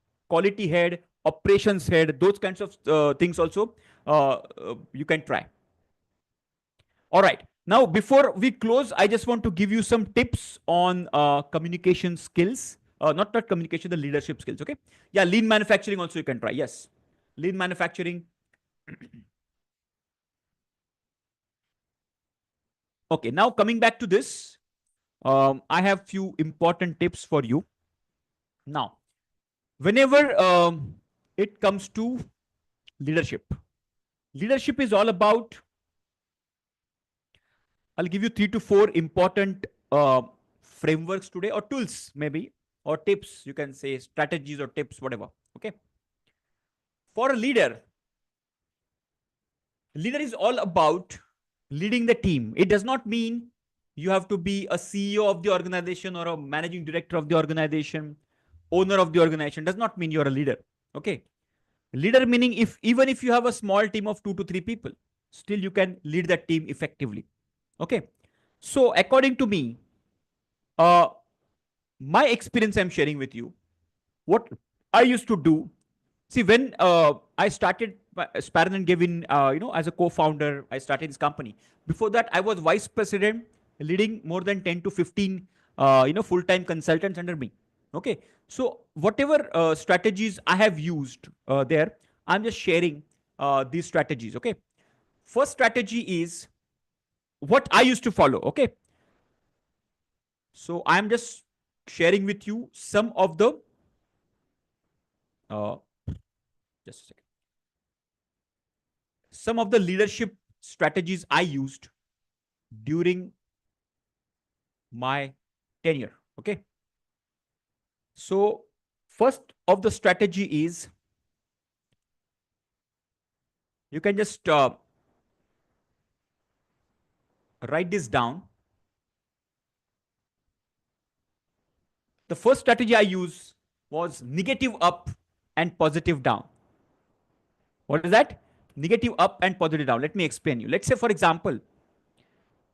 operations head, those kinds of things also you can try. All right. Now, before we close, I just want to give you some tips on communication skills. Not communication, the leadership skills. Okay. Yeah, lean manufacturing also you can try. Yes, lean manufacturing. Okay. Now coming back to this, I have few important tips for you. Now, whenever it comes to leadership, leadership is all about. I'll give you 3 to 4 important frameworks today, or tools maybe, or tips. You can say strategies or tips, whatever. Okay. For a leader, leader is all about leading the team. It does not mean you have to be a CEO of the organization or a managing director of the organization, owner of the organization. Does not mean you're a leader. Okay. Leader meaning even if you have a small team of 2 to 3 people, still you can lead that team effectively. Okay. So according to me, uh, my experience I'm sharing with you, what I used to do. See, when I started Sparan and Gavin, as a co-founder, I started this company. Before that, I was vice president, leading more than 10 to 15, full-time consultants under me. Okay. So whatever strategies I have used there, I'm just sharing these strategies. Okay. First strategy is what I used to follow. Okay. So I'm just sharing with you some of the, uh, just a second, some of the leadership strategies I used during my tenure. Okay. So first of the strategy is, you can just write this down. The first strategy I use was negative up and positive down. What is that? Negative up and positive down. Let me explain you. Let's say, for example,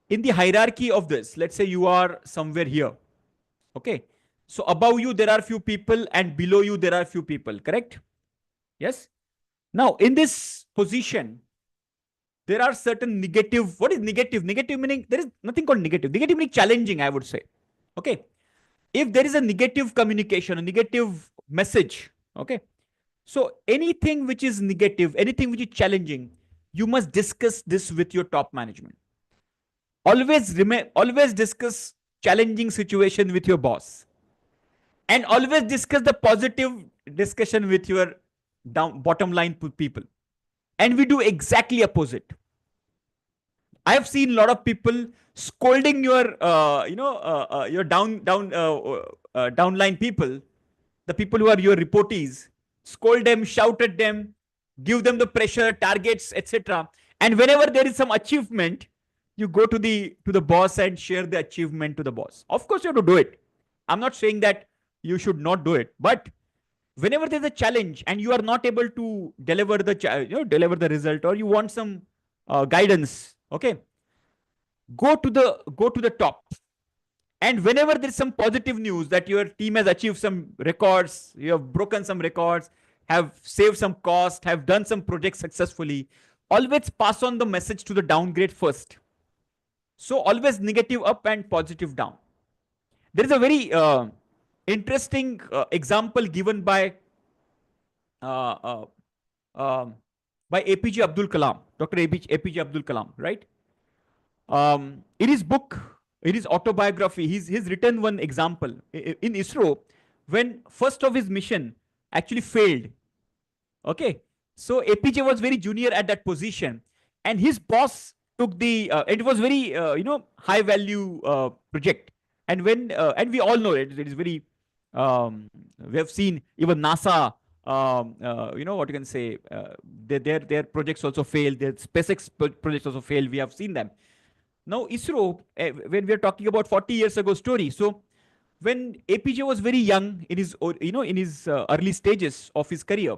in the hierarchy of this, let's say you are somewhere here. Okay. So above you, there are few people, and below you, there are few people, correct? Yes. Now, in this position, there are certain negative. What is negative? Negative meaning there is nothing called negative. Negative meaning challenging, I would say. Okay. If there is a negative communication, a negative message, okay. So anything which is negative, anything which is challenging, you must discuss this with your top management. Always discuss challenging situation with your boss, and always discuss the positive discussion with your bottom line people. And we do exactly opposite. I have seen a lot of people scolding your downline people, the people who are your reportees, scold them, shout at them, give them the pressure, targets, etc. And whenever there is some achievement, you go to the boss and share the achievement to the boss. Of course, you have to do it. I'm not saying that you should not do it, but whenever there's a challenge and you are not able to deliver deliver the result, or you want some guidance, okay, go to the top. And whenever there's some positive news that your team has achieved some records, you have broken some records, have saved some cost, have done some projects successfully, always pass on the message to the downgrade first. So always negative up and positive down. There is a very interesting example given uh, uh, um, by APJ Abdul Kalam, Dr. APJ Abdul Kalam, right? In his book, in his autobiography, he's written one example in ISRO when first of his mission actually failed. Okay, so APJ was very junior at that position, and his boss took the. It was very high value project, and and we all know it is very. We have seen even NASA. What you can say. Their projects also failed. Their SpaceX projects also failed. We have seen them. Now ISRO, when we are talking about 40 years ago story, so when APJ was very young in his early stages of his career,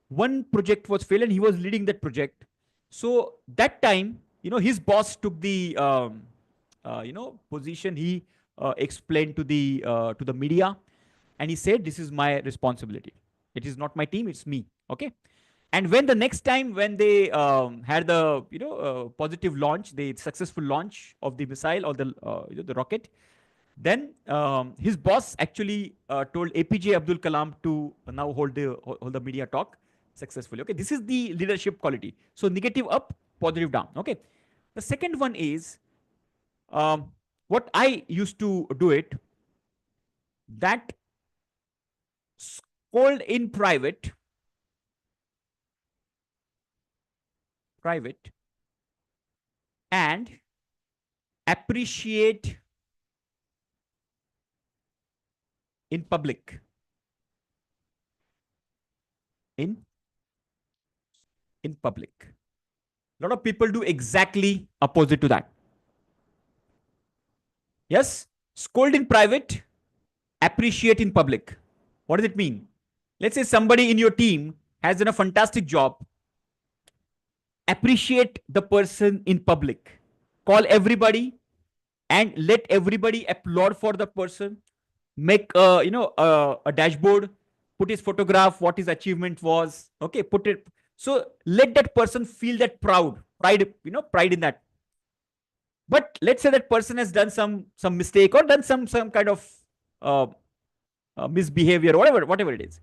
one project was failed and he was leading that project. So that time, his boss took the position. He explained to the media, and he said, "This is my responsibility. It is not my team, it's me." Okay. And when the next time when they had the positive launch, the successful launch of the missile or the rocket, then his boss actually told APJ Abdul Kalam to now hold the media talk successfully. Okay, this is the leadership quality. So negative up, positive down. Okay, the second one is what I used to do it, that scold in private, and appreciate in public. In public. A lot of people do exactly opposite to that. Yes, scold in private, appreciate in public. What does it mean? Let's say somebody in your team has done a fantastic job. Appreciate the person in public. Call everybody and let everybody applaud for the person. Make a dashboard, put his photograph, what his achievement was. Okay, put it. So let that person feel that pride in that. But let's say that person has done some mistake or done some kind of misbehavior, whatever it is.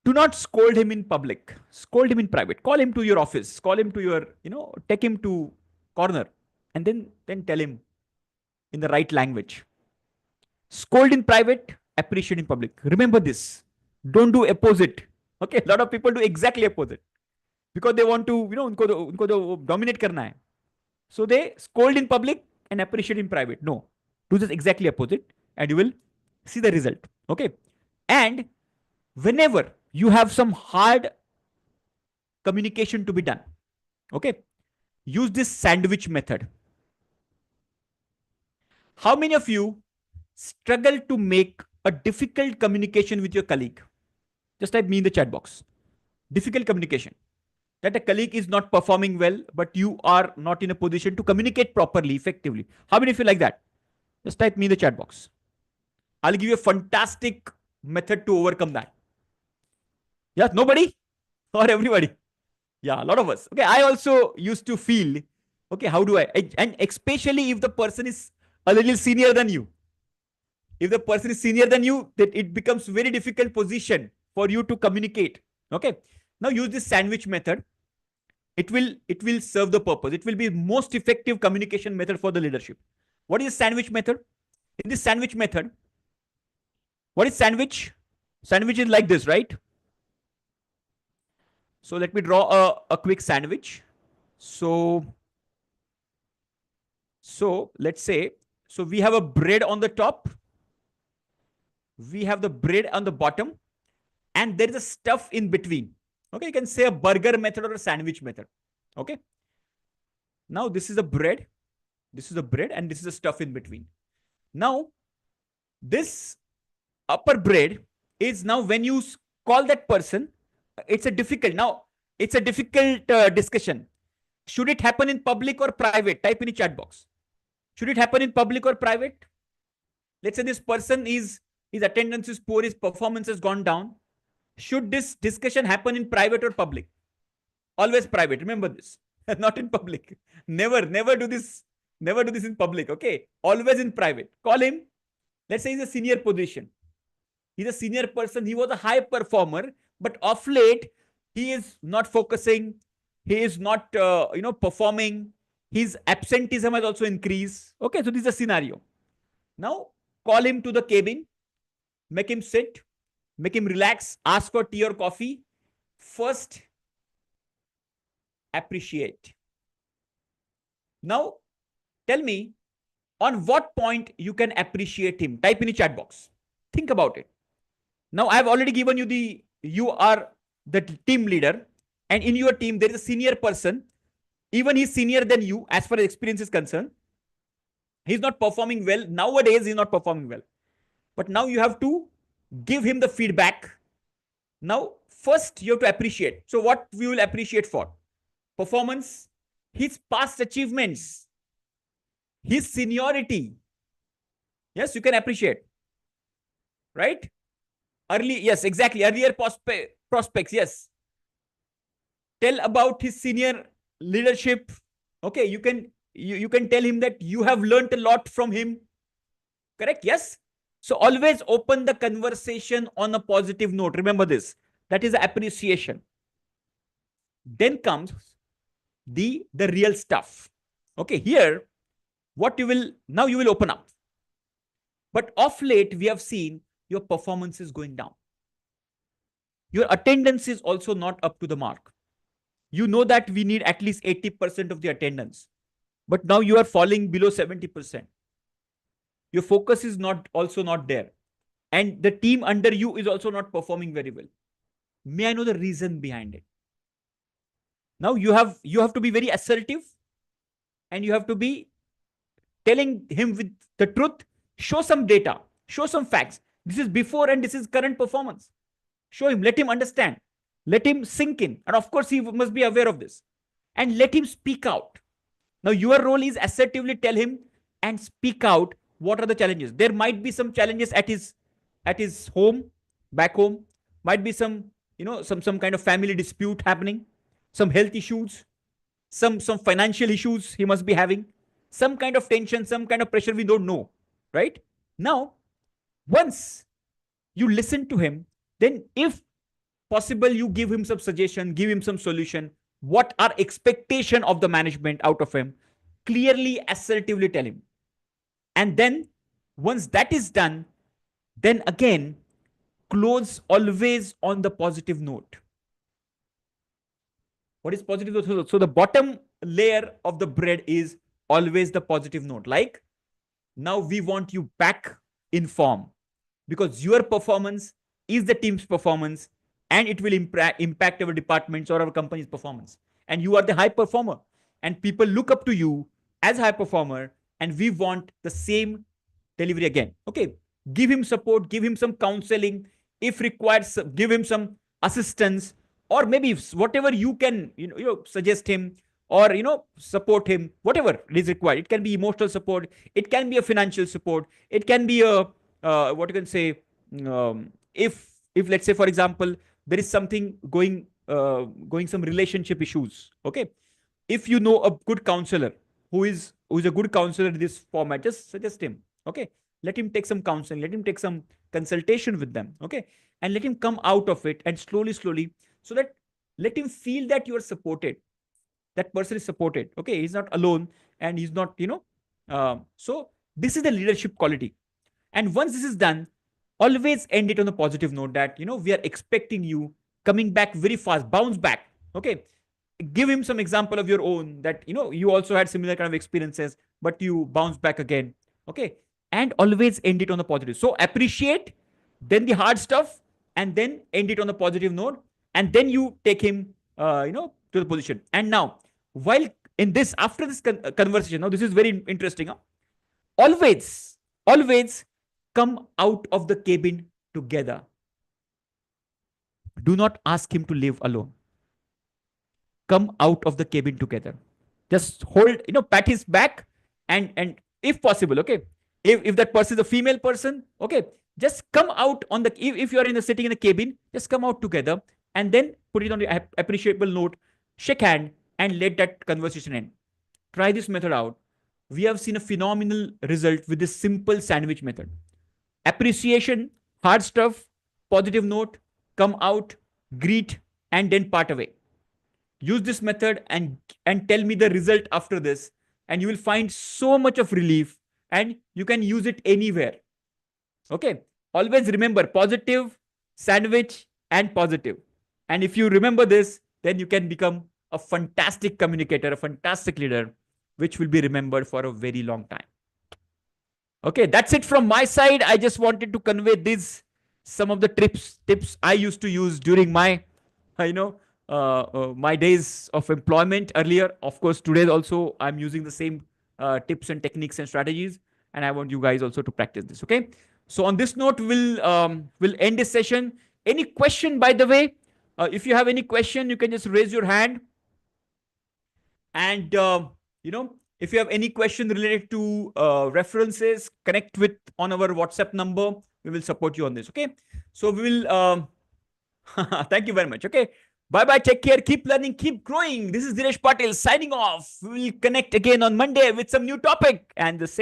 Do not scold him in public. Scold him in private. Call him to your office. Call him to your, take him to corner, and then tell him in the right language. Scold in private, appreciate in public. Remember this. Don't do opposite. Okay, a lot of people do exactly opposite because they want to, unko dominate karna hai. So they scold in public and appreciate in private. No, do this exactly opposite, and you will see the result. Okay, and whenever you have some hard communication to be done, okay, use this sandwich method. How many of you struggle to make a difficult communication with your colleague? Just type me in the chat box. Difficult communication. That a colleague is not performing well, but you are not in a position to communicate properly, effectively. How many of you like that? Just type me in the chat box. I'll give you a fantastic method to overcome that. Yeah, nobody or everybody? Yeah, a lot of us. Okay, I also used to feel, okay, how do I? And especially if the person is a little senior than you. If the person is senior than you, that it becomes very difficult position for you to communicate. Okay, now use this sandwich method. It will serve the purpose. It will be most effective communication method for the leadership. What is sandwich method? In this sandwich method, what is sandwich? Sandwich is like this, right? So let me draw a quick sandwich. So let's say, so we have a bread on the top. We have the bread on the bottom, and there is a stuff in between. Okay, you can say a burger method or a sandwich method. Okay. Now this is a bread. This is a bread, and this is a stuff in between. Now, this upper bread is now when you call that person, it's a difficult discussion. Should it happen in public or private? Type in the chat box. Should it happen in public or private? Let's say this person his attendance is poor, his performance has gone down. Should this discussion happen in private or public? Always private. Remember this. Not in public. Never do this. Never do this in public. Okay. Always in private. Call him. Let's say he's a senior position. He's a senior person. He was a high performer, but of late, he is not focusing. He is not, performing. His absenteeism has also increased. Okay. So this is a scenario. Now, call him to the cabin. Make him sit. Make him relax. Ask for tea or coffee. First, appreciate. Now, tell me on what point you can appreciate him. Type in the chat box. Think about it. Now, I have already given you you are the team leader, and in your team, there is a senior person. Even he's senior than you as far as experience is concerned. He's not performing well. Nowadays, he's not performing well. But now you have to give him the feedback. Now, first you have to appreciate. So what we will appreciate for? Performance, his past achievements, his seniority. Yes, you can appreciate. Right? Early, yes, exactly. Earlier prospects, yes. tell about his senior leadership. Okay, you can tell him that you have learned a lot from him. Correct? Yes. So always open the conversation on a positive note. Remember this. That is appreciation. Then comes the real stuff. Okay, here what you will open up. But of late, we have seen your performance is going down. Your attendance is also not up to the mark. You know that we need at least 80% of the attendance. But now you are falling below 70%. Your focus is also not there. And the team under you is also not performing very well. May I know the reason behind it? Now you have to be very assertive, and you have to be telling him with the truth. Show some data, show some facts. This is before and this is current performance. Show him, let him understand, let him sink in. And of course, he must be aware of this. And let him speak out. Now, your role is assertively tell him and speak out what are the challenges. There might be some challenges at his home, back home. Might be some, some kind of family dispute happening, some health issues, some financial issues he must be having, some kind of tension, some kind of pressure we don't know, right? Now, once you listen to him, then if possible, you give him some suggestion, give him some solution. What are expectation of the management out of him? Clearly, assertively tell him. And then once that is done, then again, close always on the positive note. What is positive note? So the bottom layer of the bread is always the positive note. Like, now we want you back in form, because your performance is the team's performance, and it will impact our departments or our company's performance. And you are the high performer, and people look up to you as high performer, and we want the same delivery again. Okay, give him support, give him some counseling. If required, give him some assistance, or maybe whatever you can, suggest him, or support him, whatever is required. It can be emotional support, it can be a financial support, it can be a what you can say, if let's say, for example, there is something going some relationship issues. Okay, if you know a good counselor who is a good counselor in this format, just suggest him. Okay, let him take some counseling, let him take some consultation with them. Okay, and let him come out of it, and slowly, so that let him feel that you are supported. That person is supported. Okay, he's not alone, and he's not, so this is the leadership quality. And once this is done, always end it on a positive note that, we are expecting you coming back very fast, bounce back. Okay, give him some example of your own that, you also had similar kind of experiences, but you bounce back again. Okay, and always end it on a positive. So appreciate, then the hard stuff, and then end it on a positive note, and then you take him, to the position. And now, while in this, after this conversation, now this is very interesting. Huh? Always come out of the cabin together. Do not ask him to leave alone. Come out of the cabin together. Just hold, pat his back, and if possible, okay, if that person is a female person, okay, just come out on the, if you are sitting in the cabin, just come out together, and then put it on the appreciable note, shake hand, and let that conversation end. Try this method out. We have seen a phenomenal result with this simple sandwich method. Appreciation, hard stuff, positive note, come out, greet, and then part away. Use this method and tell me the result after this, and you will find so much of relief, and you can use it anywhere. Okay, always remember positive, sandwich, and positive. And if you remember this, then you can become a fantastic communicator, a fantastic leader, which will be remembered for a very long time. Okay, that's it from my side. I just wanted to convey some of the tips I used to use during my, my days of employment earlier. Of course, today also I'm using the same tips and techniques and strategies, and I want you guys also to practice this. Okay, so on this note, we'll end this session. Any question, by the way? If you have any question, you can just raise your hand. And if you have any question related to references, connect with on our WhatsApp number. We will support you on this. Okay, so we will. Thank you very much. Okay, Bye bye. Take care. Keep learning. Keep growing. This is Dinesh Patil signing off. We will connect again on Monday with some new topic and the same.